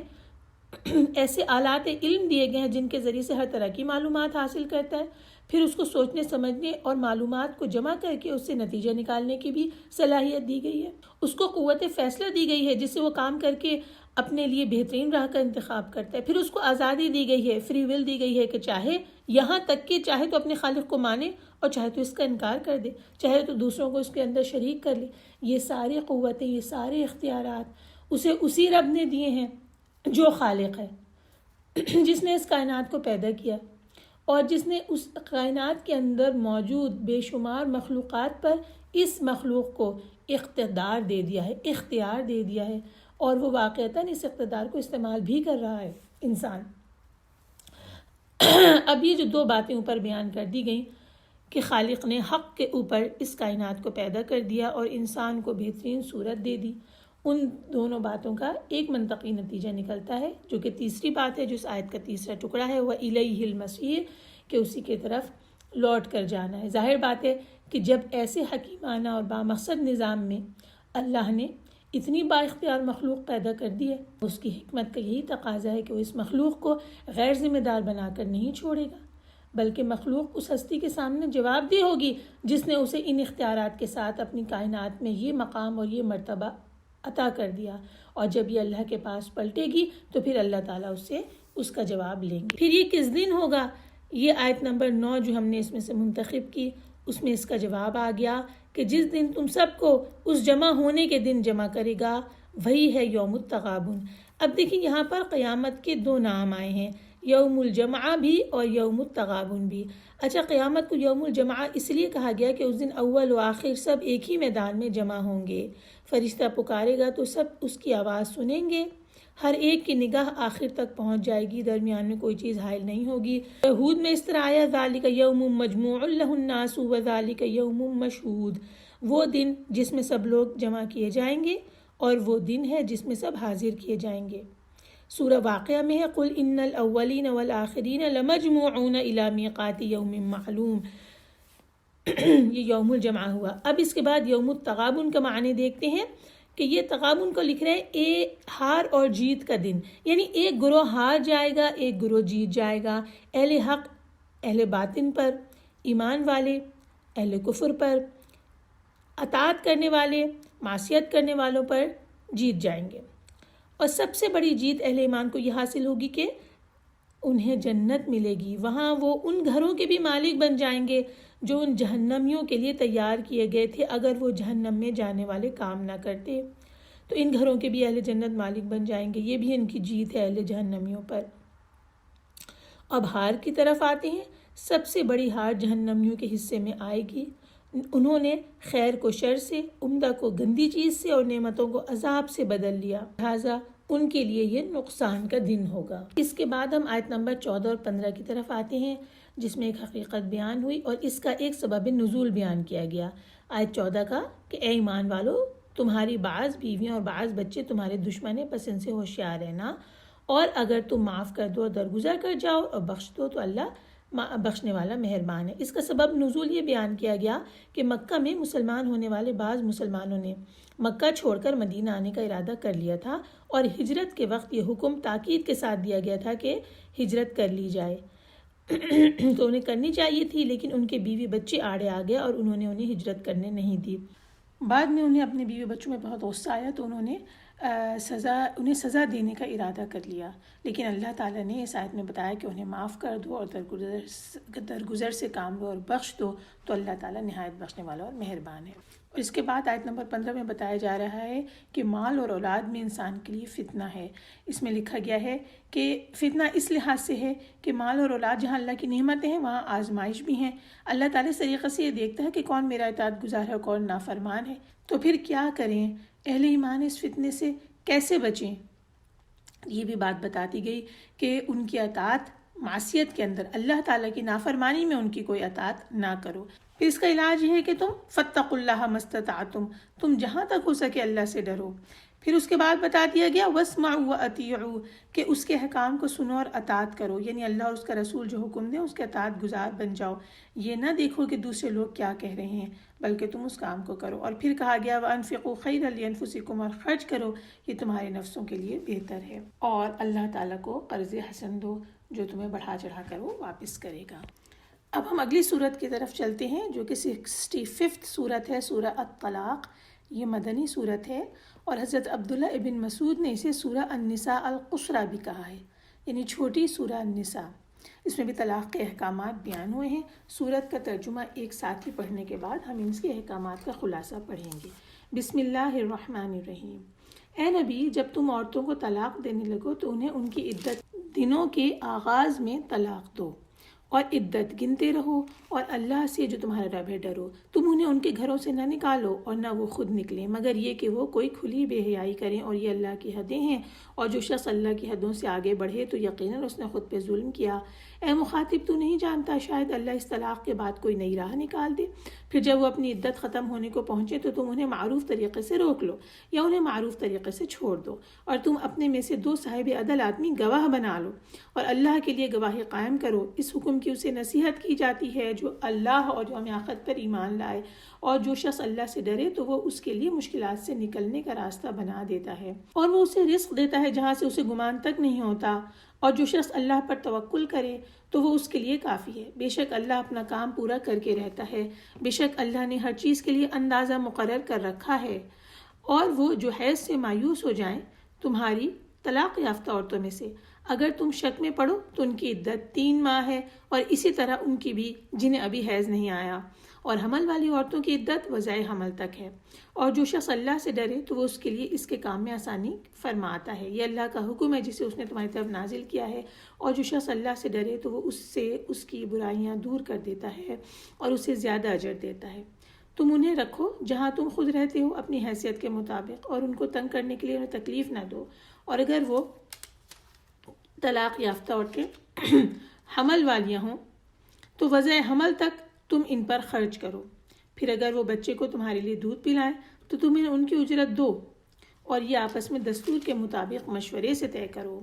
ایسے آلات علم دیے گئے ہیں جن کے ذریعے سے ہر طرح کی معلومات حاصل کرتا ہے۔ پھر اس کو سوچنے سمجھنے اور معلومات کو جمع کر کے اس سے نتیجہ نکالنے کی بھی صلاحیت دی گئی ہے۔ اس کو قوت فیصلہ دی گئی ہے جس سے وہ کام کر کے اپنے لیے بہترین راہ کا انتخاب کرتا ہے۔ پھر اس کو آزادی دی گئی ہے، فری ول دی گئی ہے کہ چاہے یہاں تک کہ چاہے تو اپنے خالق کو مانے اور چاہے تو اس کا انکار کر دے، چاہے تو دوسروں کو اس کے اندر شریک کر لے۔ یہ ساری قوتیں، یہ سارے اختیارات اسے اسی رب نے دیے ہیں جو خالق ہے، جس نے اس کائنات کو پیدا کیا اور جس نے اس کائنات کے اندر موجود بے شمار مخلوقات پر اس مخلوق کو اقتدار دے دیا ہے، اختیار دے دیا ہے، اور وہ واقعتاً اس اقتدار کو استعمال بھی کر رہا ہے انسان۔ اب یہ جو 2 باتیں اوپر بیان کر دی گئیں کہ خالق نے حق کے اوپر اس کائنات کو پیدا کر دیا اور انسان کو بہترین صورت دے دی، ان دونوں باتوں کا ایک منطقی نتیجہ نکلتا ہے جو کہ تیسری بات ہے جو اس آیت کا تیسرا ٹکڑا ہے، وَإِلَيْهِ الْمَصِيرُ، کہ اسی کی طرف لوٹ کر جانا ہے۔ ظاہر بات ہے کہ جب ایسے حکیمانہ اور بامقصد نظام میں اللہ نے اتنی با اختیار مخلوق پیدا کر دی ہے، اس کی حکمت کا یہی تقاضا ہے کہ وہ اس مخلوق کو غیر ذمہ دار بنا کر نہیں چھوڑے گا، بلکہ مخلوق اس ہستی کے سامنے جواب دہ ہوگی جس نے اسے ان اختیارات کے ساتھ اپنی کائنات میں یہ مقام اور یہ مرتبہ عطا کر دیا، اور جب یہ اللہ کے پاس پلٹے گی تو پھر اللہ تعالیٰ اس سے اس کا جواب لیں گے۔ پھر یہ کس دن ہوگا؟ یہ آیت نمبر 9 جو ہم نے اس میں سے منتخب کی، اس میں اس کا جواب آ گیا کہ جس دن تم سب کو اس جمع ہونے کے دن جمع کرے گا، وہی ہے یوم التغابن۔ اب دیکھیں یہاں پر قیامت کے 2 نام آئے ہیں، یوم الجمعہ بھی اور یوم التغابن بھی۔ اچھا، قیامت کو یوم الجمعہ اس لیے کہا گیا کہ اس دن اول و آخر سب ایک ہی میدان میں جمع ہوں گے، فرشتہ پکارے گا تو سب اس کی آواز سنیں گے، ہر ایک کی نگاہ آخر تک پہنچ جائے گی، درمیان میں کوئی چیز حائل نہیں ہوگی۔ ہود میں اس طرح آیا ذالک یوم مجموع لہ الناس وذالک یوم مشہود، وہ دن جس میں سب لوگ جمع کیے جائیں گے اور وہ دن ہے جس میں سب حاضر کیے جائیں گے۔ سورہ واقعہ میں ہے قل ان الاولین والآخرین لمجموعون الی میقات یوم معلوم، یہ یوم الجمعہ ہوا۔ اب اس کے بعد یوم التغابن کا معنی دیکھتے ہیں کہ یہ تغابن کو لکھ رہے ہیں ہار اور جیت کا دن، یعنی ایک گروہ ہار جائے گا، ایک گروہ جیت جائے گا۔ اہل حق اہل باطن پر، ایمان والے اہل کفر پر، اطاعت کرنے والے معصیت کرنے والوں پر جیت جائیں گے۔ اور سب سے بڑی جیت اہل ایمان کو یہ حاصل ہوگی کہ انہیں جنت ملے گی، وہاں وہ ان گھروں کے بھی مالک بن جائیں گے جو ان جہنمیوں کے لیے تیار کیے گئے تھے اگر وہ جہنم میں جانے والے کام نہ کرتے، تو ان گھروں کے بھی اہل جنت مالک بن جائیں گے۔ یہ بھی ان کی جیت ہے اہل جہنمیوں پر۔ اب ہار کی طرف آتے ہیں۔ سب سے بڑی ہار جہنمیوں کے حصے میں آئے گی۔ انہوں نے خیر کو شر سے، عمدہ کو گندی چیز سے اور نعمتوں کو عذاب سے بدل لیا، لہٰذا ان کے لیے یہ نقصان کا دن ہوگا۔ اس کے بعد ہم آیت نمبر 14 اور 15 کی طرف آتے ہیں، جس میں ایک حقیقت بیان ہوئی اور اس کا ایک سبب نزول بیان کیا گیا۔ آیت 14 کا کہ اے ایمان والو، تمہاری بعض بیویاں اور بعض بچے تمہارے دشمن ہیں، پس ان سے ہوشیار رہنا، اور اگر تم معاف کر دو اور درگزر کر جاؤ اور بخش دو تو اللہ بخشنے والا مہربان ہے۔ اس کا سبب نزول یہ بیان کیا گیا کہ مکہ میں مسلمان ہونے والے بعض مسلمانوں نے مکہ چھوڑ کر مدینہ آنے کا ارادہ کر لیا تھا، اور ہجرت کے وقت یہ حکم تاکید کے ساتھ دیا گیا تھا کہ ہجرت کر لی جائے تو انہیں کرنی چاہیے تھی، لیکن ان کے بیوی بچے آڑے آ گئے اور انہوں نے انہیں ہجرت کرنے نہیں دی۔ بعد میں انہیں اپنے بیوی بچوں میں بہت غصہ آیا تو انہیں سزا دینے کا ارادہ کر لیا، لیکن اللہ تعالیٰ نے اس آیت میں بتایا کہ انہیں معاف کر دو اور درگزر سے کام لو اور بخش دو تو اللہ تعالیٰ نہایت بخشنے والا اور مہربان ہے۔ اور اس کے بعد آیت نمبر 15 میں بتایا جا رہا ہے کہ مال اور اولاد میں انسان کے لیے فتنہ ہے۔ اس میں لکھا گیا ہے کہ فتنہ اس لحاظ سے ہے کہ مال اور اولاد جہاں اللہ کی نعمتیں ہیں وہاں آزمائش بھی ہیں۔ اللہ تعالیٰ اس طریقے سے یہ دیکھتا ہے کہ کون میرا اطاعت گزار ہے اور کون نافرمان ہے، تو پھر کیا کریں؟ اہل ایمان اس فتنے سے کیسے بچیں؟ یہ بھی بات بتاتی گئی کہ ان کی اطاعت معصیت کے اندر، اللہ تعالیٰ کی نافرمانی میں ان کی کوئی اطاعت نہ کرو۔ پھر اس کا علاج یہ ہے کہ تم فاتقوا اللہ ما استطعتم، تم جہاں تک ہو سکے اللہ سے ڈرو۔ پھر اس کے بعد بتا دیا گیا واسمعوا واطیعوا، کہ اس کے احکام کو سنو اور اطاعت کرو، یعنی اللہ اور اس کا رسول جو حکم دے اس کے اطاعت گزار بن جاؤ۔ یہ نہ دیکھو کہ دوسرے لوگ کیا کہہ رہے ہیں، بلکہ تم اس کام کو کرو۔ اور پھر کہا گیا وانفقوا خیرا لانفسکم، اور خرچ کرو، یہ تمہارے نفسوں کے لیے بہتر ہے، اور اللہ تعالیٰ کو قرض حسن دو جو تمہیں بڑھا چڑھا کر وہ واپس کرے گا۔ اب ہم اگلی صورت کی طرف چلتے ہیں جو کہ 65 صورت ہے، سورہ الطلاق۔ یہ مدنی صورت ہے اور حضرت عبداللہ ابن مسعود نے اسے سورہ النساء القصریٰ بھی کہا ہے، یعنی چھوٹی سورہ النساء۔ اس میں بھی طلاق کے احکامات بیان ہوئے ہیں۔ سورت کا ترجمہ ایک ساتھ ہی پڑھنے کے بعد ہم اس کے احکامات کا خلاصہ پڑھیں گے۔ بسم اللہ الرحمن الرحیم۔ اے نبی، جب تم عورتوں کو طلاق دینے لگو تو انہیں ان کی عدت دنوں کے آغاز میں طلاق دو اور عدت گنتے رہو، اور اللہ سے جو تمہارا رب ہے ڈرو۔ تم انہیں ان کے گھروں سے نہ نکالو اور نہ وہ خود نکلیں، مگر یہ کہ وہ کوئی کھلی بے حیائی کریں، اور یہ اللہ کی حدیں ہیں، اور جو شخص اللہ کی حدوں سے آگے بڑھے تو یقیناً اس نے خود پہ ظلم کیا۔ اے مخاطب، تو نہیں جانتا شاید اللہ اس طلاق کے بعد کوئی نئی راہ نکال دے؟ پھر جب وہ اپنی عدت ختم ہونے کو پہنچے تو تم انہیں معروف طریقے سے روک لو یا انہیں معروف طریقے سے چھوڑ دو، اور تم اپنے میں سے 2 صاحب عدل آدمی گواہ بنا لو، اور اللہ کے لیے گواہی قائم کرو۔ اس حکم کی اسے نصیحت کی جاتی ہے جو اللہ اور یوم آخر پر ایمان لائے، اور جو شخص اللہ سے ڈرے تو وہ اس کے لیے مشکلات سے نکلنے کا راستہ بنا دیتا ہے، اور وہ اسے رزق دیتا ہے جہاں سے اسے گمان تک نہیں ہوتا، اور جو شخص اللہ پر توکل کرے تو وہ اس کے لیے کافی ہے۔ بے شک اللہ اپنا کام پورا کر کے رہتا ہے، بے شک اللہ نے ہر چیز کے لیے اندازہ مقرر کر رکھا ہے۔ اور وہ جو حیض سے مایوس ہو جائیں تمہاری طلاق یافتہ عورتوں میں سے، اگر تم شک میں پڑو تو ان کی عدت 3 ماہ ہے، اور اسی طرح ان کی بھی جنہیں ابھی حیض نہیں آیا، اور حمل والی عورتوں کی عدت وضع حمل تک ہے۔ اور جو شخص اللہ سے ڈرے تو وہ اس کے لیے اس کے کام میں آسانی فرماتا ہے۔ یہ اللہ کا حکم ہے جسے اس نے تمہاری طرف نازل کیا ہے، اور جو شخص اللہ سے ڈرے تو وہ اس سے اس کی برائیاں دور کر دیتا ہے اور اسے زیادہ اجر دیتا ہے۔ تم انہیں رکھو جہاں تم خود رہتے ہو اپنی حیثیت کے مطابق، اور ان کو تنگ کرنے کے لیے انہیں تکلیف نہ دو، اور اگر وہ طلاق یافتہ عورتیں حمل والیاں ہوں تو وضع حمل تک تم ان پر خرچ کرو، پھر اگر وہ بچے کو تمہارے لیے دودھ پلائیں تو تم انہیں ان کی اجرت دو، اور یہ آپس میں دستور کے مطابق مشورے سے طے کرو،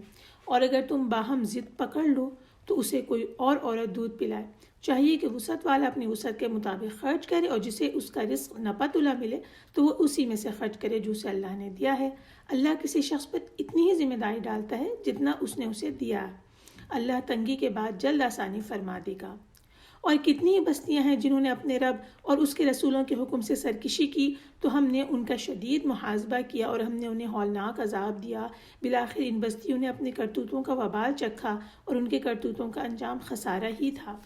اور اگر تم باہم ضد پکڑ لو تو اسے کوئی اور عورت دودھ پلائے، چاہیے کہ وسعت والا اپنی وسعت کے مطابق خرچ کرے، اور جسے اس کا رزق نپتلا ملے تو وہ اسی میں سے خرچ کرے جو اسے اللہ نے دیا ہے۔ اللہ کسی شخص پر اتنی ہی ذمہ داری ڈالتا ہے جتنا اس نے اسے دیا۔ اللہ تنگی کے بعد جلد آسانی فرما دے گا۔ اور کتنی ہی بستیاں ہیں جنہوں نے اپنے رب اور اس کے رسولوں کے حکم سے سرکشی کی تو ہم نے ان کا شدید محاسبہ کیا اور ہم نے انہیں ہولناک عذاب دیا۔ بالآخر ان بستیوں نے اپنے کرتوتوں کا وبال چکھا اور ان کے کرتوتوں کا انجام خسارہ ہی تھا۔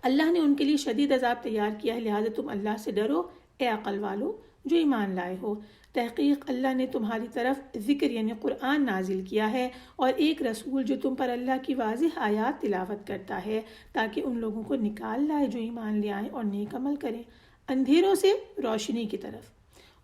اللہ نے ان کے لیے شدید عذاب تیار کیا ہے، لہٰذا تم اللہ سے ڈرو اے عقل والو جو ایمان لائے ہو۔ تحقیق اللہ نے تمہاری طرف ذکر یعنی قرآن نازل کیا ہے اور ایک رسول جو تم پر اللہ کی واضح آیات تلاوت کرتا ہے تاکہ ان لوگوں کو نکال لائے جو ایمان لے آئیں اور نیک عمل کریں اندھیروں سے روشنی کی طرف۔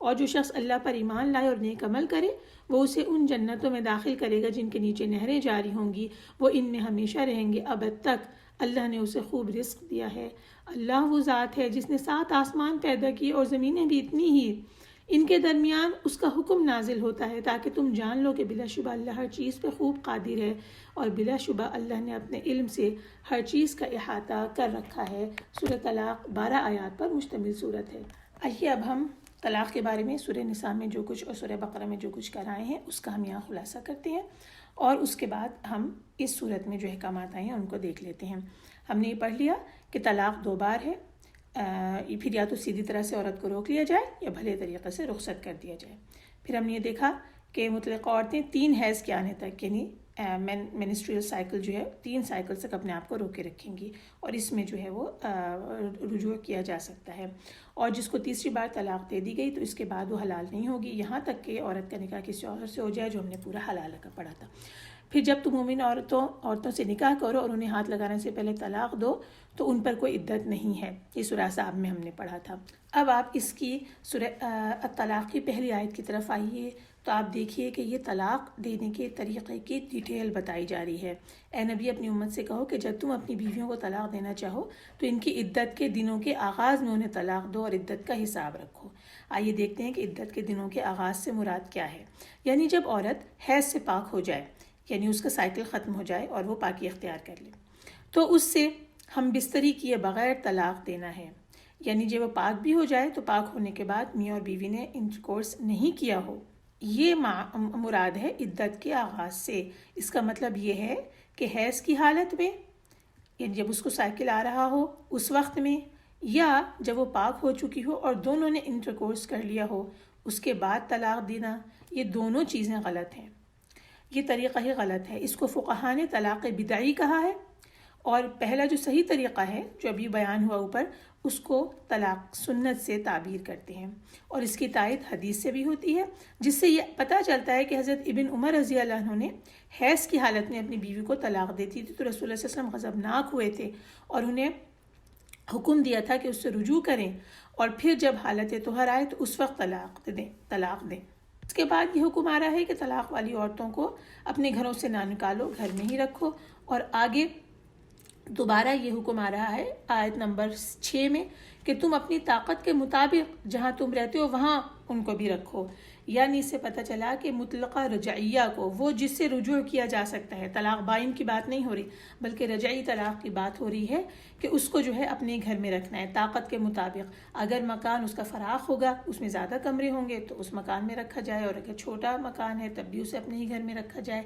اور جو شخص اللہ پر ایمان لائے اور نیک عمل کرے وہ اسے ان جنتوں میں داخل کرے گا جن کے نیچے نہریں جاری ہوں گی، وہ ان میں ہمیشہ رہیں گے ابد تک۔ اللہ نے اسے خوب رزق دیا ہے۔ اللہ وہ ذات ہے جس نے 7 آسمان پیدا کیے اور زمینیں بھی اتنی ہی، ان کے درمیان اس کا حکم نازل ہوتا ہے تاکہ تم جان لو کہ بلا شبہ اللہ ہر چیز پہ خوب قادر ہے، اور بلا شبہ اللہ نے اپنے علم سے ہر چیز کا احاطہ کر رکھا ہے۔ سورہ طلاق 12 آیات پر مشتمل صورت ہے۔ آئیے اب ہم طلاق کے بارے میں سورہ نساء میں جو کچھ اور سورہ بقرہ میں جو کچھ کرائے ہیں اس کا ہم یہاں خلاصہ کرتے ہیں، اور اس کے بعد ہم اس صورت میں جو احکامات آئے ہیں ان کو دیکھ لیتے ہیں۔ ہم نے یہ پڑھ لیا کہ طلاق 2 بار ہے، پھر یا تو سیدھی طرح سے عورت کو روک لیا جائے یا بھلے طریقے سے رخصت کر دیا جائے۔ پھر ہم نے یہ دیکھا کہ مطلقہ عورتیں 3 حیض کے آنے تک یعنی مینسٹریل سائیکل جو ہے 3 سائیکل تک اپنے آپ کو روکے رکھیں گی، اور اس میں جو ہے وہ رجوع کیا جا سکتا ہے، اور جس کو تیسری بار طلاق دے دی گئی تو اس کے بعد وہ حلال نہیں ہوگی یہاں تک کہ عورت کا نکاح کسی اور سے ہو جائے، جو ہم نے پورا حلال کا پڑھا تھا۔ پھر جب تم مومن عورتوں سے نکاح کرو اور انہیں ہاتھ لگانے سے پہلے طلاق دو تو ان پر کوئی عدت نہیں ہے، یہ سورہ احزاب میں ہم نے پڑھا تھا۔ اب آپ اس کی سورہ طلاق کی پہلی آیت کی طرف آئیے تو آپ دیکھیے کہ یہ طلاق دینے کے طریقے کی ڈیٹیل بتائی جا رہی ہے۔ اے نبی اپنی امت سے کہو کہ جب تم اپنی بیویوں کو طلاق دینا چاہو تو ان کی عدت کے دنوں کے آغاز میں انہیں طلاق دو اور عدت کا حساب رکھو۔ آئیے دیکھتے ہیں کہ عدت کے دنوں کے آغاز سے مراد کیا ہے۔ یعنی جب عورت حیض سے پاک ہو جائے، یعنی اس کا سائیکل ختم ہو جائے اور وہ پاکی اختیار کر لے، تو اس سے ہم بستری کیے بغیر طلاق دینا ہے۔ یعنی جب وہ پاک بھی ہو جائے تو پاک ہونے کے بعد میاں اور بیوی نے انٹرکورس نہیں کیا ہو، یہ مراد ہے عدت کے آغاز سے۔ اس کا مطلب یہ ہے کہ حیض کی حالت میں یعنی جب اس کو سائیکل آ رہا ہو اس وقت میں، یا جب وہ پاک ہو چکی ہو اور دونوں نے انٹرکورس کر لیا ہو اس کے بعد طلاق دینا، یہ دونوں چیزیں غلط ہیں، یہ طریقہ ہی غلط ہے۔ اس کو فقہاء نے طلاق بدعی کہا ہے، اور پہلا جو صحیح طریقہ ہے جو ابھی بیان ہوا اوپر اس کو طلاق سنت سے تعبیر کرتے ہیں، اور اس کی تائید حدیث سے بھی ہوتی ہے، جس سے یہ پتہ چلتا ہے کہ حضرت ابن عمر رضی اللہ عنہ نے حیض کی حالت میں اپنی بیوی کو طلاق دیتی تھی تو رسول اللہ صلی اللہ علیہ وسلم غضبناک ہوئے تھے اور انہیں حکم دیا تھا کہ اس سے رجوع کریں، اور پھر جب حالت طہر آئے تو اس وقت طلاق دیں۔ اس کے بعد یہ حکم آ رہا ہے کہ طلاق والی عورتوں کو اپنے گھروں سے نہ نکالو، گھر میں ہی رکھو، اور آگے دوبارہ یہ حکم آ رہا ہے آیت نمبر 6 میں کہ تم اپنی طاقت کے مطابق جہاں تم رہتے ہو وہاں ان کو بھی رکھو۔ یعنی اس سے پتہ چلا کہ مطلقہ رجعیہ کو، وہ جس سے رجوع کیا جا سکتا ہے، طلاق بائن کی بات نہیں ہو رہی بلکہ رجعی طلاق کی بات ہو رہی ہے، کہ اس کو جو ہے اپنے گھر میں رکھنا ہے طاقت کے مطابق۔ اگر مکان اس کا فراخ ہوگا، اس میں زیادہ کمرے ہوں گے تو اس مکان میں رکھا جائے، اور اگر چھوٹا مکان ہے تب بھی اسے اپنے ہی گھر میں رکھا جائے۔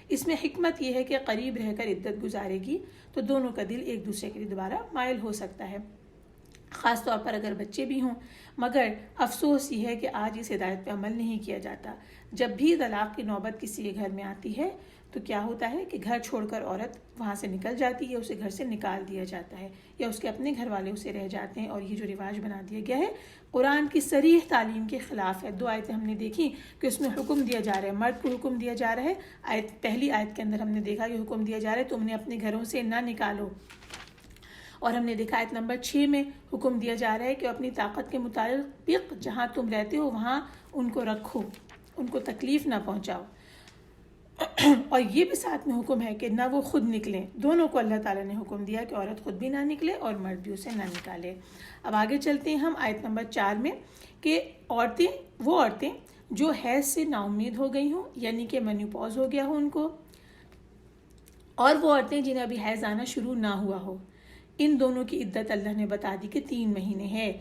اس میں حکمت یہ ہے کہ قریب رہ کر عدت گزارے گی تو دونوں کا دل ایک دوسرے کے لیے دوبارہ مائل ہو سکتا ہے، خاص طور پر اگر بچے بھی ہوں۔ مگر افسوس یہ ہے کہ آج اس ہدایت پہ عمل نہیں کیا جاتا۔ جب بھی طلاق کی نوبت کسی کے گھر میں آتی ہے تو کیا ہوتا ہے کہ گھر چھوڑ کر عورت وہاں سے نکل جاتی ہے، اسے گھر سے نکال دیا جاتا ہے، یا اس کے اپنے گھر والے اسے رہ جاتے ہیں، اور یہ جو رواج بنا دیا گیا ہے قرآن کی صریح تعلیم کے خلاف ہے۔ 2 آیتیں ہم نے دیکھی کہ اس میں حکم دیا جا رہا ہے، مرد کو حکم دیا جا رہا ہے۔ پہلی آیت کے اندر ہم نے دیکھا کہ حکم دیا جا رہا ہے تم نے اپنے گھروں سے نہ نکالو، اور ہم نے دیکھا آیت نمبر 6 میں حکم دیا جا رہا ہے کہ اپنی طاقت کے مطابق جہاں تم رہتے ہو وہاں ان کو رکھو، ان کو تکلیف نہ پہنچاؤ، اور یہ بھی ساتھ میں حکم ہے کہ نہ وہ خود نکلیں، دونوں کو اللہ تعالیٰ نے حکم دیا کہ عورت خود بھی نہ نکلے اور مرد بھی اسے نہ نکالے۔ اب آگے چلتے ہیں ہم آیت نمبر 4 میں کہ وہ عورتیں جو حیض سے نا امید ہو گئی ہوں، یعنی کہ مینوپاز ہو گیا ہو ان کو، اور وہ عورتیں جنہیں ابھی حیض آنا شروع نہ ہوا ہو، ان دونوں کی عدت اللہ نے بتا دی کہ 3 مہینے ہے۔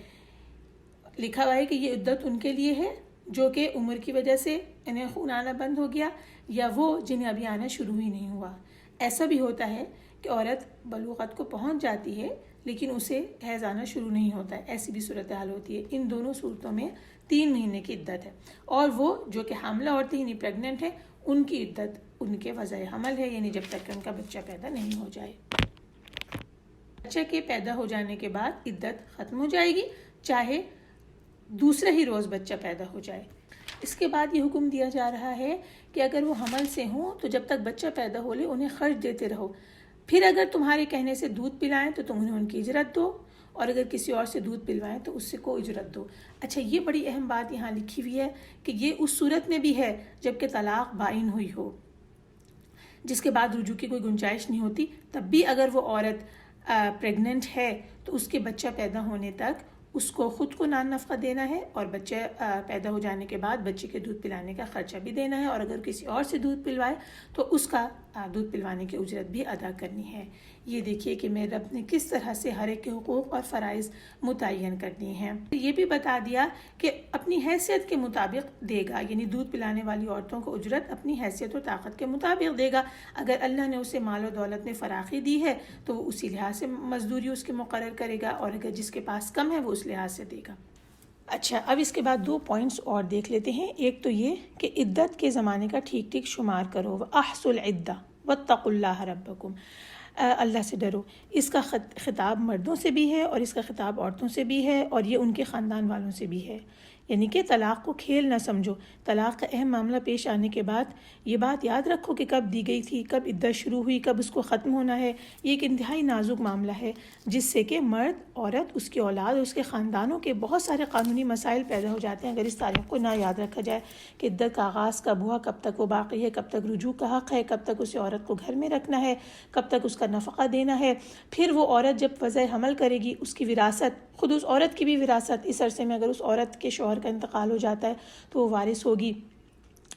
لکھا ہوا ہے کہ یہ عدت ان کے لیے ہے جو کہ عمر کی وجہ سے انہیں خون آنا بند ہو گیا، یا وہ جنہیں ابھی آنا شروع ہی نہیں ہوا۔ ایسا بھی ہوتا ہے کہ عورت بلوغت کو پہنچ جاتی ہے لیکن اسے حیض آنا شروع نہیں ہوتا ہے، ایسی بھی صورتحال ہوتی ہے۔ ان دونوں صورتوں میں 3 مہینے کی عدت ہے، اور وہ جو کہ حاملہ عورتیں یعنی پریگننٹ ہیں ان کی عدت ان کے وضع حمل ہے، یعنی جب تک کہ ان کا بچہ پیدا نہیں ہو جائے۔ بچے کے پیدا ہو جانے کے بعد عدت ختم ہو جائے گی، چاہے دوسرے ہی روز بچہ پیدا ہو جائے۔ اس کے بعد یہ حکم دیا جا رہا ہے کہ اگر وہ حمل سے ہوں تو جب تک بچہ پیدا ہو لے انہیں خرچ دیتے رہو، پھر اگر تمہارے کہنے سے دودھ پلائیں تو تم انہیں ان کی اجرت دو، اور اگر کسی اور سے دودھ پلوائیں تو اس سے کو اجرت دو۔ اچھا، یہ بڑی اہم بات یہاں لکھی ہوئی ہے کہ یہ اس صورت میں بھی ہے جب کہ طلاق بائن ہوئی ہو، جس کے بعد رجوع کی کوئی گنجائش نہیں ہوتی، تب بھی اگر وہ عورت پریگننٹ ہے تو اس کے بچہ پیدا ہونے تک اس کو خود کو نان نفقہ دینا ہے، اور بچہ پیدا ہو جانے کے بعد بچے کے دودھ پلانے کا خرچہ بھی دینا ہے، اور اگر کسی اور سے دودھ پلوائے تو اس کا دودھ پلوانے کی اجرت بھی ادا کرنی ہے۔ یہ دیکھیے کہ میرے رب نے کس طرح سے ہر ایک کے حقوق اور فرائض متعین کر دیے ہیں۔ یہ بھی بتا دیا کہ اپنی حیثیت کے مطابق دے گا، یعنی دودھ پلانے والی عورتوں کو اجرت اپنی حیثیت و طاقت کے مطابق دے گا۔ اگر اللہ نے اسے مال و دولت میں فراخی دی ہے تو وہ اسی لحاظ سے مزدوری اس کے مقرر کرے گا، اور اگر جس کے پاس کم ہے وہ اس لحاظ سے دے گا۔ اچھا، اب اس کے بعد 2 پوائنٹس اور دیکھ لیتے ہیں۔ ایک تو یہ کہ عدت کے زمانے کا ٹھیک ٹھیک شمار کرو، وَأَحْصُوا الْعِدَّةَ وَاتَّقُوا اللَّهَ رَبَّكُمْ، اللہ سے ڈرو۔ اس کا خطاب مردوں سے بھی ہے اور اس کا خطاب عورتوں سے بھی ہے، اور یہ ان کے خاندان والوں سے بھی ہے، یعنی کہ طلاق کو کھیل نہ سمجھو۔ طلاق کا اہم معاملہ پیش آنے کے بعد یہ بات یاد رکھو کہ کب دی گئی تھی، کب عدت شروع ہوئی، کب اس کو ختم ہونا ہے۔ یہ ایک انتہائی نازک معاملہ ہے جس سے کہ مرد، عورت، اس کی اولاد اور اس کے خاندانوں کے بہت سارے قانونی مسائل پیدا ہو جاتے ہیں اگر اس تاریخ کو نہ یاد رکھا جائے کہ عدت کا آغاز کب ہوا، کب تک وہ باقی ہے، کب تک رجوع کا حق ہے، کب تک اسے عورت کو گھر میں رکھنا ہے، کب تک اس کا نفقہ دینا ہے۔ پھر وہ عورت جب وضع حمل کرے گی اس کی وراثت، خود اس عورت کی بھی وراثت، اس عرصے میں اگر اس عورت کے شوہر کا انتقال ہو جاتا ہے تو وہ وارث ہوگی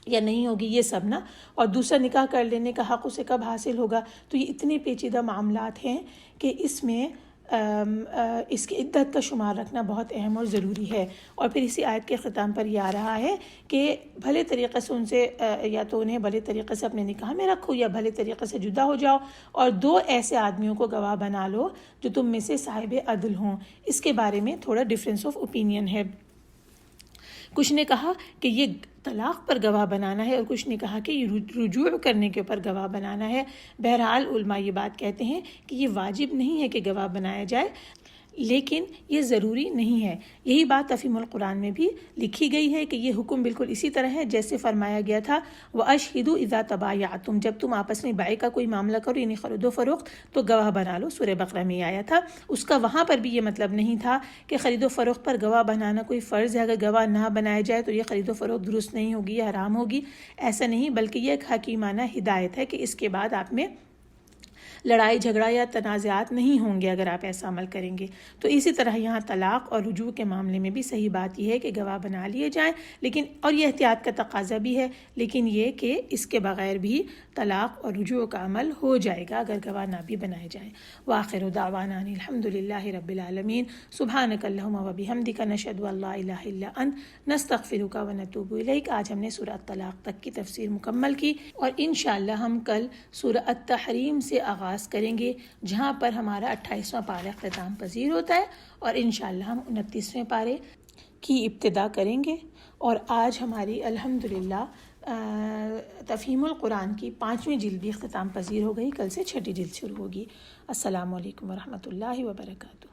یا نہیں ہوگی، یہ سب نا، اور دوسرا نکاح کر لینے کا حق اسے کب حاصل ہوگا۔ تو یہ اتنے پیچیدہ معاملات ہیں کہ اس میں اس کی عدت کا شمار رکھنا بہت اہم اور ضروری ہے۔ اور پھر اسی آیت کے ختام پر یہ آ رہا ہے کہ بھلے طریقے سے ان سے یا تو انہیں بھلے طریقے سے اپنے نکاح میں رکھو یا بھلے طریقے سے جدا ہو جاؤ، اور 2 ایسے آدمیوں کو گواہ بنا لو جو تم میں سے صاحب عدل ہوں۔ اس کے بارے میں تھوڑا ڈفرینس آف اوپینین ہے، کچھ نے کہا کہ یہ طلاق پر گواہ بنانا ہے اور کچھ نے کہا کہ یہ رجوع کرنے کے اوپر گواہ بنانا ہے۔ بہرحال علماء یہ بات کہتے ہیں کہ یہ واجب نہیں ہے کہ گواہ بنایا جائے، لیکن یہ ضروری نہیں ہے۔ یہی بات تفہیم القرآن میں بھی لکھی گئی ہے کہ یہ حکم بالکل اسی طرح ہے جیسے فرمایا گیا تھا وَأَشْهِدُوا إِذَا تَبَايَعْتُمْ، جب تم آپس میں بیع کا کوئی معاملہ کرو یعنی خرید و فروخت تو گواہ بنا لو۔ سورہ بقرہ میں آیا تھا، اس کا وہاں پر بھی یہ مطلب نہیں تھا کہ خرید و فروخت پر گواہ بنانا کوئی فرض ہے، اگر گواہ نہ بنایا جائے تو یہ خرید و فروخت درست نہیں ہوگی یا حرام ہوگی، ایسا نہیں، بلکہ یہ ایک حکیمانہ ہدایت ہے کہ اس کے بعد آپ میں لڑائی جھگڑا یا تنازعات نہیں ہوں گے اگر آپ ایسا عمل کریں گے۔ تو اسی طرح یہاں طلاق اور رجوع کے معاملے میں بھی صحیح بات یہ ہے کہ گواہ بنا لیے جائیں، لیکن اور یہ احتیاط کا تقاضا بھی ہے، لیکن یہ کہ اس کے بغیر بھی طلاق اور رجوع کا عمل ہو جائے گا اگر گواہ نہ بھی بنائے جائیں۔ وآخر دعوانا الحمد للہ رب العالمین، سبحانک اللہم وبحمدک، نشہد ان لا الہ الا انت، نستغفرک ونتوب الیک۔ آج ہم نے سورہ الطلاق تک کی تفسیر مکمل کی، اور انشاءاللہ ہم کل سورہ التحریم سے آغاز کریں گے جہاں پر ہمارا 28واں پارہ اختتام پذیر ہوتا ہے، اور انشاءاللہ ہم 29ویں پارے کی ابتدا کریں گے۔ اور آج ہماری الحمدللہ تفہیم القرآن کی 5ویں جلد بھی اختتام پذیر ہو گئی، کل سے 6ٹھی جلد شروع ہوگی۔ السلام علیکم ورحمۃ اللہ وبرکاتہ۔